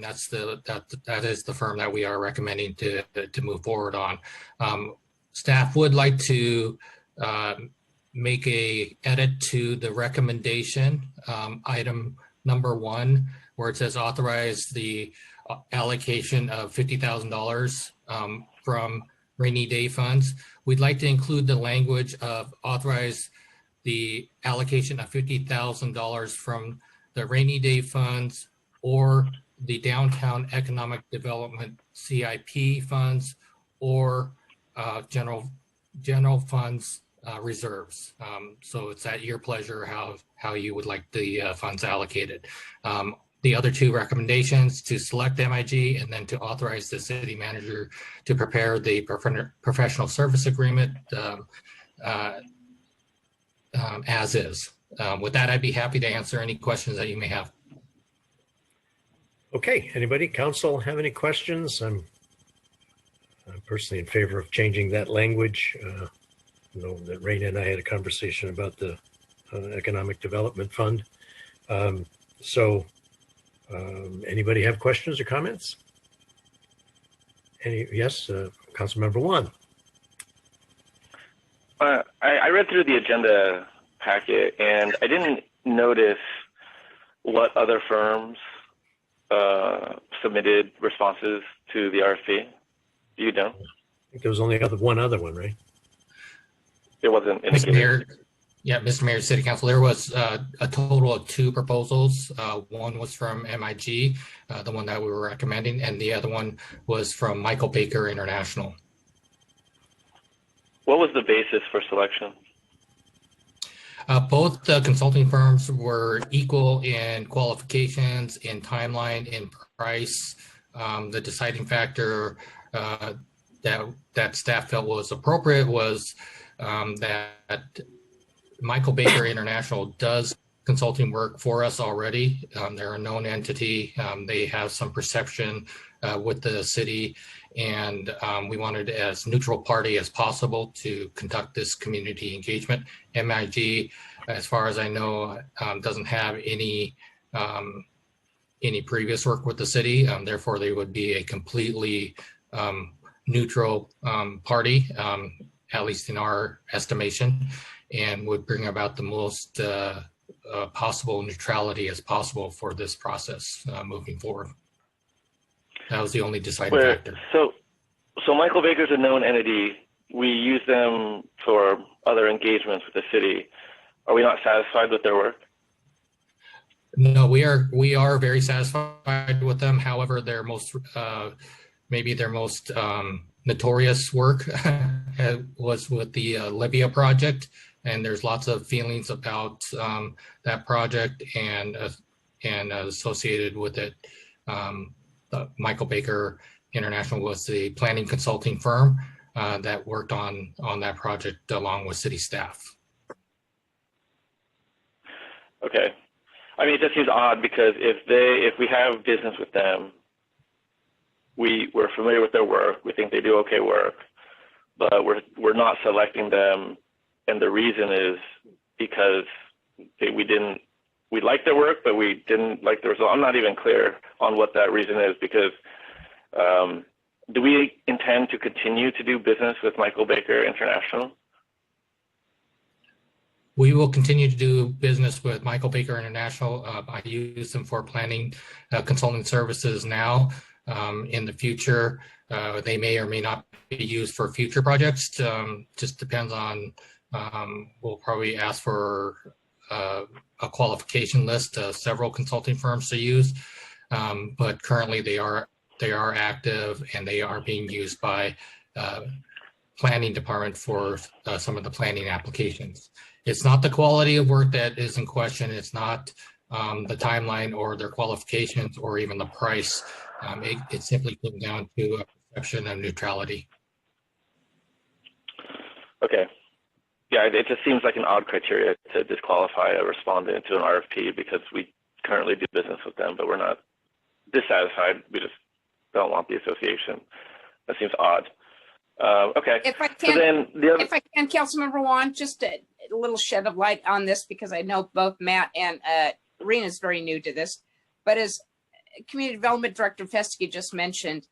that is the firm that we are recommending to move forward on. Staff would like to make a edit to the recommendation, item number 1, where it says authorize the allocation of $50,000 from rainy day funds. We'd like to include the language of authorize the allocation of $50,000 from the rainy day funds or the downtown economic development CIP funds or general funds reserves. So it's at your pleasure how you would like the funds allocated. The other two recommendations to select MIG and then to authorize the city manager to prepare the professional service agreement as is. With that, I'd be happy to answer any questions that you may have. Okay, anybody, council, have any questions? I'm personally in favor of changing that language. You know that Raina and I had a conversation about the Economic Development Fund. Anybody have questions or comments? Yes, Councilmember Juan. I read through the agenda packet and I didn't notice what other firms submitted responses to the RFP. Do you know? I think there was only one other one, right? It wasn't Mr. indicated. Mayor, yeah, Mr. Mayor, City Council, there was a total of 2 proposals. One was from MIG, the one that we were recommending, and the other one was from Michael Baker International. What was the basis for selection? Both the consulting firms were equal in qualifications, in timeline, in price. The deciding factor that staff felt was appropriate was that Michael Baker International does consulting work for us already. They're a known entity. They have some perception with the city, and we wanted as neutral party as possible to conduct this community engagement. MIG, as far as I know, doesn't have any previous work with the city. Therefore, they would be a completely neutral party, at least in our estimation, and would bring about the most possible neutrality as possible for this process moving forward. That was the only deciding factor. So Michael Baker's a known entity. We use them for other engagements with the city. Are we not satisfied with their work? No, we are very satisfied with them. However, their most maybe their most notorious work was with the Libya project, and there's lots of feelings about that project and associated with it. Michael Baker International was the planning consulting firm that worked on that project along with city staff. Okay. I mean, it just seems odd because if we have business with them, we're familiar with their work. We think they do okay work, but we're not selecting them, and the reason is because we like their work, but we didn't like the result. I'm not even clear on what that reason is because do we intend to continue to do business with Michael Baker International? We will continue to do business with Michael Baker International. I use them for planning consulting services now. In the future, they may or may not be used for future projects. Just depends on, we'll probably ask for a qualification list of several consulting firms to use. But currently they are active and they are being used by planning department for some of the planning applications. It's not the quality of work that is in question. It's not the timeline or their qualifications or even the price. It simply comes down to a perception of neutrality. Okay. Yeah, it just seems like an odd criteria to disqualify a respondent to an RFP because we currently do business with them, but we're not dissatisfied. We just don't want the association. That seems odd. Okay. If I can, Councilmember Juan, just a little shed of light on this because I know both Matt and Rena is very new to this, but as Community Development Director Festicky just mentioned,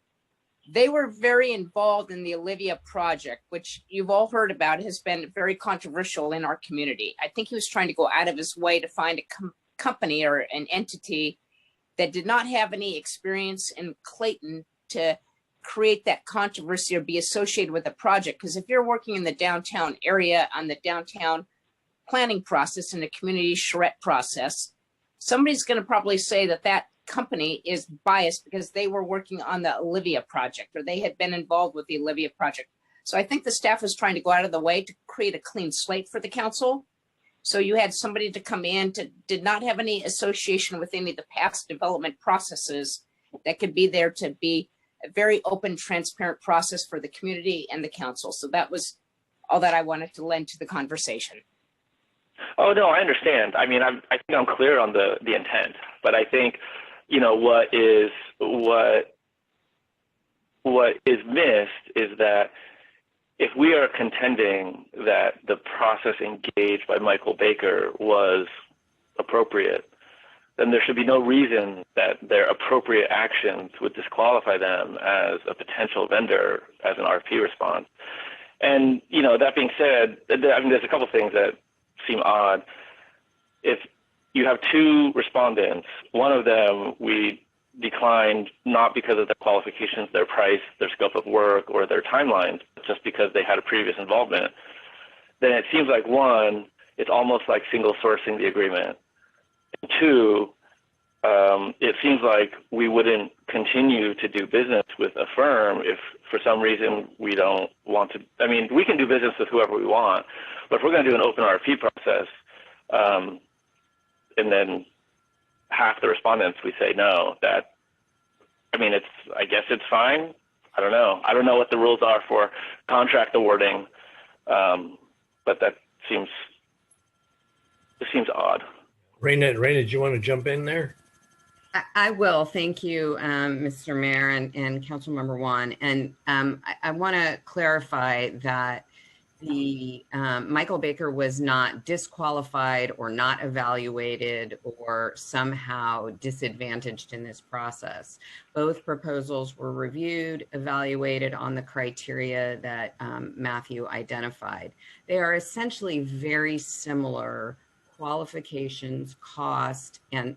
they were very involved in the Olivia project, which you've all heard about, has been very controversial in our community. I think he was trying to go out of his way to find a company or an entity that did not have any experience in Clayton to create that controversy or be associated with the project. Because if you're working in the downtown area on the downtown planning process and the community charrette process, somebody's going to probably say that that company is biased because they were working on the Olivia project or they had been involved with the Olivia project. So I think the staff was trying to go out of the way to create a clean slate for the council. So you had somebody to come in did not have any association with any of the past development processes that could be there to be a very open, transparent process for the community and the council. So that was all that I wanted to lend to the conversation. Oh, no, I understand. I mean, I think I'm clear on the intent, but I think, you know, what is missed is that if we are contending that the process engaged by Michael Baker was appropriate, then there should be no reason that their appropriate actions would disqualify them as a potential vendor as an RFP response. And, you know, that being said, I mean, there's a couple things that seem odd. If you have two respondents, one of them we declined not because of their qualifications, their price, their scope of work, or their timelines, but just because they had a previous involvement, then it seems like, one, it's almost like single sourcing the agreement. And two, it seems like we wouldn't continue to do business with a firm if for some reason we don't want to. I mean, we can do business with whoever we want, but if we're going to do an open RFP process, and then half the respondents we say no, that, I mean, I guess it's fine. I don't know. I don't know what the rules are for contract awarding, but it seems odd. Raina, do you want to jump in there? I will. Thank you, Mr. Mayor and Councilmember Juan. And I want to clarify that the Michael Baker was not disqualified or not evaluated or somehow disadvantaged in this process. Both proposals were reviewed, evaluated on the criteria that Matthew identified. They are essentially very similar qualifications, cost, and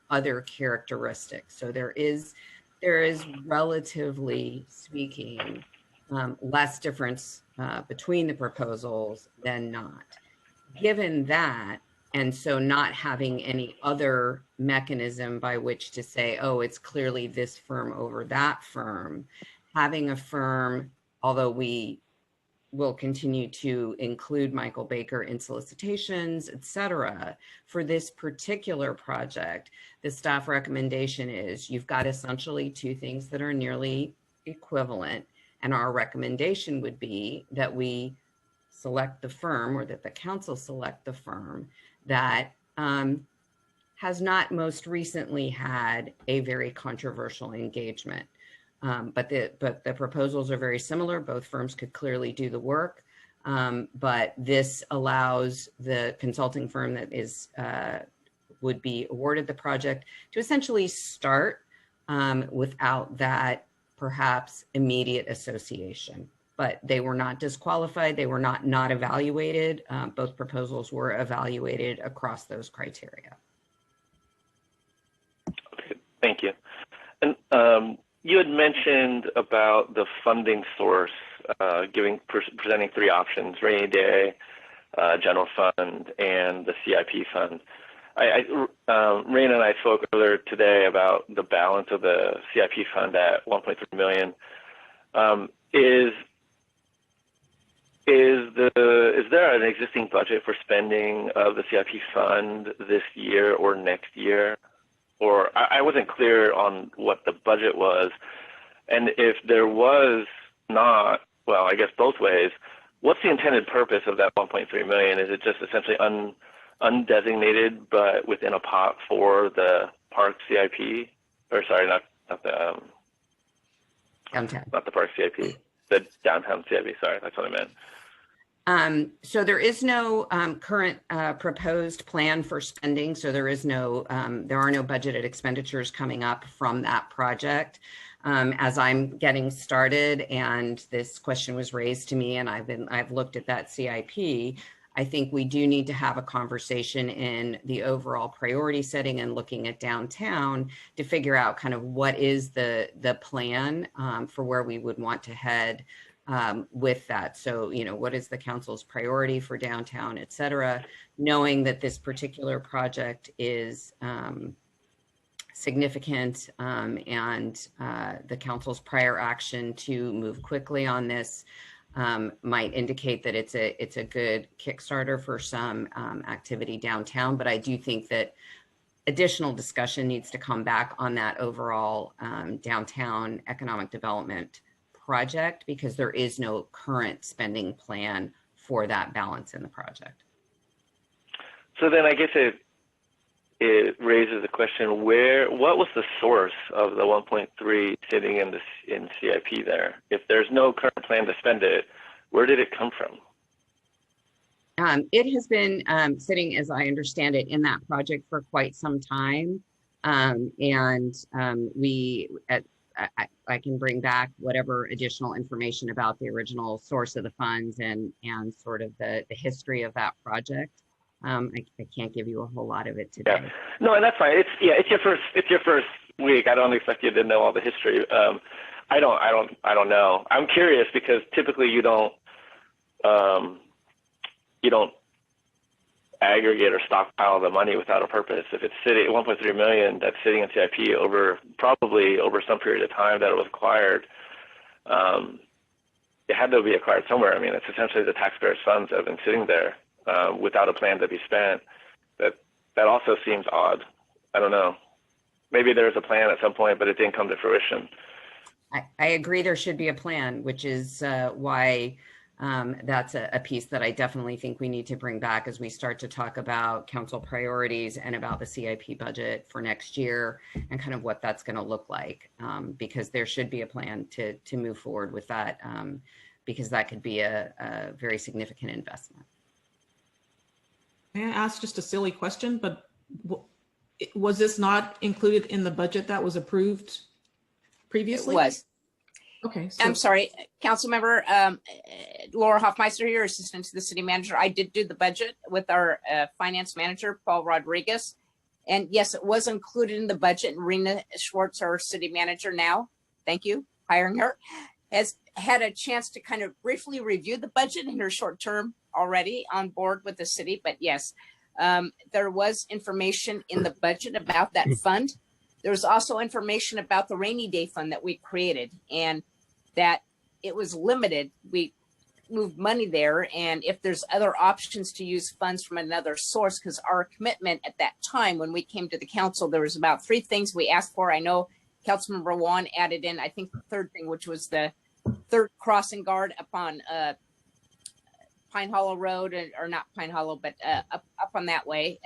other characteristics. So there is relatively speaking less difference between the proposals than not. Given that, and so not having any other mechanism by which to say, oh, it's clearly this firm over that firm, having a firm, although we will continue to include Michael Baker in solicitations, et cetera, for this particular project, the staff recommendation is you've got essentially two things that are nearly equivalent. And our recommendation would be that we select the firm, or that the council select the firm that has not most recently had a very controversial engagement. But the proposals are very similar. Both firms could clearly do the work, but this allows the consulting firm that would be awarded the project to essentially start without that perhaps immediate association. But they were not disqualified. They were not evaluated. Both proposals were evaluated across those criteria. Okay, thank you. And you had mentioned about the funding source, presenting three options: rainy day, general fund, and the CIP fund. Raina and I spoke earlier today about the balance of the CIP fund at $1.3 million. Is there an existing budget for spending of the CIP fund this year or next year? Or I wasn't clear on what the budget was. And if there was not, well, I guess both ways, what's the intended purpose of that $1.3 million? Is it just essentially undesignated, but within a pot for the park CIP? Or sorry, not the downtown. Not the park CIP, the downtown CIP. Sorry, that's what I meant. So there is no current proposed plan for spending. So there is no, there are no budgeted expenditures coming up from that project. As I'm getting started, and this question was raised to me, and I've looked at that CIP. I think we do need to have a conversation in the overall priority setting and looking at downtown to figure out kind of what is the plan for where we would want to head with that. So, you know, what is the council's priority for downtown, et cetera, knowing that this particular project is significant and the council's prior action to move quickly on this might indicate that it's a good Kickstarter for some activity downtown. But I do think that additional discussion needs to come back on that overall downtown economic development project, because there is no current spending plan for that balance in the project. So then I guess it raises the question, what was the source of the 1.3 sitting in CIP there? If there's no current plan to spend it, where did it come from? It has been sitting, as I understand it, in that project for quite some time. I can bring back whatever additional information about the original source of the funds and sort of the history of that project. I can't give you a whole lot of it today. Yeah. No, and that's fine. It's your first week. I don't expect you to know all the history. I don't know. I'm curious because typically you don't aggregate or stockpile the money without a purpose. If it's sitting 1.3 million that's sitting in CIP probably over some period of time that it was acquired, it had to be acquired somewhere. I mean, it's essentially the taxpayers' funds that have been sitting there without a plan to be spent. That also seems odd. I don't know. Maybe there was a plan at some point, but it didn't come to fruition. I agree there should be a plan, which is why that's a piece that I definitely think we need to bring back as we start to talk about council priorities and about the CIP budget for next year and kind of what that's going to look like, because there should be a plan to move forward with that, because that could be a very significant investment. May I ask just a silly question, but was this not included in the budget that was approved previously? It was. Okay. So I'm sorry, Councilmember Laura Hoffmeister here, Assistant to the City Manager. I did do the budget with our Finance Manager, Paul Rodriguez. And yes, it was included in the budget. And Rena Schwartz, our City Manager now, thank you, hiring her, has had a chance to kind of briefly review the budget in her short term already on board with the city. But yes, there was information in the budget about that fund. There was also information about the rainy day fund that we created and that it was limited. We moved money there. And if there's other options to use funds from another source, because our commitment at that time when we came to the council, there was about 3 things we asked for. I know Councilmember Juan added in, I think the 3rd thing, which was the 3rd crossing guard up on Pine Hollow Road, or not Pine Hollow, but up on that way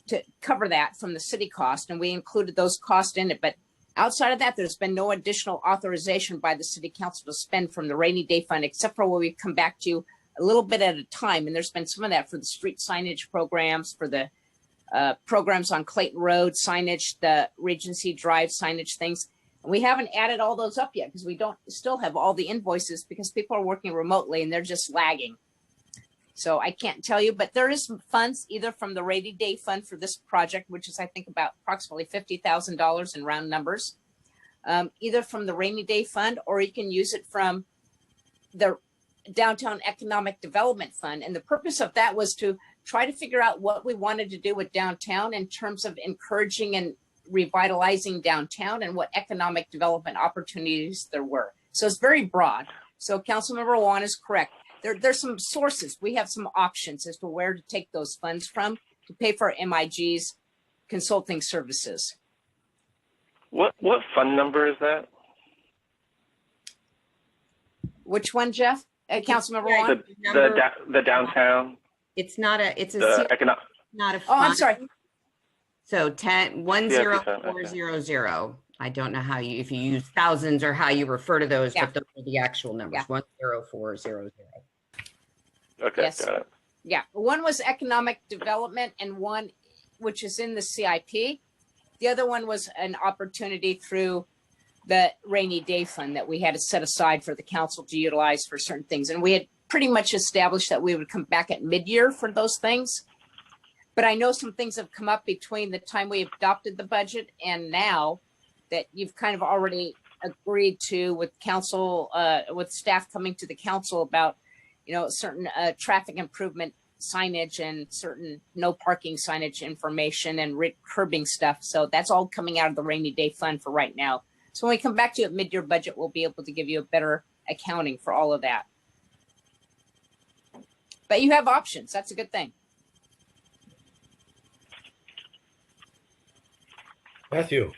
to cover that from the city cost. And we included those costs in it. But outside of that, there's been no additional authorization by the city council to spend from the rainy day fund, except for where we come back to a little bit at a time. And there's been some of that for the street signage programs, for the programs on Clayton Road, signage, the Regency Drive signage things. And we haven't added all those up yet because we don't still have all the invoices because people are working remotely and they're just lagging. So I can't tell you, but there is some funds either from the rainy day fund for this project, which is I think about approximately $50,000 in round numbers, either from the rainy day fund, or you can use it from the Downtown Economic Development Fund. And the purpose of that was to try to figure out what we wanted to do with downtown in terms of encouraging and revitalizing downtown and what economic development opportunities there were. So it's very broad. So Councilmember Juan is correct. There's some sources. We have some options as to where to take those funds from to pay for MIG's consulting services. What fund number is that? Which one, Jeff? Councilmember Juan? The downtown. It's not a. It's a. Not a. Fund. Oh, I'm sorry. So 10400. I don't know how if you use thousands or how you refer to those, but those are the actual numbers. 10400. Okay, yes. Got it. Yeah, one was economic development and one which is in the CIP. The other one was an opportunity through the rainy day fund that we had to set aside for the council to utilize for certain things. And we had pretty much established that we would come back at mid-year for those things. But I know some things have come up between the time we adopted the budget and now that you've kind of already agreed to with council, with staff coming to the council about, certain traffic improvement signage and certain no parking signage information and curbing stuff. So that's all coming out of the rainy day fund for right now. So when we come back to you at mid-year budget, we'll be able to give you a better accounting for all of that. But you have options. That's a good thing. Matthew.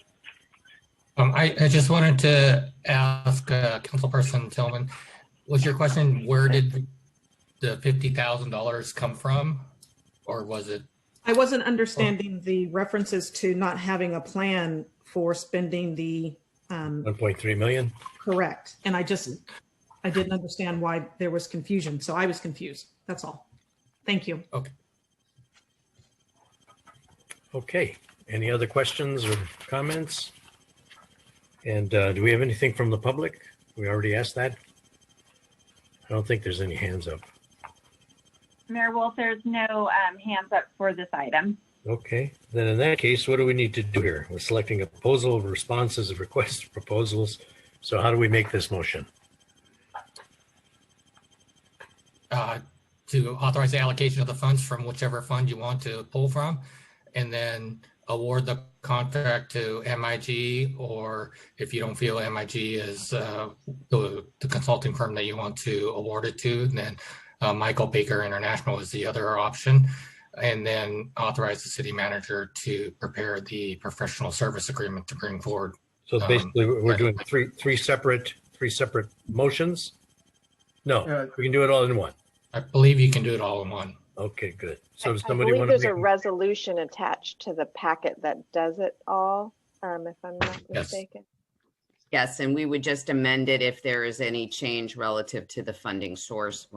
I just wanted to ask Councilperson Tillman, was your question, where did the $50,000 come from, or was it? I wasn't understanding the references to not having a plan for spending the 1.3 million. Correct. And I didn't understand why there was confusion. So I was confused. That's all. Thank you. Okay. Okay. Any other questions or comments? And do we have anything from the public? We already asked that. I don't think there's any hands up. Mayor Wolf, there's no hands up for this item. Okay, then in that case, what do we need to do here? We're selecting a proposal, responses, requests, proposals. So how do we make this motion? To authorize the allocation of the funds from whichever fund you want to pull from, and then award the contract to MIG, or if you don't feel MIG is the consulting firm that you want to award it to, then Michael Baker International is the other option. And then authorize the city manager to prepare the professional service agreement to bring forward. So basically, we're doing three separate motions. No, we can do it all in one. I believe you can do it all in one. Okay, good. So does I somebody believe want to there's a resolution attached to the packet that does it all, if I'm not mistaken. Yes, and we would just amend it if there is any change relative to the funding source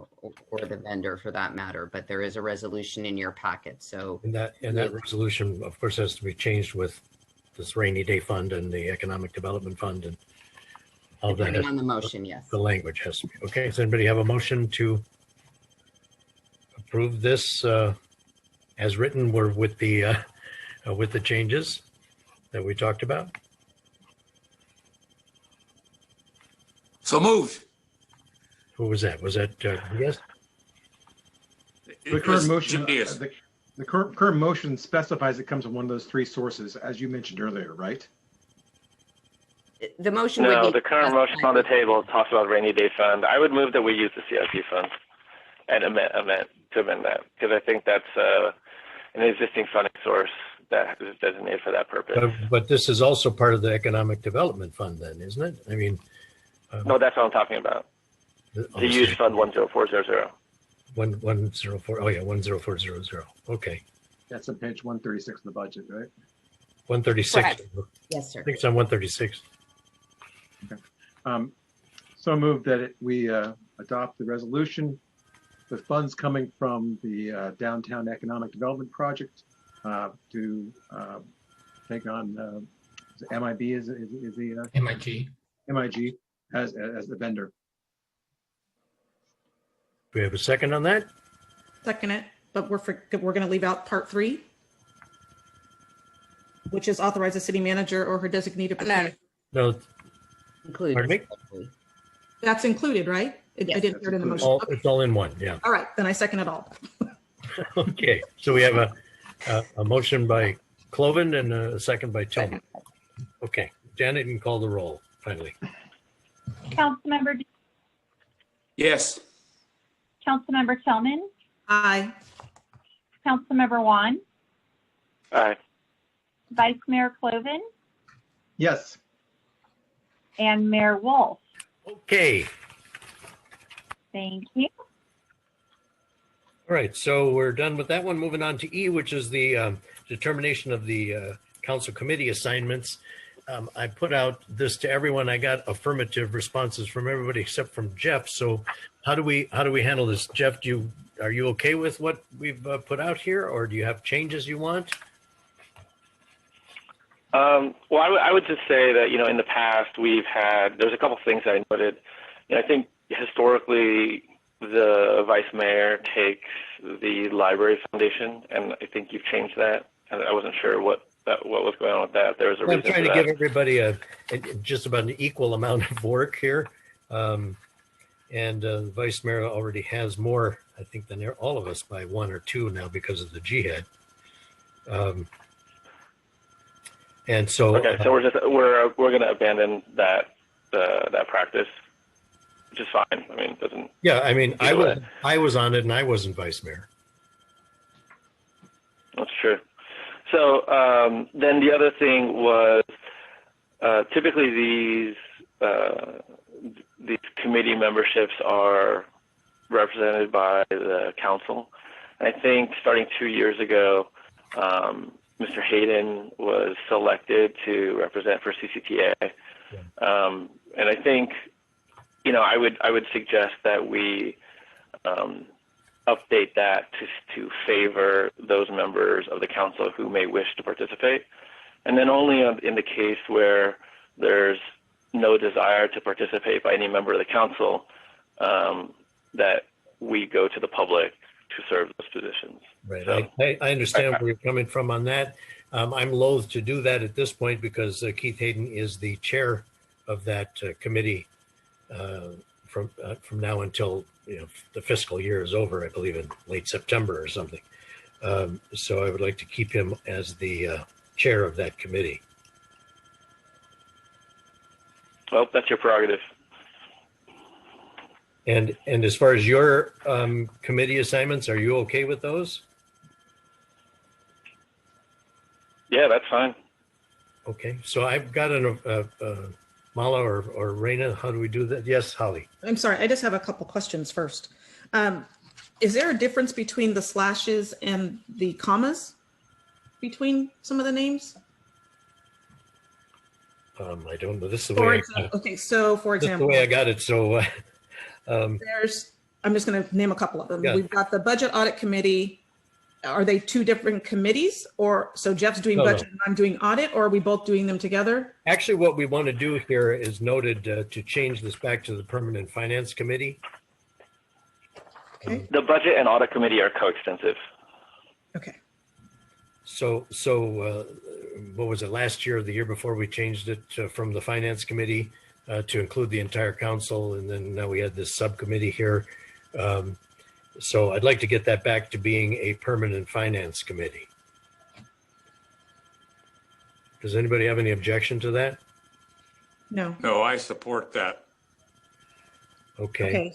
or the vendor for that matter, but there is a resolution in your packet, so. And that resolution, of course, has to be changed with this rainy day fund and the economic development fund and all that. Depending on the motion, yes. The language has to be. Okay, does anybody have a motion to approve this as written or with the changes that we talked about? So moved. Who was that? Was that yes? The current motion, the current motion specifies it comes from one of those three sources, as you mentioned earlier, right? The motion No, would be the current motion on the table talks about rainy day fund. I would move that we use the CIP funds and amend that, because I think that's an existing funding source that is designated for that purpose. But this is also part of the economic development fund then, isn't it? I mean. No, that's what I'm talking about. The use fund 10400. 104. Oh yeah, 10400. Okay. That's on page 136 of the budget, right? 136. Correct. Yes, sir. I think it's on 136. Okay. So moved that we adopt the resolution with funds coming from the downtown economic development project to take on MIB is the MIG as the vendor. Do we have a second on that? Second it, but we're going to leave out part 3, which is authorize the city manager or her designated. No. Included. Pardon me? That's included, right? Yes, I didn't hear it in the motion. It's all in one. Yeah. All right, then I second it all. Okay. So we have a motion by Cloven and a second by Tillman. Okay. Janet, you can call the roll finally. Councilmember. Yes. Councilmember Tillman. Aye. Councilmember Juan. Aye. Vice Mayor Cloven Yes. and Mayor Wolf. Okay. Thank you. All right. So we're done with that one. Moving on to E, which is the determination of the council committee assignments. I put out this to everyone. I got affirmative responses from everybody except from Jeff. So how do we handle this? Jeff, are you okay with what we've put out here, or do you have changes you want? Well, I would just say that, in the past there's a couple things I noted. I think historically the vice mayor takes the library foundation, and I think you've changed that. And I wasn't sure what was going on with that. There was a reason. I'm trying to give everybody just about an equal amount of work here. And the vice mayor already has more, I think, than all of us by 1 or 2 now because of the jihad. And so okay, so we're going to abandon that practice, which is fine. I mean, it doesn't. Yeah, I mean, I was on it and I wasn't vice mayor. That's true. So then the other thing was typically these committee memberships are represented by the council. I think starting 2 years ago, Mr. Hayden was selected to represent for CCTA. And I think, I would suggest that we update that to favor those members of the council who may wish to participate. And then only in the case where there's no desire to participate by any member of the council, that we go to the public to serve those positions. Right. So, I understand where you're coming from on that. I'm loath to do that at this point because Keith Hayden is the chair of that committee from now until the fiscal year is over, I believe in late September or something. So I would like to keep him as the chair of that committee. well, that's your prerogative. And as far as your committee assignments, are you okay with those? Yeah, that's fine. Okay, so I've got Mala or Raina, how do we do that? Yes, Holly. I'm sorry, I just have a couple questions first. Is there a difference between the slashes and the commas between some of the names? I don't know. This is the way. Okay, so for example, this is the way I got it. So I'm just going to name a couple of them. Yeah. We've got the Budget Audit Committee. Are they two different committees, or so Jeff's doing No, budget no. and I'm doing audit, or are we both doing them together? Actually, what we want to do here is noted to change this back to the Permanent Finance Committee. Okay. The budget and audit committee are coextensive. Okay. So what was it, last year or the year before we changed it from the Finance Committee to include the entire council, and then now we had this subcommittee here. So I'd like to get that back to being a Permanent Finance Committee. Does anybody have any objection to that? No. No, I support that. Okay. Okay.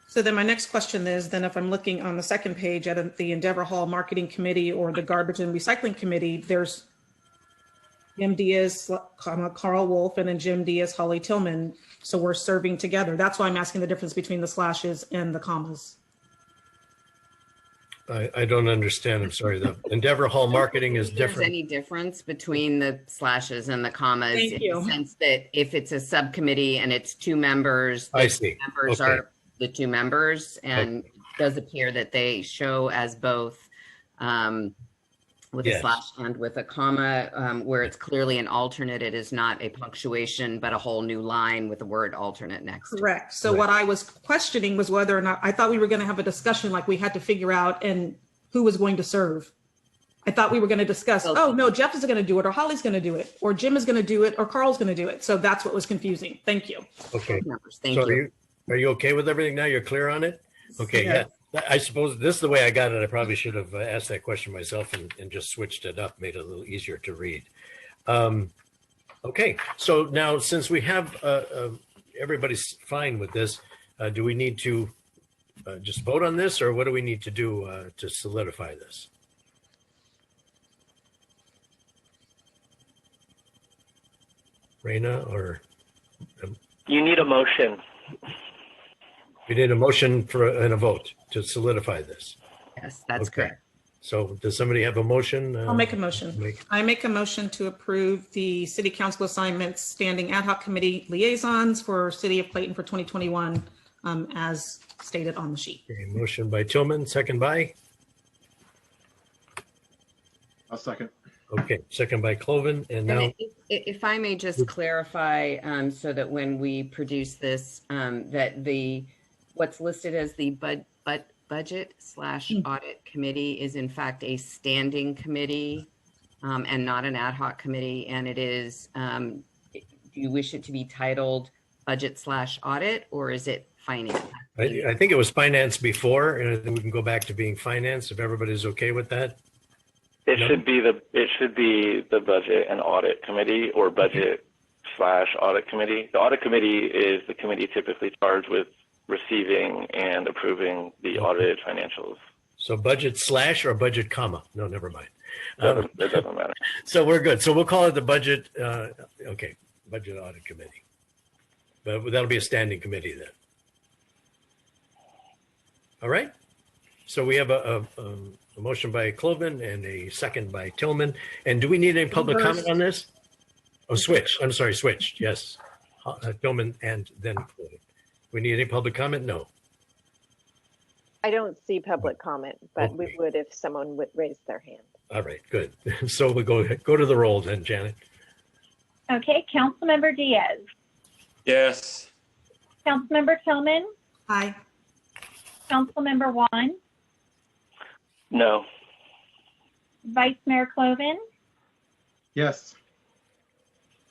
So then my next question is, then if I'm looking on the second page at the Endeavor Hall Marketing Committee or the Garbage and Recycling Committee, there's Jim Diaz, Carl Wolf, and then Jim Diaz, Holly Tillman. So we're serving together. That's why I'm asking the difference between the slashes and the commas. I don't understand. I'm sorry. The Endeavor Hall Marketing is If there's different. any difference between the slashes and the commas, Thank in you. the sense that if it's a subcommittee and it's two members, I the see. members Okay. are the two members, and it does appear that they show as both with Yes. a slash and with a comma, where it's clearly an alternate. It is not a punctuation, but a whole new line with the word alternate next to it. Correct. So what I was questioning was whether or not, I thought we were going to have a discussion, like we had to figure out and who was going to serve. I thought we were going to discuss, oh no, Jeff is going to do it, or Holly's going to do it, or Jim is going to do it, or Carl's going to do it. So that's what was confusing. Thank you. Okay. Thank So you. are you okay with everything now? You're clear on it? Okay, Yeah. yeah. I suppose this is the way I got it. I probably should have asked that question myself and just switched it up, made it a little easier to read. Okay, so now since we have, everybody's fine with this, do we need to just vote on this, or what do we need to do to solidify this? Raina, or? You need a motion. We need a motion and a vote to solidify this. Yes, that's Okay. correct. So does somebody have a motion? I'll make a motion. I make a motion to approve the city council assignments, standing ad hoc committee liaisons for City of Clayton for 2021, as stated on the sheet. Okay, motion by Tillman, second by? I'll second. Okay, second by Cloven, and now, And if I may just clarify, so that when we produce this, that what's listed as the budget/audit committee is in fact a standing committee, and not an ad hoc committee. And it is, do you wish it to be titled budget/audit, or is it finance? I think it was finance before, and I think we can go back to being finance if everybody's okay with that. It No? should be the budget and audit committee, or budget/audit committee. The audit committee is the committee typically charged with receiving and approving the audited financials. So budget slash or budget comma? No, never mind. It doesn't matter. So we're good. So we'll call it the budget, okay, budget audit committee. But that'll be a standing committee then. All right. So we have a motion by Cloven and a second by Tillman. And do we need any public comment on this? Oh, switch. I'm sorry, switched. Yes. Tillman and then Cloven. We need any public comment? No. I don't see public comment, but Okay. we would if someone would raise their hand. All right, good. So we'll go to the roll then, Janet. Okay, Councilmember Diaz, Yes. Councilmember Tillman, Aye. Councilmember Juan, No. Vice Mayor Cloven, Yes.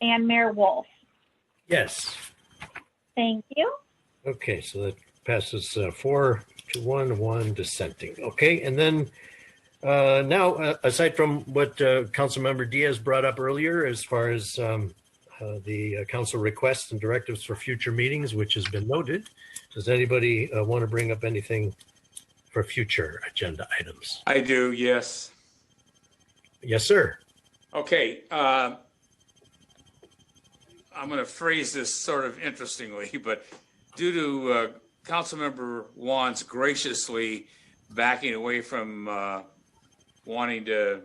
and Mayor Wolf. Yes. Thank you. Okay, so that passes 4-1, one dissenting. Okay, and then now, aside from what Councilmember Diaz brought up earlier, as far as the council requests and directives for future meetings, which has been noted, does anybody want to bring up anything for future agenda items? I do, yes. Yes, sir. Okay. I'm going to phrase this sort of interestingly, but due to Councilmember Juan's graciously backing away from wanting to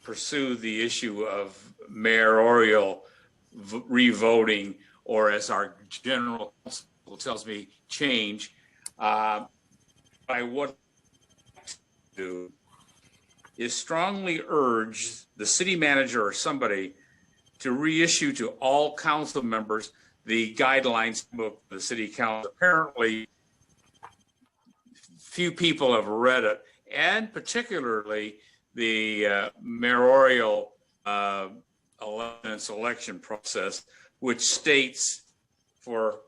pursue the issue of mayoral revoting, or as our general counsel tells me, change, I would do is strongly urge the city manager or somebody to reissue to all council members the guidelines book of the city council. Apparently, few people have read it, and particularly the mayoral election selection process, which states for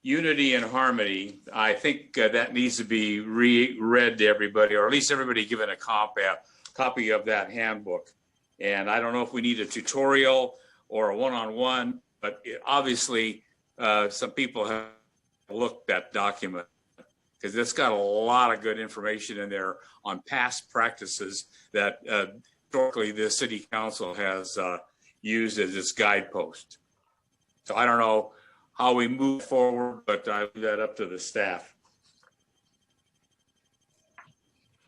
unity and harmony. I think that needs to be reread to everybody, or at least everybody given a copy of that handbook. And I don't know if we need a tutorial or a one-on-one, but obviously some people have looked at that document because it's got a lot of good information in there on past practices that historically the city council has used as its guidepost. So I don't know how we move forward, but I leave that up to the staff.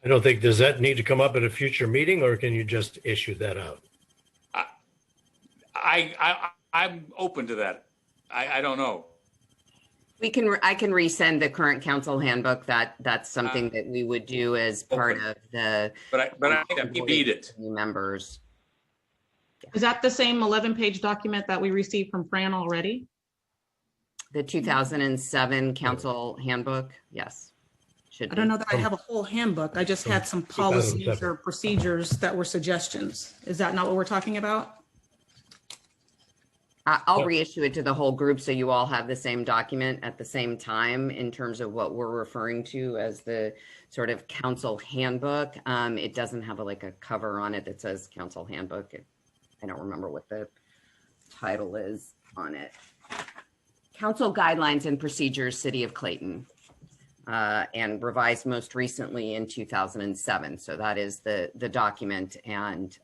I don't think, does that need to come up at a future meeting, or can you just issue that out? I'm open to that. I don't know. I can resend the current council handbook. That's something that we would do as part of the. But I need it. Members. Is that the same 11-page document that we received from Fran already? The 2007 council handbook? Yes. I don't know that I have a whole handbook. I just had some policies or procedures that were suggestions. Is that not what we're talking about? I'll reissue it to the whole group so you all have the same document at the same time in terms of what we're referring to as the sort of council handbook. It doesn't have a cover on it that says council handbook. I don't remember what the title is on it. Council Guidelines and Procedures, City of Clayton, and revised most recently in 2007. So that is the document, and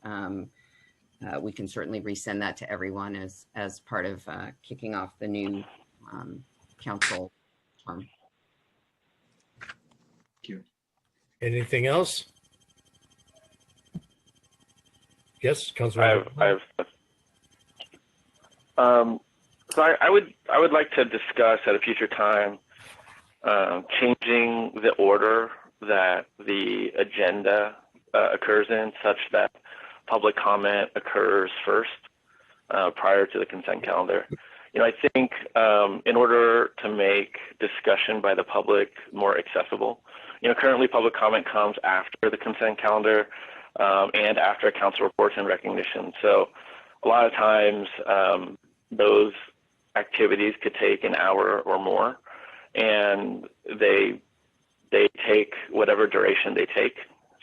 we can certainly resend that to everyone as part of kicking off the new council term. Thank you. Anything else? Yes, Councilor. So I would like to discuss at a future time changing the order that the agenda occurs in, such that public comment occurs first prior to the consent calendar. I think in order to make discussion by the public more accessible, currently public comment comes after the consent calendar and after council reports and recognition. So a lot of times those activities could take an hour or more, and they take whatever duration they take.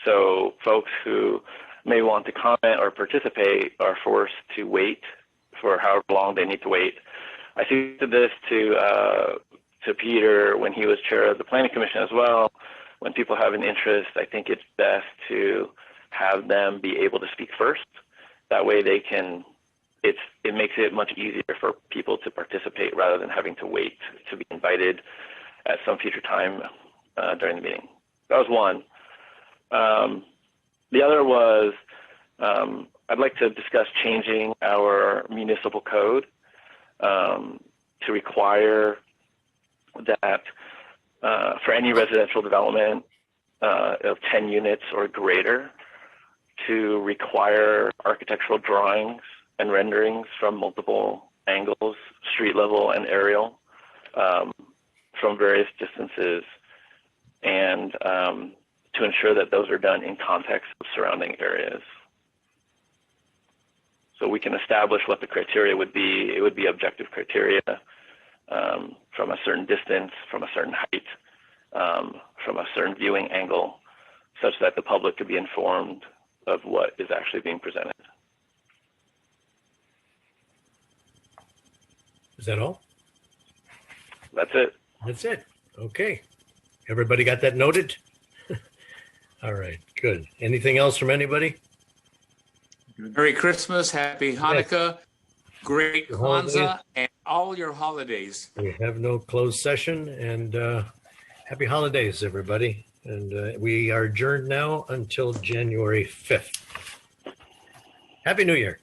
So folks who may want to comment or participate are forced to wait for however long they need to wait. I suggested this to Peter when he was chair of the Planning Commission as well. When people have an interest, I think it's best to have them be able to speak first. That way they can, it makes it much easier for people to participate rather than having to wait to be invited at some future time during the meeting. That was one. The other was I'd like to discuss changing our municipal code to require that for any residential development of 10 units or greater, to require architectural drawings and renderings from multiple angles, street level and aerial, from various distances, and to ensure that those are done in context of surrounding areas. So we can establish what the criteria would be. It would be objective criteria from a certain distance, from a certain height, from a certain viewing angle, such that the public could be informed of what is actually being presented. Is that all? That's it. That's it. Okay. Everybody got that noted? All right, good. Anything else from anybody? Merry Christmas, Happy Hanukkah, great Your holidays. Kwanzaa, and all your holidays. We have no closed session, and happy holidays, everybody. And we are adjourned now until January 5th. Happy New Year.